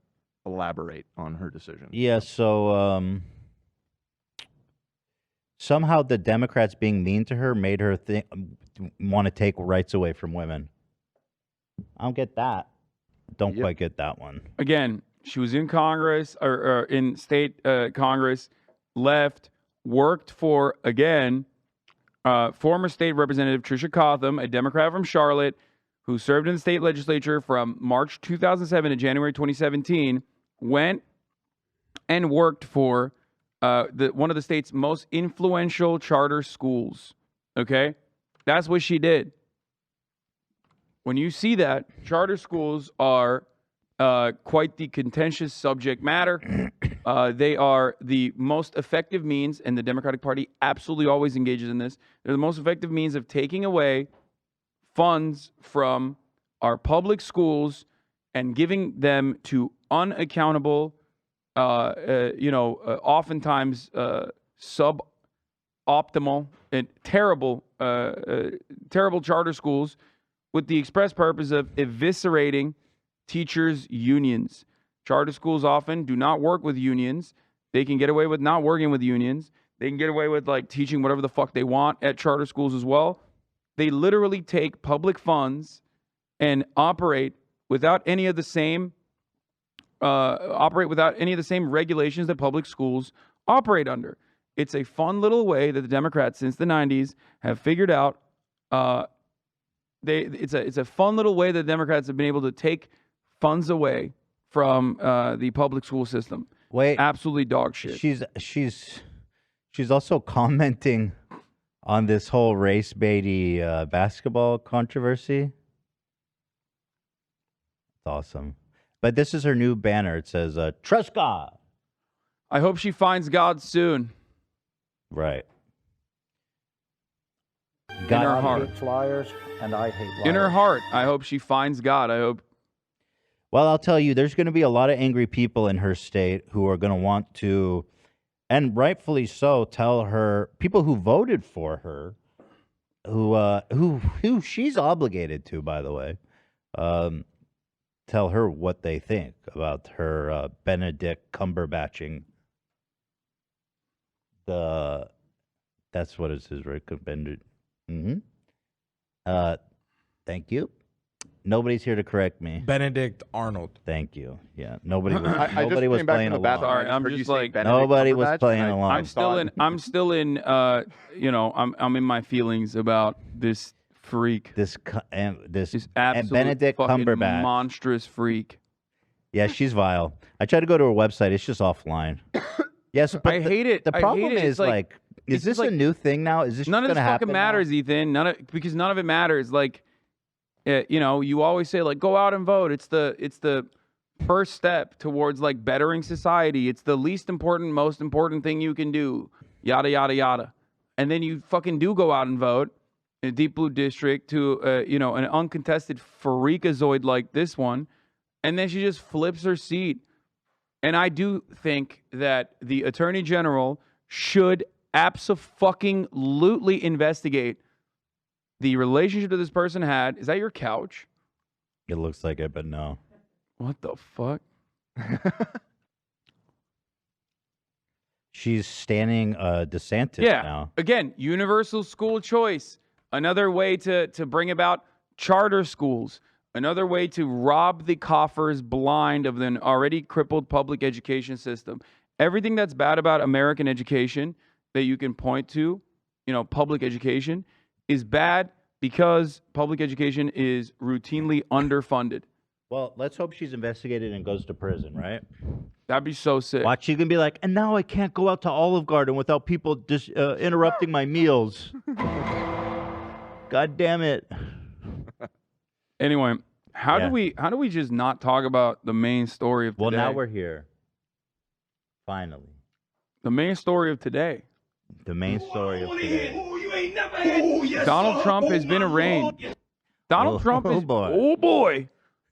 elaborate on her decision. Yeah, so somehow the Democrats being mean to her made her want to take rights away from women. I don't get that. Don't quite get that one. again, she was in Congress or in state Congress, left, worked for, again, former state representative Tricia Cotham, a Democrat from Charlotte, who served in the state legislature from March 2007 to January 2017, went and worked for one of the state's most influential charter schools. Okay? That's what she did. When you see that, charter schools are quite the contentious subject matter. They are the most effective means, and the Democratic Party absolutely always engages in this. They're the most effective means of taking away funds from our public schools and giving them to unaccountable, oftentimes suboptimal and terrible charter schools with the express purpose of eviscerating teachers' unions. Charter schools often do not work with unions. They can get away with not working with unions. They can get away with like teaching whatever the fuck they want at charter schools as well. They literally take public funds and operate without any of the same regulations that public schools operate under. It's a fun little way that the Democrats since the 90s have figured out. It's a fun little way that the Democrats have been able to take funds away from the public school system. Wait, absolutely dog shit. She's also commenting on this whole race baity basketball controversy. It's awesome. But this is her new banner. It says, "Trust God." I hope she finds God soon. Right. In her heart. Flyers, and I hate liars. In her heart. I hope she finds God. I hope. Well, I'll tell you, there's going to be a lot of angry people in her state who are going to want to, and rightfully so, tell her, people who voted for her, who she's obligated to, by the way, tell her what they think about her Benedict Cumberbatching. That's what it says, right? Benedict. Thank you. Nobody's here to correct me. Benedict Arnold. Thank you. Yeah, nobody was. I just nobody was came back playing from the along. bathroom. Sorry, I I'm heard you just say like- Benedict Nobody was Cumberbatch, playing and along. I'm still in. I'm in my feelings about this freak. This absolute Benedict fucking Cumberbatch. monstrous freak. Yeah, she's vile. I tried to go to her website. It's just offline. Yes, but I hate it. The I problem hate it. is It's like- is it's this like- a new thing now? Is this None of going this to happen fucking matters, Ethan. Because none of it matters. Like, you always say like, go out and vote. It's the first step towards like bettering society. It's the least important, most important thing you can do. Yada yada yada. And then you fucking do go out and vote in a deep blue district to an uncontested freakazoid like this one, and then she just flips her seat. And I do think that the Attorney General should abso-fucking-lutely investigate the relationship that this person had. Is that your couch? It looks like it, but no. What the fuck? She's standing DeSantis Yeah. now. Again, universal school choice. Another way to bring about charter schools. Another way to rob the coffers blind of an already crippled public education system. Everything that's bad about American education that you can point to, public education, is bad because public education is routinely underfunded. Well, let's hope she's investigated and goes to prison, right? That'd be so sick. Watch, she's going to be like, and now I can't go out to Olive Garden without people just interrupting my meals. God damn it. Anyway, how do we just not talk about the main story of today? Well, now we're here. Finally. The main story of today. The main story of today. Donald Trump has been arraigned. Donald Trump is boy.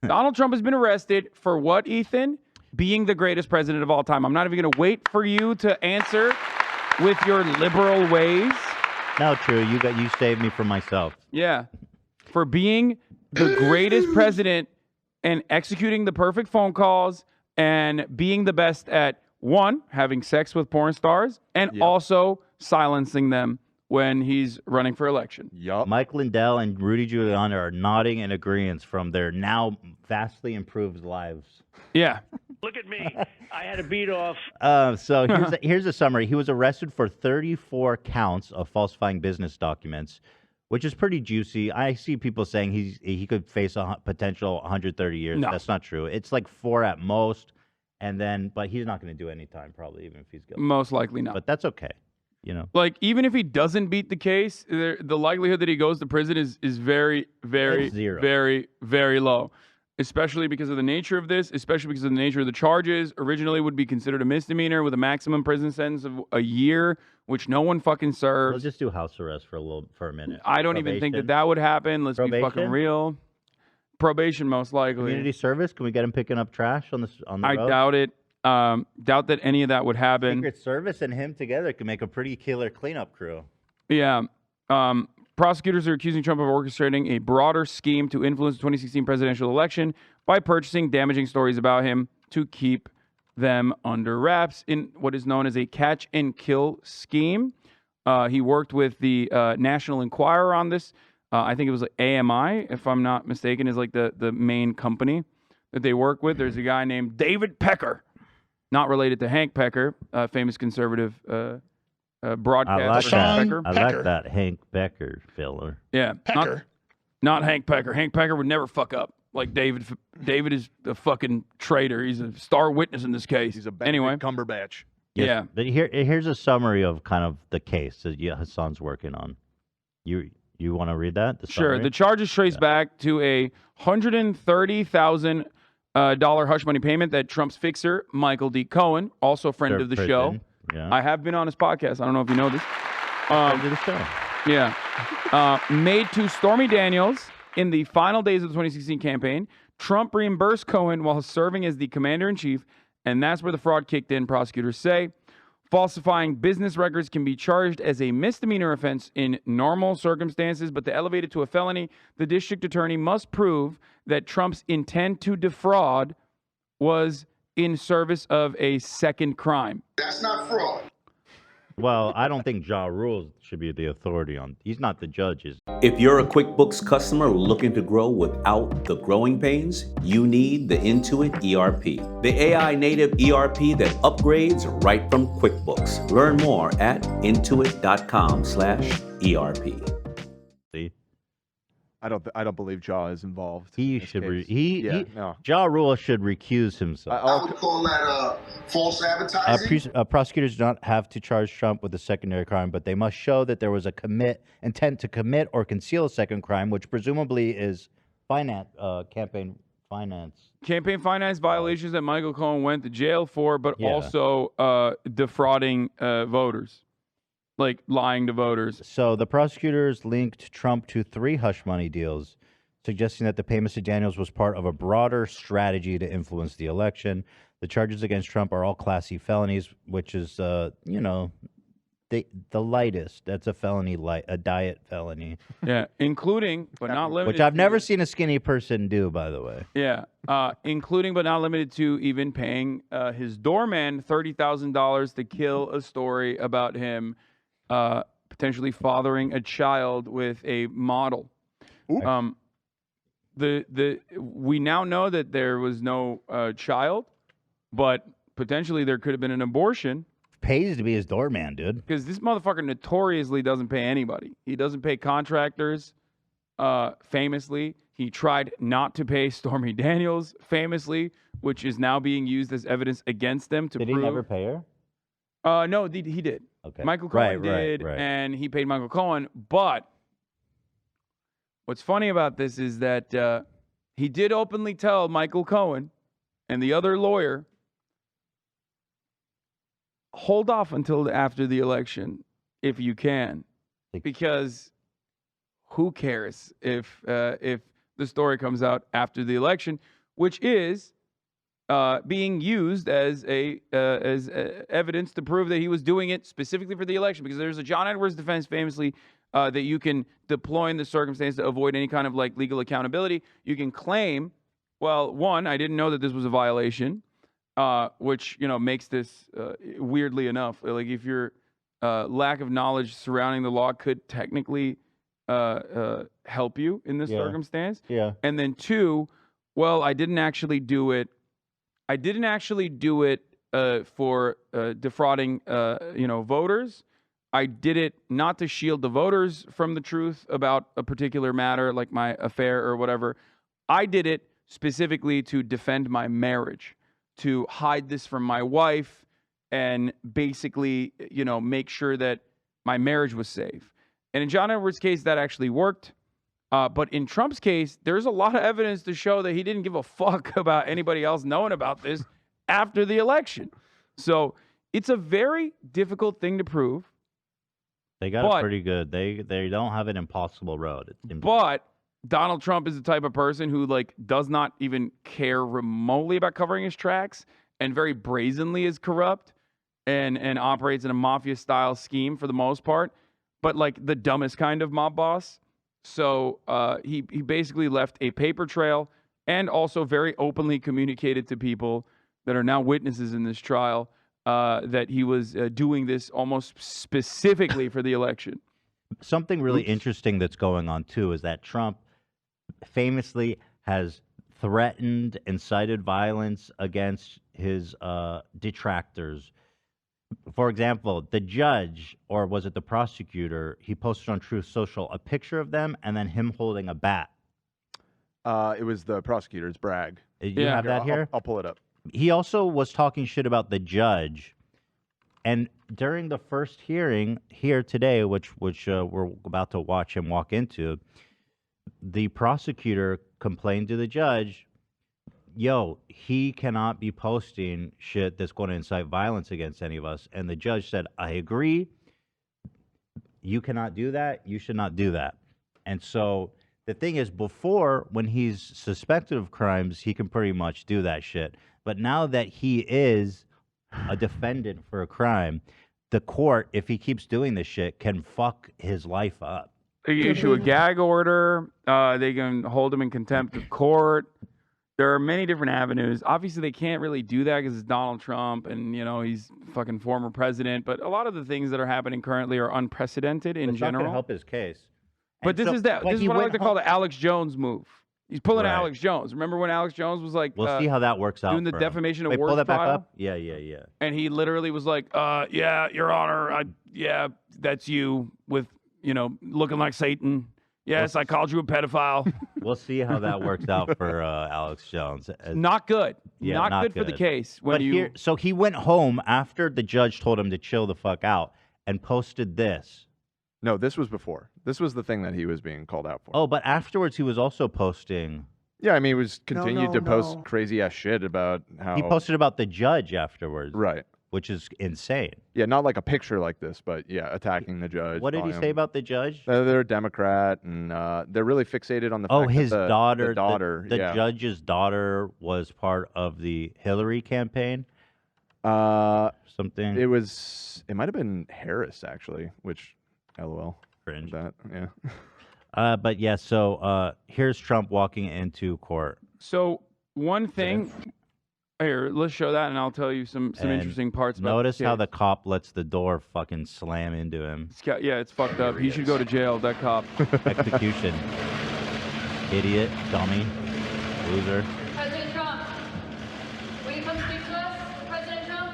Donald Trump has been arrested for what, Ethan? Being the greatest president of all time. I'm not even going to wait for you to answer with your liberal ways. No, true. You saved me from myself. Yeah. For being the greatest president and executing the perfect phone calls and being the best at, one, having sex with porn stars and also silencing them when he's running for election. Yup. Mike Lindell and Rudy Giuliani are nodding in agreement from their now vastly improved lives. Yeah. Look at me. I had to beat off. So here's a summary. He was arrested for 34 counts of falsifying business documents, which is pretty juicy. I see people saying he could face a potential 130 years. No. That's not true. It's like 4 at most, but he's not going to do any time probably, even if he's guilty. Most likely not. But that's okay. Like, even if he doesn't beat the case, the likelihood that he goes to prison is very, very, It's zero. very, very low. Especially because of the nature of this, especially because of the nature of the charges. Originally would be considered a misdemeanor with a maximum prison sentence of a year, which no one fucking serves. Let's just do house arrest for a minute. I don't even think that would happen. Let's be fucking Probation? real. Probation, most likely. Community service? Can we get him picking up trash on the road? I doubt it. Doubt that any of that would happen. Secret Service and him together could make a pretty killer cleanup crew. Yeah. Prosecutors are accusing Trump of orchestrating a broader scheme to influence the 2016 presidential election by purchasing damaging stories about him to keep them under wraps in what is known as a catch and kill scheme. He worked with the National Enquirer on this. I think it was like AMI, if I'm not mistaken, is like the main company that they work with. There's a guy named David Pecker, not related to Hank Pecker, famous conservative broadcaster. I like that Hank Becker filler. Yeah, not Hank Pecker. Hank Pecker would never fuck up like David. David is a fucking traitor. He's a star witness in this case. He's Benedict Cumberbatch. Yes, Yeah. But here's a summary of kind of the case that Hassan's working on. You want to read that? Sure. summary? The charges trace back to a $130,000 hush money payment that Trump's fixer, Michael D. Cohen, also a friend of the show. Yeah. I have been on his podcast. I don't know if you know this. Friend of the show. Yeah. Made to Stormy Daniels in the final days of the 2016 campaign. Trump reimbursed Cohen while serving as the commander-in-chief, and that's where the fraud kicked in, prosecutors say. falsifying business records can be charged as a misdemeanor offense in normal circumstances, but to elevate it to a felony, the district attorney must prove that Trump's intent to defraud was in service of a second crime. That's not fraud. Well, I don't think Ja Rule should be the authority on. He's not the judge. If you're a QuickBooks customer looking to grow without the growing pains, you need the Intuit ERP, the AI native ERP that upgrades right from QuickBooks. Learn more at intuit.com/ERP. See? I don't believe Ja is involved. He in this should. case. No. Ja Rule should recuse himself. I would call that false advertising. Prosecutors do not have to charge Trump with a secondary crime, but they must show that there was a intent to commit or conceal a second crime, which presumably is campaign finance. Campaign finance violations that Michael Cohen went to jail for, but Yeah. also defrauding voters. Like lying to voters. So the prosecutors linked Trump to 3 hush money deals, suggesting that the payments to Daniels was part of a broader strategy to influence the election. The charges against Trump are all Class C felonies, which is, the lightest. That's a felony, a diet felony. Yeah, including, but not limited Which I've never seen a skinny person do, by the way. Yeah, including but not limited to even paying his doorman $30,000 to kill a story about him potentially fathering a child with a model. We now know that there was no child, but potentially there could have been an abortion. Pays to be his doorman, dude. Because this motherfucker notoriously doesn't pay anybody. He doesn't pay contractors, famously. He tried not to pay Stormy Daniels, famously, which is now being used as evidence against them to prove. Did he never pay her? No, he did. Okay. Michael Cohen Right. did, and he paid Michael Cohen. But what's funny about this is that he did openly tell Michael Cohen and the other lawyer, hold off until after the election if you can, because who cares if the story comes out after the election, which is being used as evidence to prove that he was doing it specifically for the election. Because there's a John Edwards defense famously that you can deploy in the circumstance to avoid any kind of like legal accountability. You can claim, well, one, I didn't know that this was a violation, which makes this weirdly enough like if your lack of knowledge surrounding the law could technically help you in this circumstance. Yeah. And then 2, well, I didn't actually do it for defrauding, voters. I did it not to shield the voters from the truth about a particular matter, like my affair or whatever. I did it specifically to defend my marriage, to hide this from my wife, and basically, make sure that my marriage was safe. And in John Edwards' case, that actually worked. But in Trump's case, there's a lot of evidence to show that he didn't give a fuck about anybody else knowing about this after the election. So it's a very difficult thing to prove. They got it pretty good. They don't have an impossible road. But Donald Trump is the type of person who does not even care remotely about covering his tracks, and very brazenly is corrupt and operates in a mafia style scheme for the most part, but the dumbest kind of mob boss. So he basically left a paper trail and also very openly communicated to people that are now witnesses in this trial that he was doing this almost specifically for the election. Something really interesting that's going on, too, is that Trump famously has threatened, incited violence against his detractors. For example, the judge, or was it the prosecutor, he posted on Truth Social a picture of them and then him holding a bat. It was the prosecutor's Bragg. You have that here? I'll pull it up. He also was talking shit about the judge. And during the first hearing here today, which we're about to watch him walk into, the prosecutor complained to the judge, he cannot be posting shit that's going to incite violence against any of us. And the judge said, I agree. You cannot do that. You should not do that. And so the thing is, before, when he's suspected of crimes, he can pretty much do that shit. But now that he a defendant for a crime, the court, if he keeps doing this shit, can fuck his life up. They can issue a gag order. They can hold him in contempt of court. There are many different avenues. Obviously, they can't really do that because it's Donald Trump and, he's fucking former president. But a lot of the things that are happening currently are unprecedented in It's general. not going to help his case. But this is what I like to call the Alex Jones move. He's pulling Alex Jones. Remember when Alex Jones was like, we'll see how that works out. Doing the defamation of words pull that back trial? up? Yeah. And he literally was like, yeah, Your Honor, that's you with, looking like Satan. Yes, I called you a pedophile. We'll see how that works out for Alex Jones. Not good. Yeah, not good for the case. So he went home after the judge told him to chill the fuck out and posted this. No, this was before. This was the thing that he was being called out for. Oh, but afterwards he was also posting. Yeah, I mean, he was continued to post crazy ass shit about how He posted about the judge afterwards. Right. Which is insane. Yeah, not like a picture like this, but yeah, attacking the judge. What did he say about the judge? They're a Democrat, and they're really fixated on the fact his that daughter. the daughter. The yeah. judge's daughter was part of the Hillary campaign. Something. It might have been Harris actually, which, LOL. Cringe. That, yeah. But yeah, so here's Trump walking into court. So one thing. Here, let's show that, and I'll tell you some interesting parts about Notice the how case. the cop lets the door fucking slam into him. Yeah, it's fucked up. He should go to jail, that cop. Execution. Idiot, dummy, loser. President Trump, will you come speak to us, President Trump?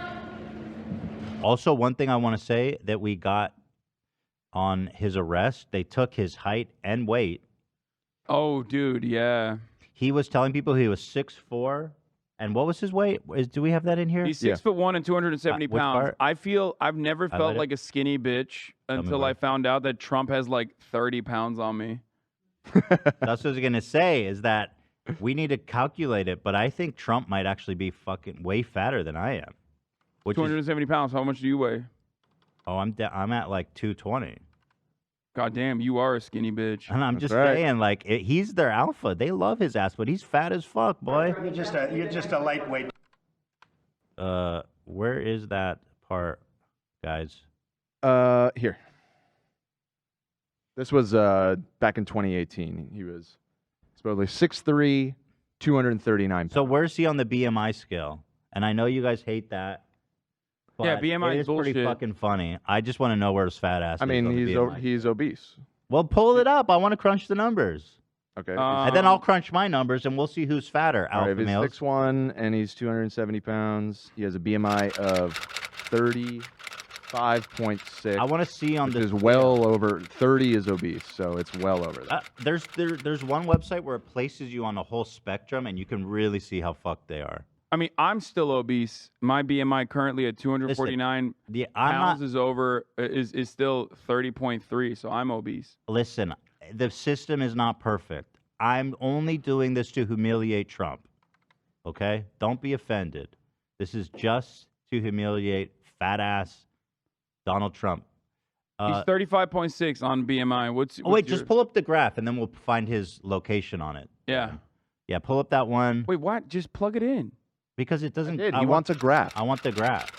Also, one thing I want to say that we got on his arrest, they took his height and weight. Oh, dude, yeah. He was telling people he was 6'4". And what was his weight? Do we have that in here? He's 6'1" and 270 Which pounds. part? I've never felt like a skinny bitch until I found out that Trump has like 30 pounds on me. That's what I was gonna say. Is that we need to calculate it, but I think Trump might actually be fucking way fatter than I am. 270 pounds. How much do you weigh? Oh, I'm at like 220. God damn, you are a skinny bitch. And I'm just saying, like, he's their alpha. They love his ass, but he's fat as fuck, boy. You're just a lightweight. Where is that part, guys? Here. This was back in 2018. He was supposedly 6'3", 239 pounds. So where's he on the BMI scale? And I know you guys hate that. But Yeah, BMI it is is pretty bullshit. fucking funny. I just want to know where his fat ass I is. mean, on the BMI. he's obese. Well, pull it up. I want to crunch the numbers. Okay. And then I'll crunch my numbers, and we'll see who's fatter. All right, Alpha if he's males. 6'1" and he's 270 pounds. He has a BMI of 35.6. I want to see on which the is well over 30 is obese, so it's well over that. There's one website where it places you on a whole spectrum, and you can really see how fucked they are. I mean, I'm still obese. My BMI currently at 249 pounds is still 30.3, so I'm obese. Listen, the system is not perfect. I'm only doing this to humiliate Trump. Okay? Don't be offended. This is just to humiliate fat ass Donald Trump. He's 35.6 on BMI. What's wait, yours? just pull up the graph, and then we'll find his location on it. Yeah. Yeah, pull up that one. Wait, what? Just plug it in. Because it doesn't. He wants a graph. I want the graph.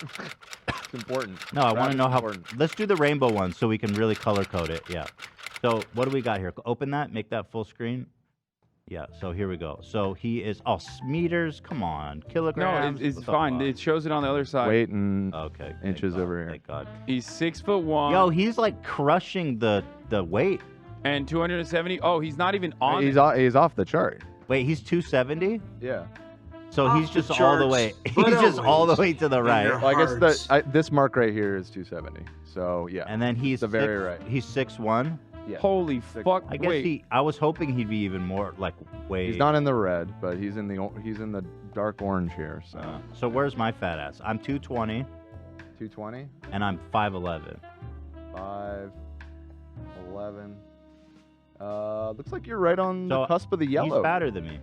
It's important. No, I want to know how. Important. Let's do the rainbow one so we can really color code it. Yeah. So what do we got here? Open that. Make that full screen. Yeah. So here we go. So he is. Oh, meters. Come on, kilograms. No, it's fine. It shows it on the other side. Weight and okay, inches over here. Thank God. He's 6'1". Yo, he's like crushing the weight. And 270. Oh, he's not even on. He's off the chart. Wait, he's 270. Yeah. So Off he's the just all the charts, way. but He's just all the way to the right. Well, I guess this mark right here is 270. So yeah. And then he's the very right. He's 6'1". Yeah. Holy fuck! I guess I was hoping he'd be even more like way. He's not in the red, but he's in the dark orange here. So where's my fat ass? I'm 220. 220. And I'm 5'11". 5'11". Looks like you're right on the cusp of the yellow. He's fatter than me.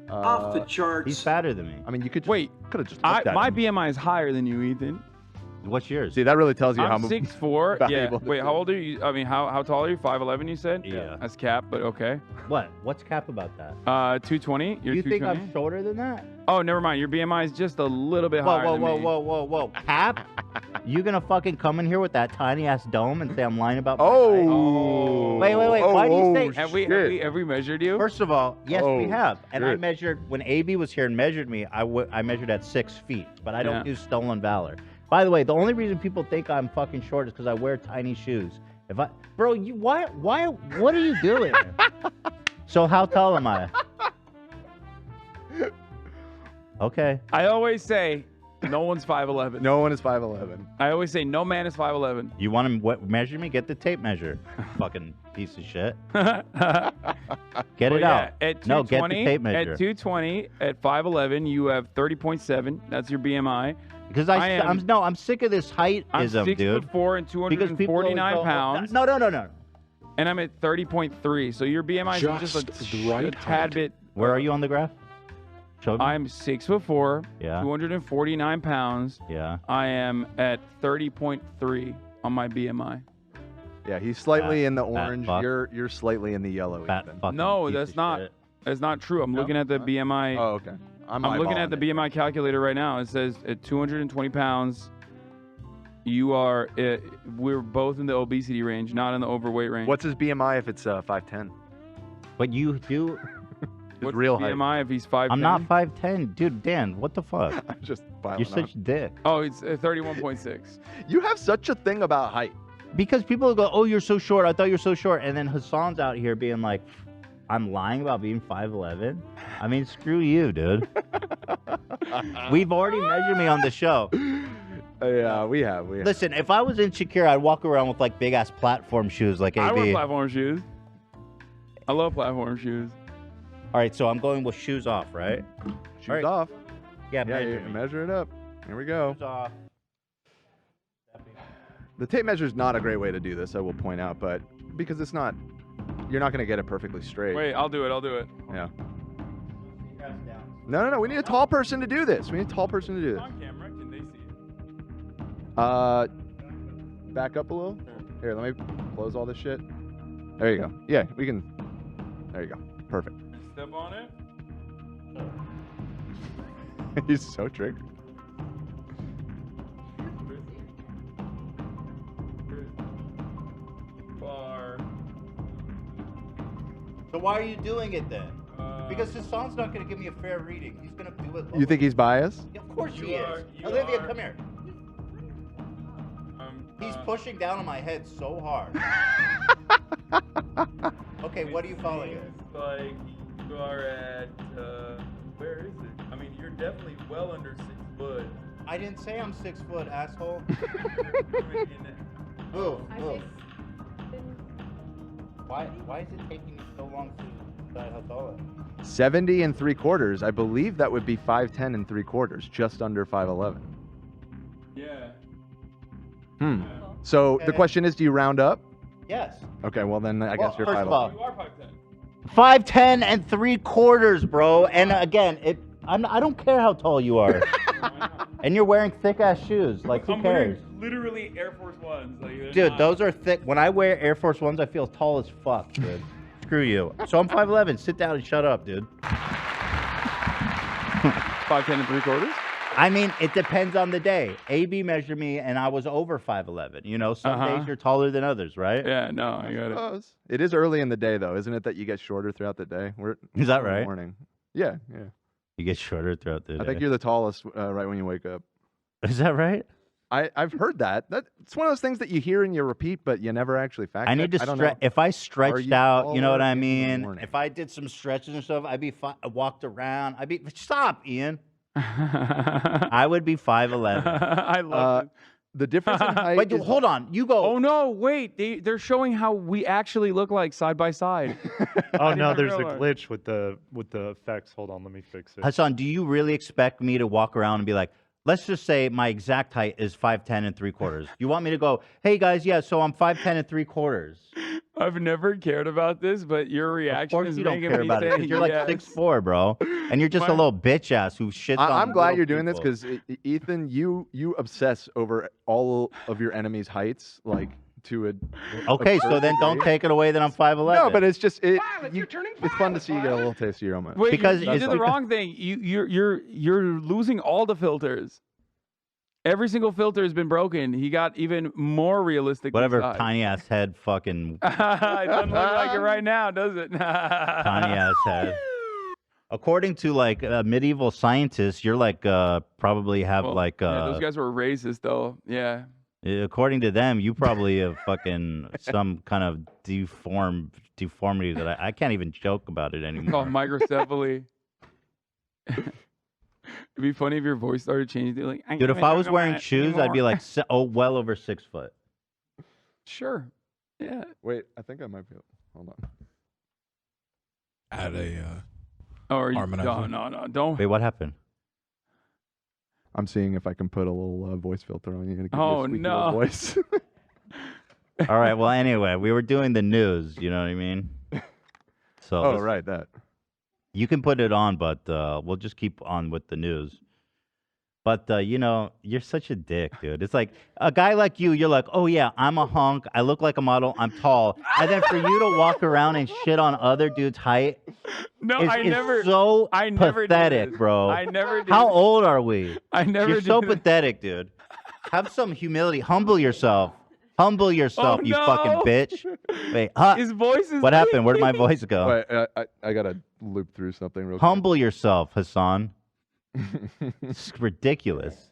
Off the charts. He's fatter than me. I mean, you could wait. Could have just My looked at him. BMI is higher than you, Ethan. What's yours? See, that really tells you I'm how 6'4". Yeah. valuable Wait, this how is. old are you? I mean, how tall are you? 5'11", you said? Yeah. That's cap, but okay. What? What's cap about that? 220. You're You think 220? I'm shorter than that? Oh, never mind. Your BMI is just a little bit higher than me. Whoa. Cap? You gonna fucking come in here with that tiny ass dome and say I'm lying about my height? Oh. Wait. Why do you say? Have we measured you? First of all, yes, we have. And I shit. measured when AB was here and measured me. I measured at 6 feet, but I don't Yeah. do stolen valor. By the way, the only reason people think I'm fucking short is because I wear tiny shoes. Bro, why? What are you doing? So how tall am I? Okay. I always say no one's 5'11". No one is 5'11". I always say no man is 5'11". You want to measure me? Get the tape measure. Fucking piece of shit. Get it out. At No, get the 220, tape measure. At 220, at 5'11", you have 30.7. That's your BMI. Because I'm sick of this height-ism, I'm 6'4" dude. and Because people always 249 go, pounds. No. And I'm at 30.3. So your BMI is just a tad bit. Where are you on the graph? Show me. I'm 6'4", Yeah. 249 pounds. Yeah. I am at 30.3 on my BMI. Yeah, he's slightly Fat- in the fat orange. fuck. You're slightly in the yellow. Fat Ethan. fucking No, piece that's of not. shit. That's not true. I'm looking at the BMI. Oh, okay. I'm looking at the eyeballing it. BMI calculator right now. It says at 220 pounds, you are. We're both in the obesity range, not in the overweight range. What's his BMI if it's 5'10"? But you do. What's real his height? BMI if he's 5'10"? I'm not 5'10", dude. Dan, what the fuck? I'm just piling You're such on. a dick. Oh, it's 31.6. You have such a thing about height. Because people go, "Oh, you're so short. I thought you're so short," and then Hassan's out here being like, "I'm lying about being 5'11". I mean, screw you, dude. We've already measured me on the show. Yeah, we have. Listen, if I was insecure, I'd walk around with like big ass platform shoes like AB. I wear platform shoes. I love platform shoes. All right, so I'm going with shoes off, right? Shoes All right. off. Yeah, Measure it up. Here we go. Shoes off. The tape measure is not a great way to do this, I will point out, but because it's not, you're not going to get it perfectly straight. Wait, I'll do it. Yeah. No. We need a tall person to do this. We need a tall person to do this. On camera, can they see it? Back up a little. Here, let me close all this shit. There you go. Yeah, we can. There you go. Perfect. Step on it. He's so tricked. Bar. So why are you doing it then? Because Hassan's not going to give me a fair reading. He's going to do it lower. You think he's biased? Of course he You is. are- you Olivia, are- come here. He's pushing down on my head so hard. Okay, what are you calling it? Like you are at where is it? I mean, you're definitely well under 6 foot. I didn't say I'm 6 foot, asshole. Move. Why is it taking me so long to decide how tall I am? 70 3/4. I believe that would be 5'10" 3/4, just under 5'11". Yeah. So the question is, do you round up? Yes. Okay, well then I guess you're first 5'11". of all, You are 5'10". 5'10" 3/4, bro. And again, I don't care how tall you are. And you're wearing thick ass shoes. Like, who I'm cares? wearing literally Air Force Ones. Like, they're Dude, not- those are thick. When I wear Air Force Ones, I feel tall as fuck, dude. Screw you. So I'm 5'11". Sit down and shut up, dude. 5'10" 3/4. I mean, it depends on the day. AB measured me, and I was over 5'11". You know, some days you're taller than others, right? Yeah, no, I got it. It is early in the day, though, isn't it? That you get shorter throughout the day. Is that in the right? Morning. Yeah. You get shorter throughout the day. I think you're the tallest right when you wake up. Is that right? I've heard that. It's one of those things that you hear and you repeat, but you never actually fact check. I need to don't know. stretch. If I stretched out, you know what taller I in the mean? morning? If I did some stretches and stuff, I'd be walked around. Stop, Ian. I would be 5'11". I love it. The difference in height. Wait, dude, hold on. You go. Oh no, wait. They're showing how we actually look like side by side. Oh no, didn't there's a realize. glitch with the effects. Hold on, let me fix it. Hassan, do you really expect me to walk around and be like, let's just say my exact height is 5'10" 3/4"? You want me to go, hey guys, yeah, so I'm 5'10" 3/4"? I've never cared about this, but your reaction Of course is you don't making care me about it. 'Cause think you're like yes. 6'4", bro, and you're just a little bitch ass who shits on. I'm glad little you're doing people. this because Ethan, you obsess over all of your enemies' heights, like to a. Okay, so then don't take it away that I'm 5'11". No, but it's just it's fun to see you get a little taste of your own medicine. Wait, Because you did the wrong thing. You're losing all the filters. Every single filter has been broken. He got even more realistic. Whatever, inside. tiny ass head, fucking It doesn't look like it right now, does it? tiny ass head. According to like medieval scientists, you're like probably have like yeah, those guys were racist though. Yeah. according to them, you probably have fucking some kind of deformity that I can't even joke about it anymore. Called microcephaly. It'd be funny if your voice started changing. Like, Dude, if I was wearing shoes, I'd be like well over 6 foot. Sure. Yeah. Wait, I think I might be. Hold on. Add a. Or you, harmonizer. no, don't. Wait, what happened? I'm seeing if I can put a little voice filter on you. And give you Oh, a squeaky no. little voice. All right. Well, anyway, we were doing the news. You know what I mean? So oh, right, that. You can put it on, but we'll just keep on with the news. But, you know, you're such a dick, dude. It's like a guy like you're like, oh, yeah, I'm a hunk. I look like a model. I'm tall. And then for you to walk around and shit on other dudes' height No, is, I is never. so I never did pathetic, this. bro. I never did. How old are we? I never You're so did this. pathetic, dude. Have some humility. Humble yourself. Humble yourself, Oh, you no. fucking bitch. Wait, huh? His voice is. What happened? Where did my voice go? Wait, I gotta loop through something real quick. Humble yourself, Hassan. It's ridiculous.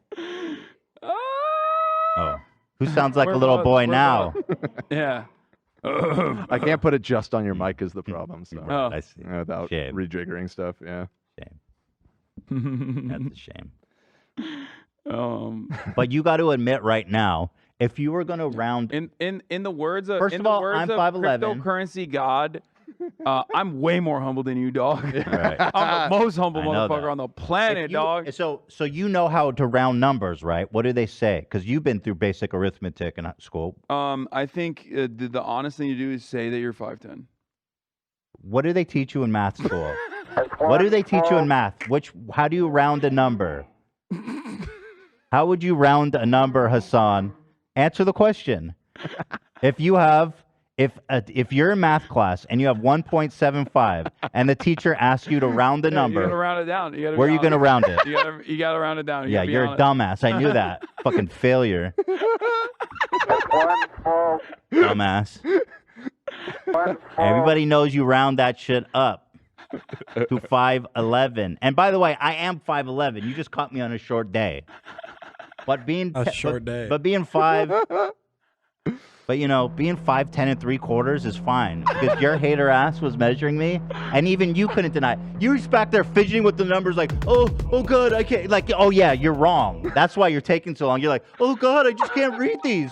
Oh, who sounds like a little boy now? Yeah. I can't put it just on your mic is the problem. So Oh. I see. without Shame. rejiggering stuff, yeah. That's a shame. Um. But you got to admit right now, if you were going to round, In the words of First in of the all, words I'm of 5'11". cryptocurrency god, I'm way more humble than you, dog. Right. I'm the most humble I know motherfucker that. on the planet, If you- dog. So you know how to round numbers, right? What do they say? Because you've been through basic arithmetic in school. I think the honest thing to do is say that you're 5'10". What do they teach you in math school? What do they teach you in math? How do you round a number? How would you round a number, Hassan? Answer the question. If you're in math class and you have 1.75 and the teacher asks you to round the You gotta number, round it down. You gotta where are you going to round it? You gotta round it down. You Yeah, gotta be you're a honest. dumbass. I knew that. Fucking failure. Dumbass. Everybody knows you round that shit up to 5'11". And by the way, I am 5'11". You just caught me on a short day. But being A short day. But being being 5'10" and 3/4 is fine because your hater ass was measuring me, and even you couldn't deny. You was back there fidgeting with the numbers, like, oh god, I can't. Like, oh yeah, you're wrong. That's why you're taking so long. You're like, oh god, I just can't read these.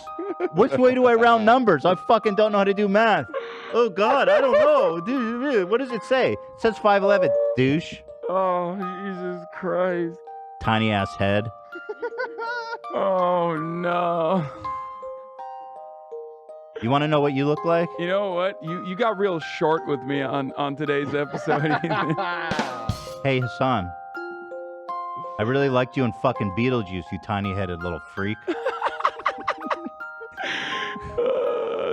Which way do I round numbers? I fucking don't know how to do math. Oh god, I don't know. Dude, what does it say? It says 5'11", douche. Oh, Jesus Christ. Tiny ass head. Oh no. You want to know what you look like? You know what? You got real short with me on today's episode. Hey, Hassan. I really liked you in fucking Beetlejuice, you tiny-headed little freak.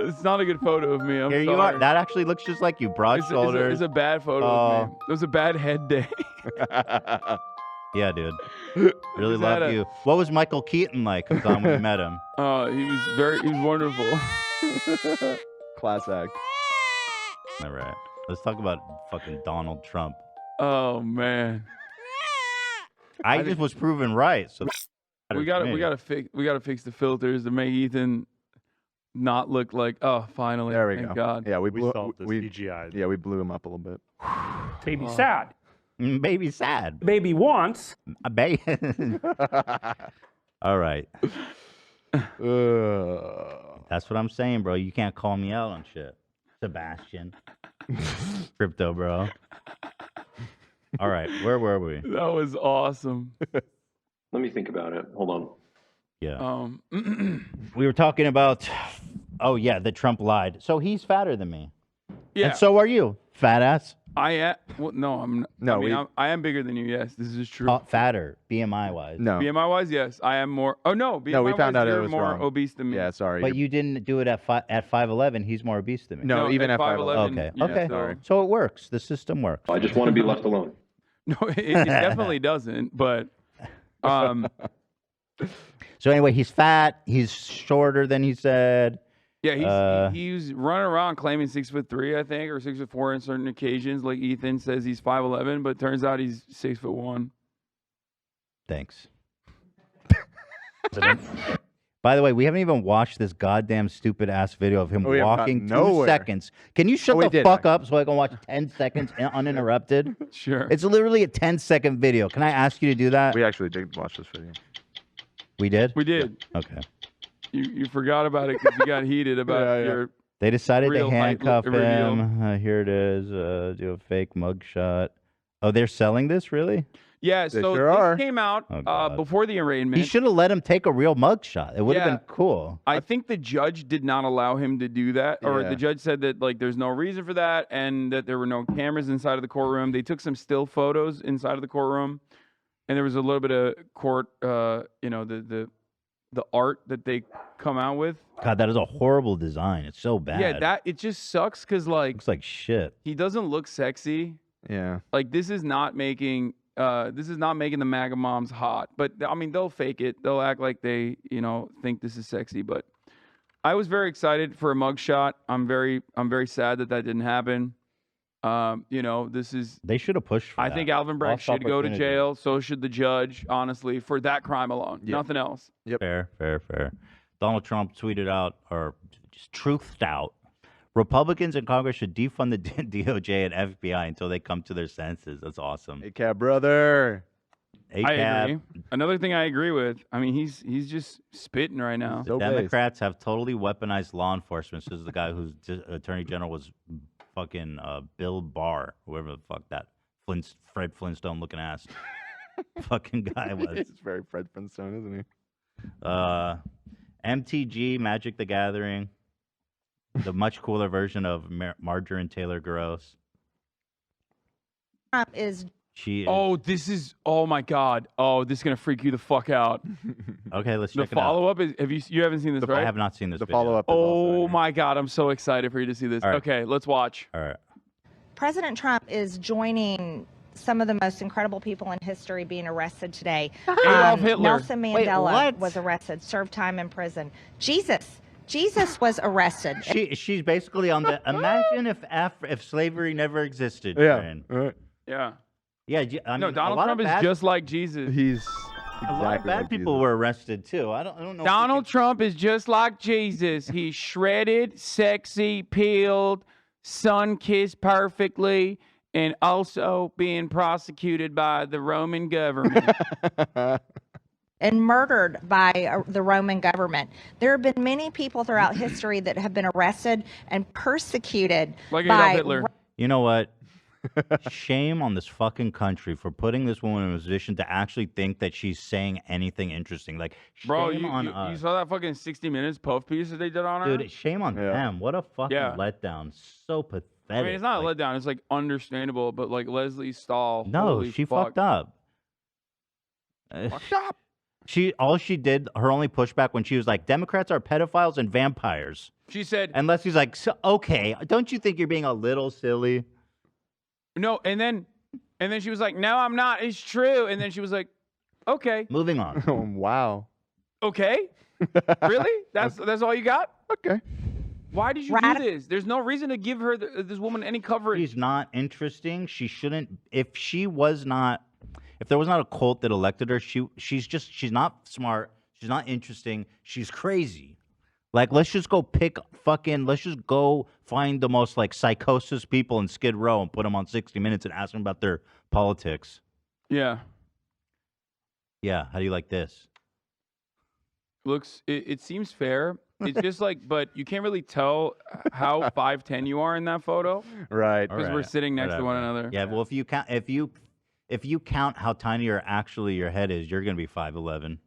It's not a good photo of me. I'm Here sorry. you are. That actually looks just like you. Broad shoulders. It's a bad photo of me. It was a bad head day. Yeah, dude. Really He's had love you. What was Michael Keaton like, Hassan, when you met him? He was wonderful. Class act. All right. Let's talk about fucking Donald Trump. Oh man. I just was proven right. So we gotta fix the filters to make Ethan not look like finally. There we thank go. God. Yeah, we solved this CGI. Yeah, we blew him up a little bit. Baby sad. Baby sad. Baby wants. A baby. All right. That's what I'm saying, bro. You can't call me out on shit. Sebastian. Crypto, bro. All right. Where were we? That was awesome. Let me think about it. Hold on. Yeah. We were talking about Oh yeah, the Trump lied. So he's fatter than me. Yeah. And so are you, fat ass. I am. Well, no, I'm. No, I mean, I am bigger than you. Yes, this is true. Fatter, BMI wise. No. BMI wise, yes, I am more. Oh no, BMI No, we found wise, out it you're was more wrong. obese than me. Yeah, sorry. But you didn't do it at 5'11". He's more obese than me. No, even at 5'11". Okay. yeah, Okay. so- So it works. The system works. I just want to be left alone. No, it definitely doesn't. But So anyway, he's fat. He's shorter than he said. yeah, he's running around claiming 6'3", I think, or 6'4" on certain occasions. Like Ethan says, he's 5'11", but turns out he's 6'1". Thanks. By the way, we haven't even watched this goddamn stupid ass video of him We have walking gotten 2 nowhere. seconds. Can you shut we the did, fuck up so I can watch 10 seconds uninterrupted? Sure. It's literally a 10-second video. Can I ask you to do that? We actually did watch this video. We did? We did. Okay. You forgot about it because you got heated about your. They decided to real height handcuff reveal. him. Here it is. Do a fake mugshot. Oh, they're selling this? Really? Yeah, They so sure this are. came out God. before the arraignment. He should have let him take a real mugshot. It would have Yeah. been cool. I think the judge did not allow him to do that, or Yeah. the judge said that like there's no reason for that, and that there were no cameras inside of the courtroom. They took some still photos inside of the courtroom, and there was a little bit of court, the art that they come out with. God, that is a horrible design. It's so bad. Yeah, it just sucks because like looks like shit. he doesn't look sexy. Yeah. Like this is not making the MAGA moms hot. But I mean, they'll fake it. They'll act like they, think this is sexy. But I was very excited for a mugshot. I'm very sad that didn't happen. This is. They should have pushed for I that. think Alvin Bragg Lost should go to opportunity. jail. So should the judge, honestly, for that crime alone. Yep. Nothing else. Yep. Fair. Donald Trump tweeted out, or just truthed out, Republicans in Congress should defund the DOJ and FBI until they come to their senses. That's awesome. Hey, Cab brother. I agree. Another thing I agree with. I mean, he's just spitting right now. The Democrats have totally weaponized law enforcement, says the guy whose attorney general was fucking Bill Barr, whoever the fuck that Fred Flintstone looking ass fucking guy was. It's very Fred Flintstone, isn't he? MTG, Magic the Gathering, the much cooler version of Margarine Taylor Gross. Trump is. She is. Oh my God. Oh, this is gonna freak you the fuck out. Okay, let's The check it out. follow up is you haven't seen this, right? I have not seen this. The video. follow up. Oh my God, I'm so excited for you to see this. All right. Okay, let's watch. All right. President Trump is joining some of the most incredible people in history being arrested today. Adolf Hitler. Nelson Wait, Mandela what? was arrested, served time in prison. Jesus was arrested. She's basically on the. Imagine if slavery never existed. Yeah. Fran. Right. Yeah. Yeah. I mean, No, a Donald lot Trump of is bad, just like Jesus. He's a lot of exactly bad like people Jesus. were arrested too. I don't know. Donald Trump is just like Jesus. He's shredded, sexy, peeled, sun-kissed perfectly, and also being prosecuted by the Roman government. And murdered by the Roman government. There have been many people throughout history that have been arrested and persecuted Like by Adolf Hitler. You know what? Shame on this fucking country for putting this woman in a position to actually think that she's saying anything interesting. Like, Bro, shame you on you us. saw that fucking 60 Minutes puff piece that they did on her? Dude, shame on them. What a fucking letdown. So pathetic. I mean, it's not Like, a letdown. It's like understandable, but like Leslie Stahl. no, holy she fuck. fucked up. Fucked up. All she did, her only pushback when she was like, Democrats are pedophiles and vampires. She said, And Leslie's like, okay, don't you think you're being a little silly? no, and then she was like, no, I'm not. It's true. And then she was like, okay. Moving on. Oh, wow. Okay? Really? That's all you got? Okay. Why did you do this? There's no reason to give her this woman any coverage. She's not interesting. She shouldn't. If there was not a cult that elected her, she's not smart. She's not interesting. She's crazy. Like, let's just go find the most like psychosis people in Skid Row and put them on 60 Minutes and ask them about their politics. Yeah. Yeah. How do you like this? It seems fair. It's just like, but you can't really tell how 5'10" you are in that photo. Right. Because we're sitting next to one another. Yeah. Well, if you count how tiny your head is, you're gonna be 5'11".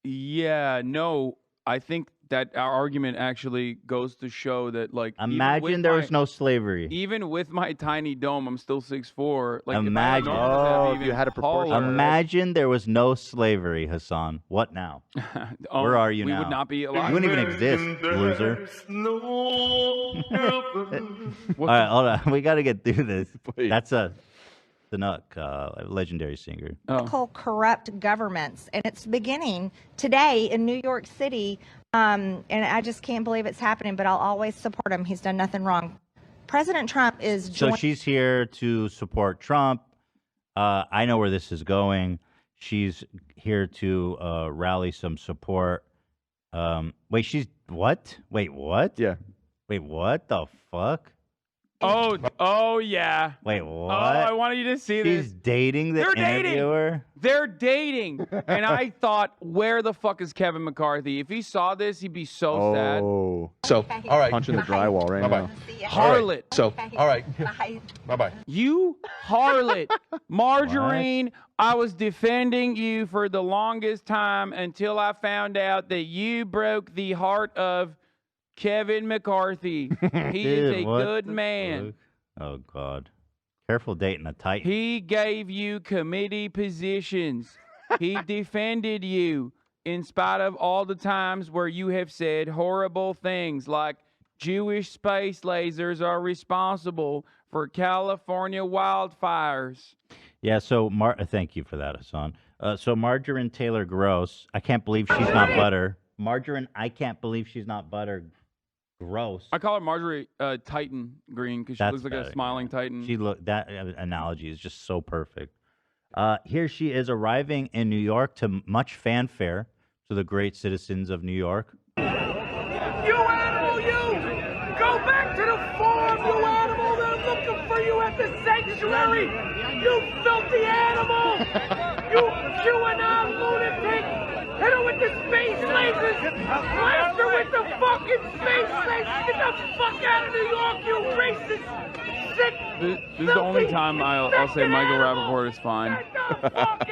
Yeah, no. I think that our argument actually goes to show that, like, Imagine there was no slavery. Even with my tiny dome, I'm still 6'4". Like, Imagine. if you had a proportion. Imagine there was no slavery, Hassan. What now? Where are you we now? would not be alive. You wouldn't even exist, loser. All right, hold on. We got to get through this. That's a Canuck, legendary singer. Corrupt governments, and it's beginning today in New York City. And I just can't believe it's happening, but I'll always support him. He's done nothing wrong. President Trump is So she's here to support Trump. I know where this is going. She's here to rally some support. Wait, she's what? Wait, what? Yeah. Wait, what the fuck? Oh yeah. Wait, what? Oh, I wanted you to see this. She's dating the interviewer? They're dating. And I thought, where the fuck is Kevin McCarthy? If he saw this, he'd be so sad. So, all right. Punching the drywall right now. Harlot. So, all right. Bye-bye. You harlot. Margarine, I was defending you for the longest time until I found out that you broke the heart of Kevin McCarthy. He is a good man. Oh, God. Careful dating a Titan. He gave you committee positions. He defended you in spite of all the times where you have said horrible things like Jewish space lasers are responsible for California wildfires. Yeah, so thank you for that, Hassan. So Margarine Taylor Gross, I can't believe she's not butter. Margarine, I can't believe she's not butter. Gross. I call her Marjorie Titan Green because she looks like a smiling Titan. That analogy is just so perfect. Here she is arriving in New York to much fanfare to the great citizens of New York. You animal, you! Go back to the farm, you animal! They're looking for you at the sanctuary! You filthy animal! You QAnon lunatic! Hit her with the space lasers! Blast her with the fucking space lasers! Get the fuck out of New York, you racist, sick, This is the only time I'll say Michael Rappaport is fine.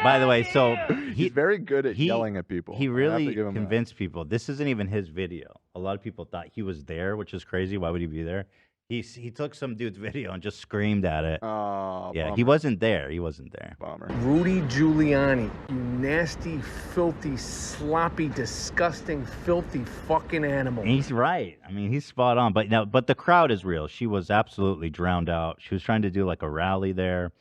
By the way, so he's very good at yelling at people. He I have really to give him that. convinced people. This isn't even his video. A lot of people thought he was there, which is crazy. Why would he be there? He took some dude's video and just screamed at it. Oh, yeah, bummer. he wasn't there. He wasn't there. Bummer. Rudy Giuliani, you nasty, filthy, sloppy, disgusting, filthy fucking animal. And he's right. I mean, he's spot on. But the crowd is real. She was absolutely drowned out. She was trying to do like a rally there.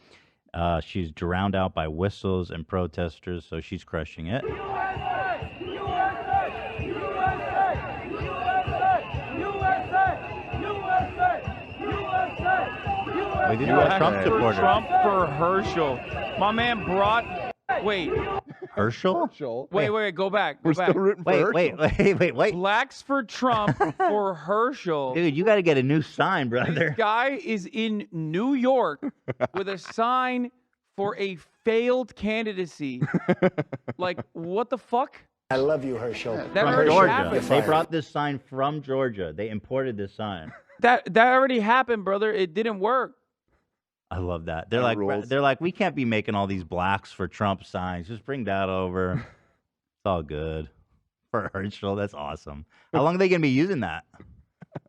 She's drowned out by whistles and protesters, so she's crushing it. We did a Trump supporter. Trump for Herschel. My man brought. Wait. Herschel? Wait. Go back. We're still rooting for Herschel. Wait. Blacks for Trump for Herschel. Dude, you got to get a new sign, brother. This guy is in New York with a sign for a failed candidacy. Like, what the fuck? I love you, Herschel. That From already Georgia. happened. They brought this sign from Georgia. They imported this sign. That already happened, brother. It didn't work. I love that. They're like, we can't be making all these blacks for Trump signs. Just bring that over. It's all good. For Herschel, that's awesome. How long are they gonna be using that?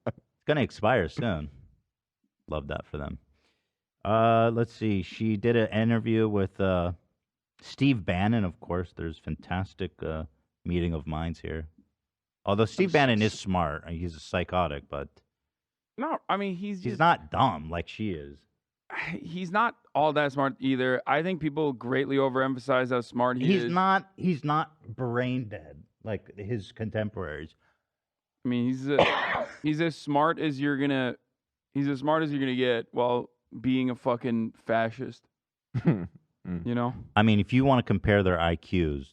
It's gonna expire soon. Love that for them. Let's see. She did an interview with Steve Bannon, of course. There's fantastic meeting of minds here. Although Steve Bannon is smart. He's a psychotic, but No, I mean he's not dumb like she is. He's not all that smart either. I think people greatly overemphasize how smart he is. He's not brain dead like his contemporaries. I mean, he's as smart as you're gonna get while being a fucking fascist. You know? I mean, if you want to compare their IQs,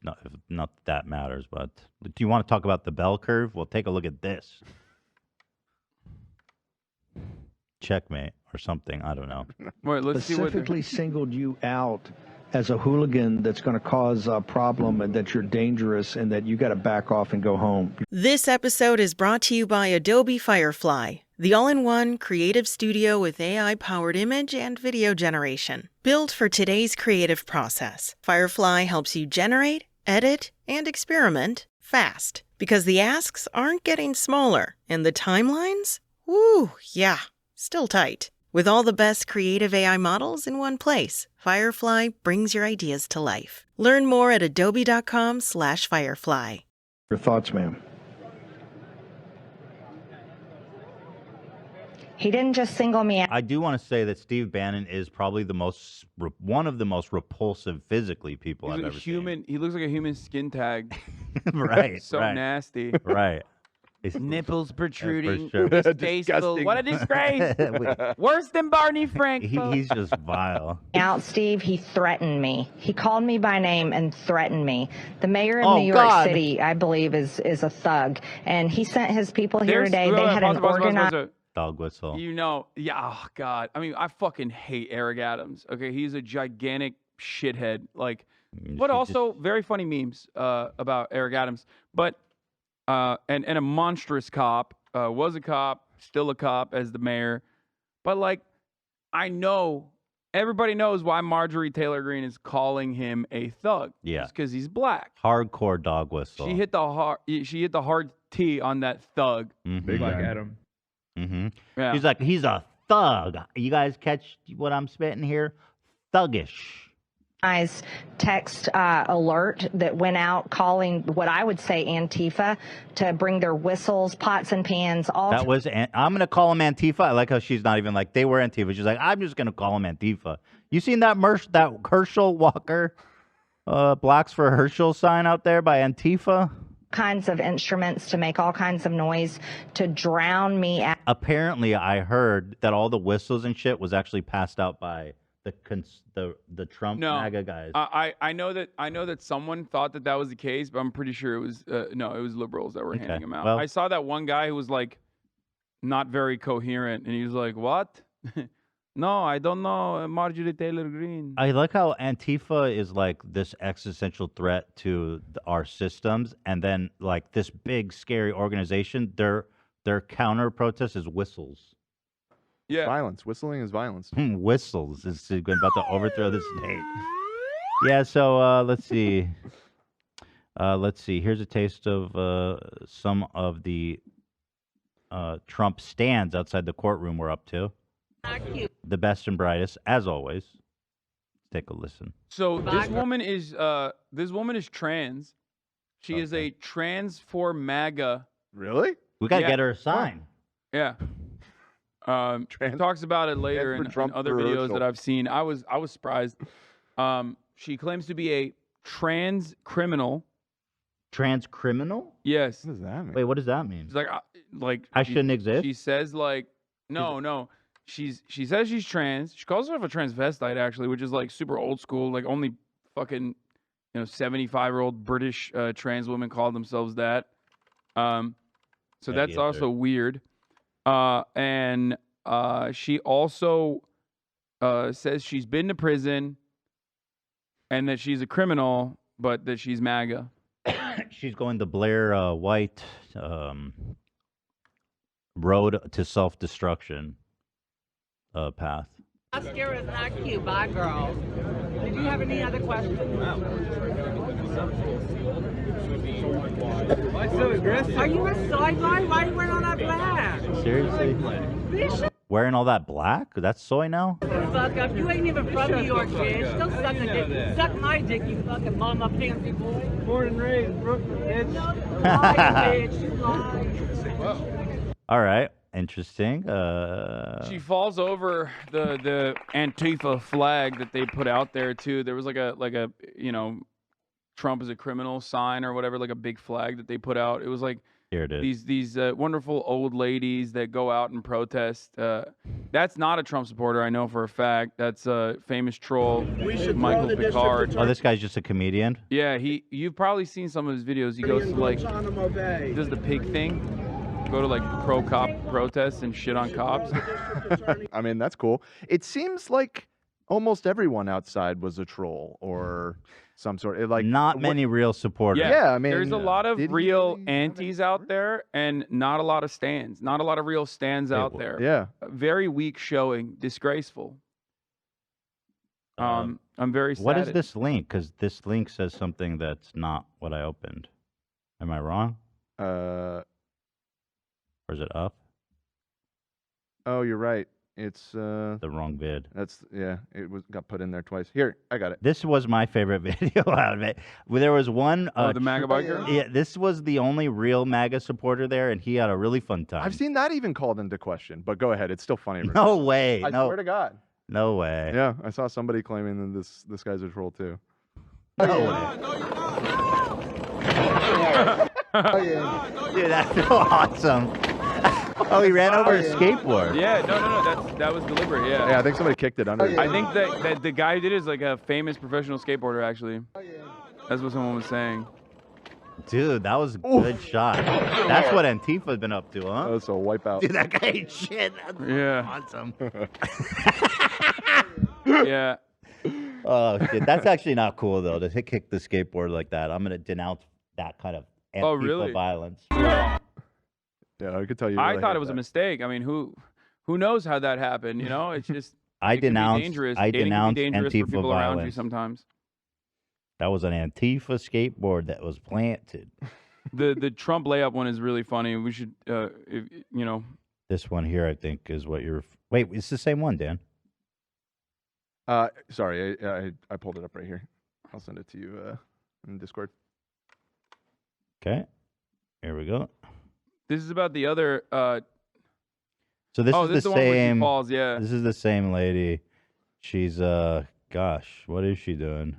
not that matters, but do you want to talk about the bell curve? Well, take a look at this. Checkmate or something. I don't know. Wait, let's see what specifically singled you out as a hooligan that's going to cause a problem and that you're dangerous and that you got to back off and go home. This episode is brought to you by Adobe Firefly, the all-in-one creative studio with AI-powered image and video generation. Built for today's creative process, Firefly helps you generate, edit, and experiment fast. Because the asks aren't getting smaller, and the timelines? Woo, yeah, still tight. With all the best creative AI models in one place, Firefly brings your ideas to life. Learn more at adobe.com/firefly. Your thoughts, ma'am? He didn't just single me out. I do want to say that Steve Bannon is probably one of the most repulsive physically people He's I've like ever human. He looks like a human skin tag. seen. Right. So right. nasty. Right. Nipples protruding. sure. Distasteful. What a disgrace. Worse than Barney Frank. He's just vile. Out, Steve, he threatened me. He called me by name and threatened me. The mayor of Oh, New York God. City, I believe, is a thug. And he sent his people here today. They had an organized... Dog whistle. You know, yeah, oh, God. I mean, I fucking hate Eric Adams. Okay, he's a gigantic shithead. Like, but also very funny memes about Eric Adams. But, and a monstrous cop, was a cop, still a cop as the mayor. But, like, I know, everybody knows why Marjorie Taylor Greene is calling him a thug. Yeah. It's because he's black. Hardcore dog whistle. She hit the hard T on that thug. Big Black guy. Adam. Mm-hmm. Yeah. He's like, he's a thug. You guys catch what I'm spitting here? Thuggish. text alert that went out calling what I would say Antifa to bring their whistles, pots and pans, all. That was, I'm going to call him Antifa. I like how she's not even like, they were Antifa. She's like, I'm just going to call him Antifa. You seen that that Herschel Walker, Blacks for Herschel sign out there by Antifa? Kinds of instruments to make all kinds of noise to drown me out. Apparently, I heard that all the whistles and shit was actually passed out by the Trump MAGA guys. I know that someone thought that was the case, but I'm pretty sure it was no, it was liberals that were handing them out. Well, I saw that one guy who was like not very coherent, and he was like, "What? No, I don't know Marjorie Taylor Greene." I like how Antifa is like this existential threat to our systems, and then like this big scary organization, their counter protest is whistles. Yeah, violence. Whistling is violence. Whistles is about to overthrow the state. Yeah. So let's see. Here's a taste of some of the Trump stands outside the courtroom we're up to. The best and brightest, as always. Take a listen. So this woman is trans. She is a trans for MAGA. Really? We gotta get her a sign. Yeah. Talks about it later in other videos that I've seen. I was surprised. She claims to be a trans criminal. Trans criminal? Yes. What does that mean? Wait, what does that mean? She's like I shouldn't exist. She says like no. She says she's trans. She calls herself a transvestite actually, which is like super old school. Like only fucking 75-year-old British trans women call themselves that. So that's also weird. And she also says she's been to prison and that she's a criminal, but that she's MAGA. She's going the Blair White road to self-destruction path. Oscar is not cute. Bye, girl. Did you have any other questions? What's so aggressive? Are you a soy boy? Why are you wearing all that black? Seriously? Wearing all that black? That's soy now? Fuck up. You ain't even from New York, bitch. Don't suck a dick. Suck my dick, you fucking mama pansy boy. Born and raised Brooklyn, bitch. Lying, bitch. All right. Interesting. She falls over the Antifa flag that they put out there too. There was like a Trump is a criminal sign or whatever, like a big flag that they put out. It was like here it is. These wonderful old ladies that go out and protest. That's not a Trump supporter, I know for a fact. That's a famous troll, Michael Picard. Oh, this guy's just a comedian? Yeah, you've probably seen some of his videos. He goes to like, does the pig thing. Go to like pro-cop protests and shit on cops. I mean, that's cool. It seems like almost everyone outside was a troll or some sort of like not many real supporters. Yeah, I mean, there's a lot of real antis out there and not a lot of stands. Not a lot of real stands out there. Yeah. Very weak showing. Disgraceful. I'm very sad. What is this link? Because this link says something that's not what I opened. Am I wrong? Uh, Or is it up? oh, you're right. It's The wrong vid. That's It got put in there twice. Here, I got it. This was my favorite video out of it. Well, there was one. The MAGA biker? Yeah, this was the only real MAGA supporter there, and he had a really fun time. I've seen that even called into question, but go ahead. It's still funny. No way. I no. swear to God. No way. Yeah, I saw somebody claiming that this guy's a troll too. No way. Dude, that's so awesome. Oh, he ran over his skateboard. Yeah, no. That was deliberate. Yeah. Yeah, I think somebody kicked it under. I think that the guy who did it is like a famous professional skateboarder. Actually, that's what someone was saying. Dude, that was a good shot. That's what Antifa's been up to, huh? That's a wipeout. Dude, that guy ate shit. That's awesome. Yeah. Oh, shit. That's actually not cool, though, to kick the skateboard like that. I'm going to denounce that kind of Antifa violence. Yeah, I could tell you. I really thought hate it was a that. mistake. I mean, who knows how that happened? You know, it's just I it can be denounce dangerous. I Dating can denounce be dangerous for Antifa people around you violence. sometimes. That was an Antifa skateboard that was planted. The Trump layup one is really funny. We should, if, you know. This one here, I think, is what you're. Wait, it's the same one, Dan. Sorry, I pulled it up right here. I'll send it to you in Discord. Okay, here we go. This is about the other. So this this is the one where she same. falls, yeah. This is the same lady. She's gosh, what is she doing?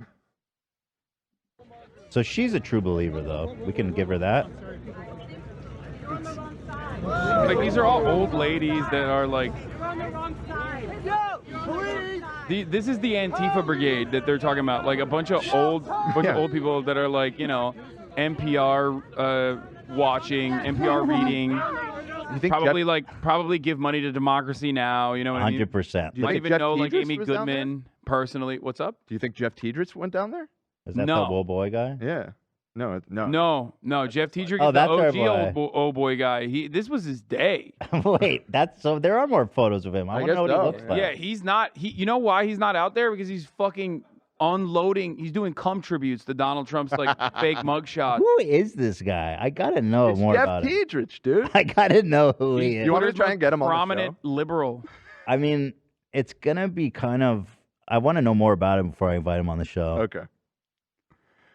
So she's a true believer, though. We can give her that. Like these are all old ladies that are like. This is the Antifa brigade that they're talking about. Like a bunch of old people that are like, you know, NPR watching, NPR reading. You think probably give money to Democracy Now. You know what I mean? 100%. Might even Jeff know like Tiedrich Amy was down there? Goodman personally. What's up? Do you think Jeff Tiedrich went down there? Is that No. the old boy guy? Yeah. No. No. Jeff Tiedrich Oh, is the that's our OG boy. old boy guy. This was his day. Wait, that's so. There are more photos of him. I want to know what he looks like. Yeah, he's not. You know why he's not out there? Because he's fucking unloading. He's doing cum tributes to Donald Trump's like fake mugshot. Who is this guy? I gotta know It's more Jeff about him. Tiedrich, dude. I gotta know who he is. You want me to try and get him on the show? Prominent liberal. I mean, it's gonna be kind of. I want to know more about him before I invite him on the show. Okay.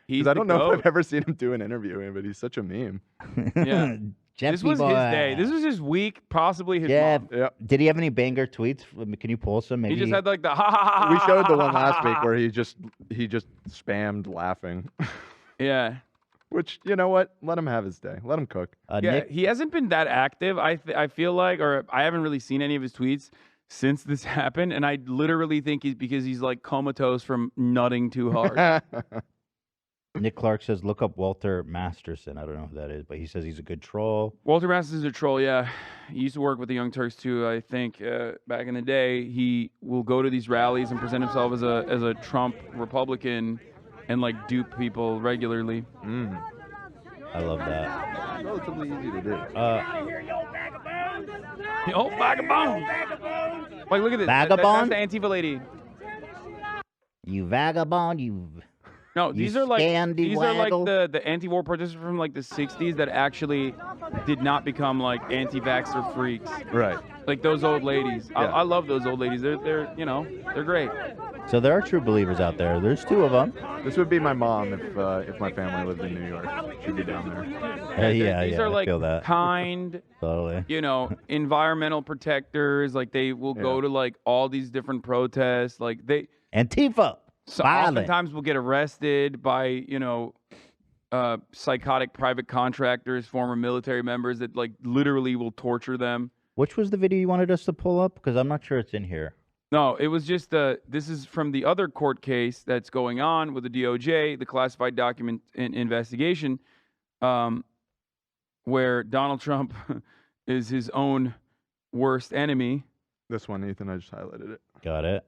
He's I don't know goat. if I've ever seen him do an interview, but he's such a meme. Yeah. This was boy. his day. This was his week, possibly his Yeah. month. Yeah. Did he have any banger tweets? Can you pull some? Maybe He just had like the ha ha ha. We showed the one last week where he just spammed laughing. Yeah. Which, you know what? Let him have his day. Let him cook. Yeah, he hasn't been that active. I feel like, or I haven't really seen any of his tweets since this happened, and I literally think he's like comatose from nutting too hard. Nick Clark says, look up Walter Masterson. I don't know who that is, but he says he's a good troll. Walter Masterson's a troll, yeah. He used to work with the Young Turks too, I think, back in the day. He will go to these rallies and present himself as a Trump Republican and like dupe people regularly. I love that. It's relatively easy to do. Oh, vagabond! Like, look at this. Vagabond? That's the Antifa lady. You vagabond, you. No, You these are like scandywaggle. the anti-war protesters from like the '60s that actually did not become like anti-vaxxer freaks. Right. Like those old ladies. Yeah. I love those old ladies. They're they're great. So there are true believers out there. There's two of them. This would be my mom if my family lived in New York. She'd be down there. These are I like feel that. kind, Totally. environmental protectors. Like they will go to like all these different protests. Like they Antifa. So Violent. oftentimes we'll get arrested by, psychotic private contractors, former military members that like literally will torture them. Which was the video you wanted us to pull up? Because I'm not sure it's in here. No, it was just this is from the other court case that's going on with the DOJ, the classified document investigation, where Donald Trump is his own worst enemy. This one, Ethan, I just highlighted it. Got it.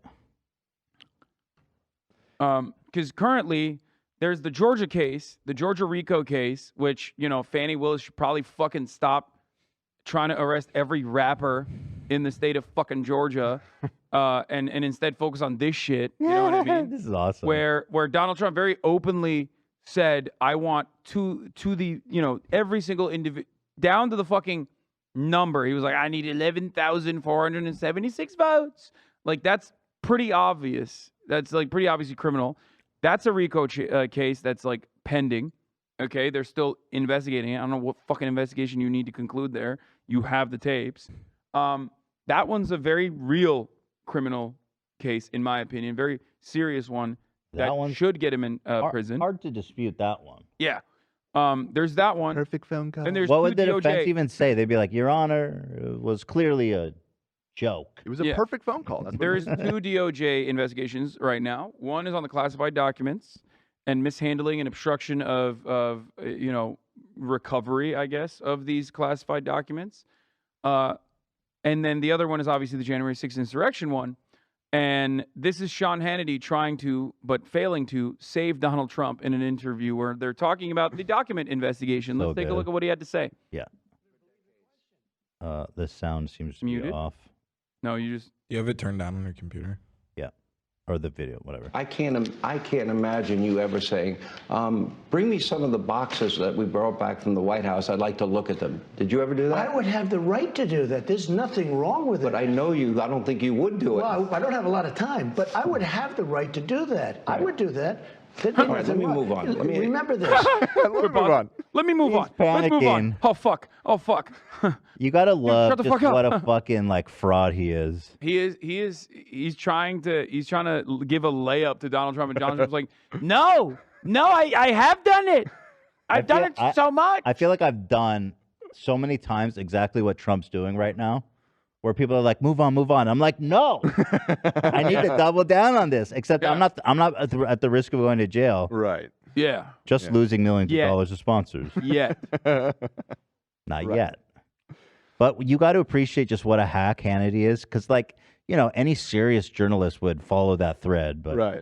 Because currently there's the Georgia case, the Georgia RICO case, which, Fannie Willis should probably fucking stop trying to arrest every rapper in the state of fucking Georgia and instead focus on this shit. You know what I mean? This is awesome. Where Donald Trump very openly said, I want to the, every single individual, down to the fucking number. He was like, I need 11,476 votes. Like, that's pretty obvious. That's like pretty obviously criminal. That's a RICO case that's like pending. Okay, they're still investigating it. I don't know what fucking investigation you need to conclude there. You have the tapes. That one's a very real criminal case, in my opinion. Very serious one that one should get him in prison. Hard to dispute that one. Yeah. There's that one. Perfect phone call. And there's What would the DOJ. defense even say? They'd be like, Your Honor, it was clearly a joke. It was a perfect phone call. That's what There's two DOJ investigations right now. One is on the classified documents and mishandling and obstruction of recovery, I guess, of these classified documents. And then the other one is obviously the January 6th insurrection one. And this is Sean Hannity trying to, but failing to, save Donald Trump in an interview where they're talking about the document investigation. Let's take a look at what he had to say. Yeah. The sound seems to be off. No, you have it turned down on your computer. Yeah. Or the video, whatever. I can't imagine you ever saying, bring me some of the boxes that we brought back from the White House. I'd like to look at them. Did you ever do that? I would have the right to do that. There's nothing wrong with it. But I know you. I don't think you would do it. Well, I don't have a lot of time, but I would have the right to do that. I would do that. All right, let me move on. Remember this. Let me move on. Let's move on. Panicking. Oh, fuck. Oh, fuck. You gotta love shut the just fuck up. what a fucking like fraud he is. He's trying to give a layup to Donald Trump, and Donald Trump's like, no, I have done it. I've done it so much. I feel like I've done so many times exactly what Trump's doing right now, where people are like, move on. I'm like, no, I need to double down on this. Except I'm not at the risk of going to jail. Right. Yeah. Just losing millions of dollars of sponsors. Yeah. Not yet. But you got to appreciate just what a hack Hannity is, because any serious journalist would follow that thread, but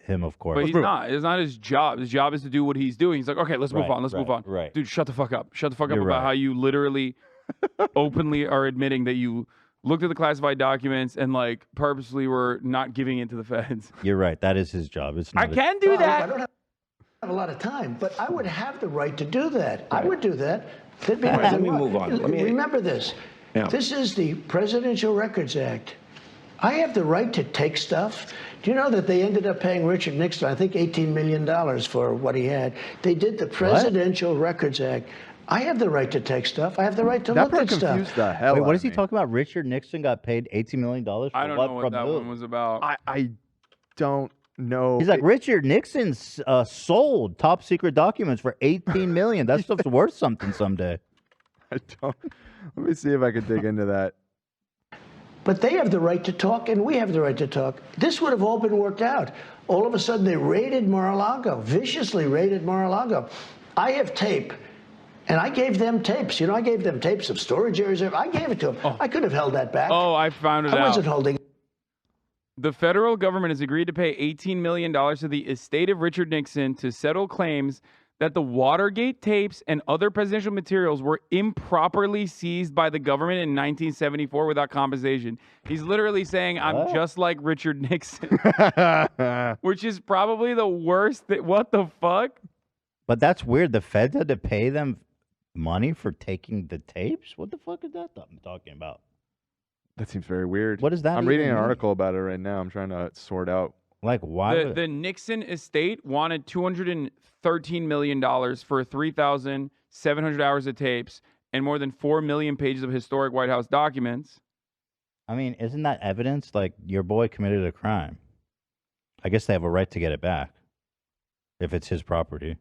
him, of course. But he's not. It's not his job. His job is to do what he's doing. He's like, okay, let's move on. Let's move on. Right. Dude, shut the fuck up. Shut the fuck up You're about right. how you literally openly are admitting that you looked at the classified documents and like purposely were not giving it to the feds. You're right. That is his job. It's I not can do that. I don't have a lot of time, but I would have the right to do that. I would do that. All right, let me move on. Remember this. Yeah. This is the Presidential Records Act. I have the right to take stuff. Do you know that they ended up paying Richard Nixon, I think, $18 million for what he had? They did the Presidential Records Act. I have the right to take stuff. I have the right to look at stuff. Wait, what is he talking about? Richard Nixon got paid $18 million for I don't what? know what From that who? one was about. I don't know. He's like, Richard Nixon sold top secret documents for $18 million. That stuff's worth something someday. I don't. Let me see if I can dig into that. But they have the right to talk, and we have the right to talk. This would have all been worked out. All of a sudden, they raided Mar-a-Lago, viciously raided Mar-a-Lago. I have tape, and I gave them tapes. I gave them tapes of storage areas. I gave it to them. I could have held that back. Oh, I found it out. I wasn't holding. The federal government has agreed to pay $18 million to the estate of Richard Nixon to settle claims that the Watergate tapes and other presidential materials were improperly seized by the government in 1974 without compensation. He's literally saying, I'm just like Richard Nixon, which is probably the worst. What the fuck? But that's weird. The feds had to pay them money for taking the tapes? What the fuck is that I'm talking about? That seems very weird. What does that I'm reading even an mean? article about it right now. I'm trying to sort out. Like, why? The Nixon estate wanted $213 million for 3,700 hours of tapes and more than 4 million pages of historic White House documents. I mean, isn't that evidence? Like, your boy committed a crime. I guess they have a right to get it back if it's his property.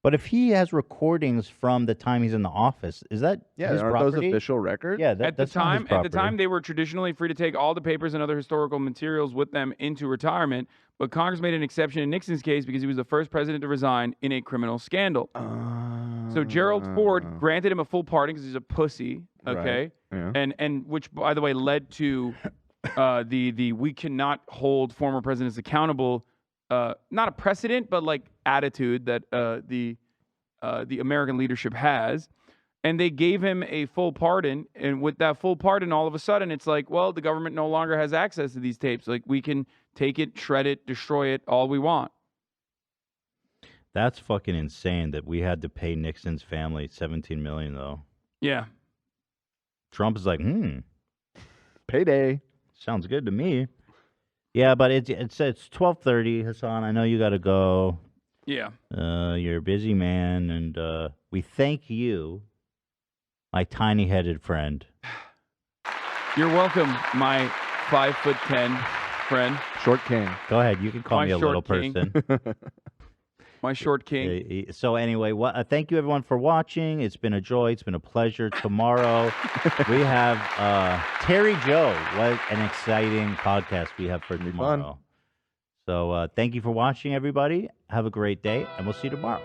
But if he has recordings from the time he's in the office, is that his aren't property? those official records? Yeah, At the time, they were traditionally free to take all the papers and other historical materials with them into retirement. But Congress made an exception in Nixon's case because he was the first president to resign in a criminal scandal. So Gerald Ford granted him a full pardon because he's a pussy. Okay, Right. Yeah. and which, by the way, led to the we cannot hold former presidents accountable. Not a precedent, but like attitude that the American leadership has. And they gave him a full pardon. And with that full pardon, all of a sudden, it's like, well, the government no longer has access to these tapes. Like, we can take it, shred it, destroy it, all we want. That's fucking insane that we had to pay Nixon's family $17 million, though. Yeah. Trump is like, payday. Sounds good to me. Yeah, but it's 12:30, Hassan. I know you got to go. Yeah. You're a busy man, and we thank you, my tiny-headed friend. You're welcome, my 5'10" friend. Short king. Go ahead. You can call My me a little short king. person. My short king. So anyway, thank you everyone for watching. It's been a joy. It's been a pleasure. Tomorrow we have Terry Joe. What an exciting podcast we have for tomorrow. So thank you for watching, everybody. Have a great day, and we'll see you tomorrow.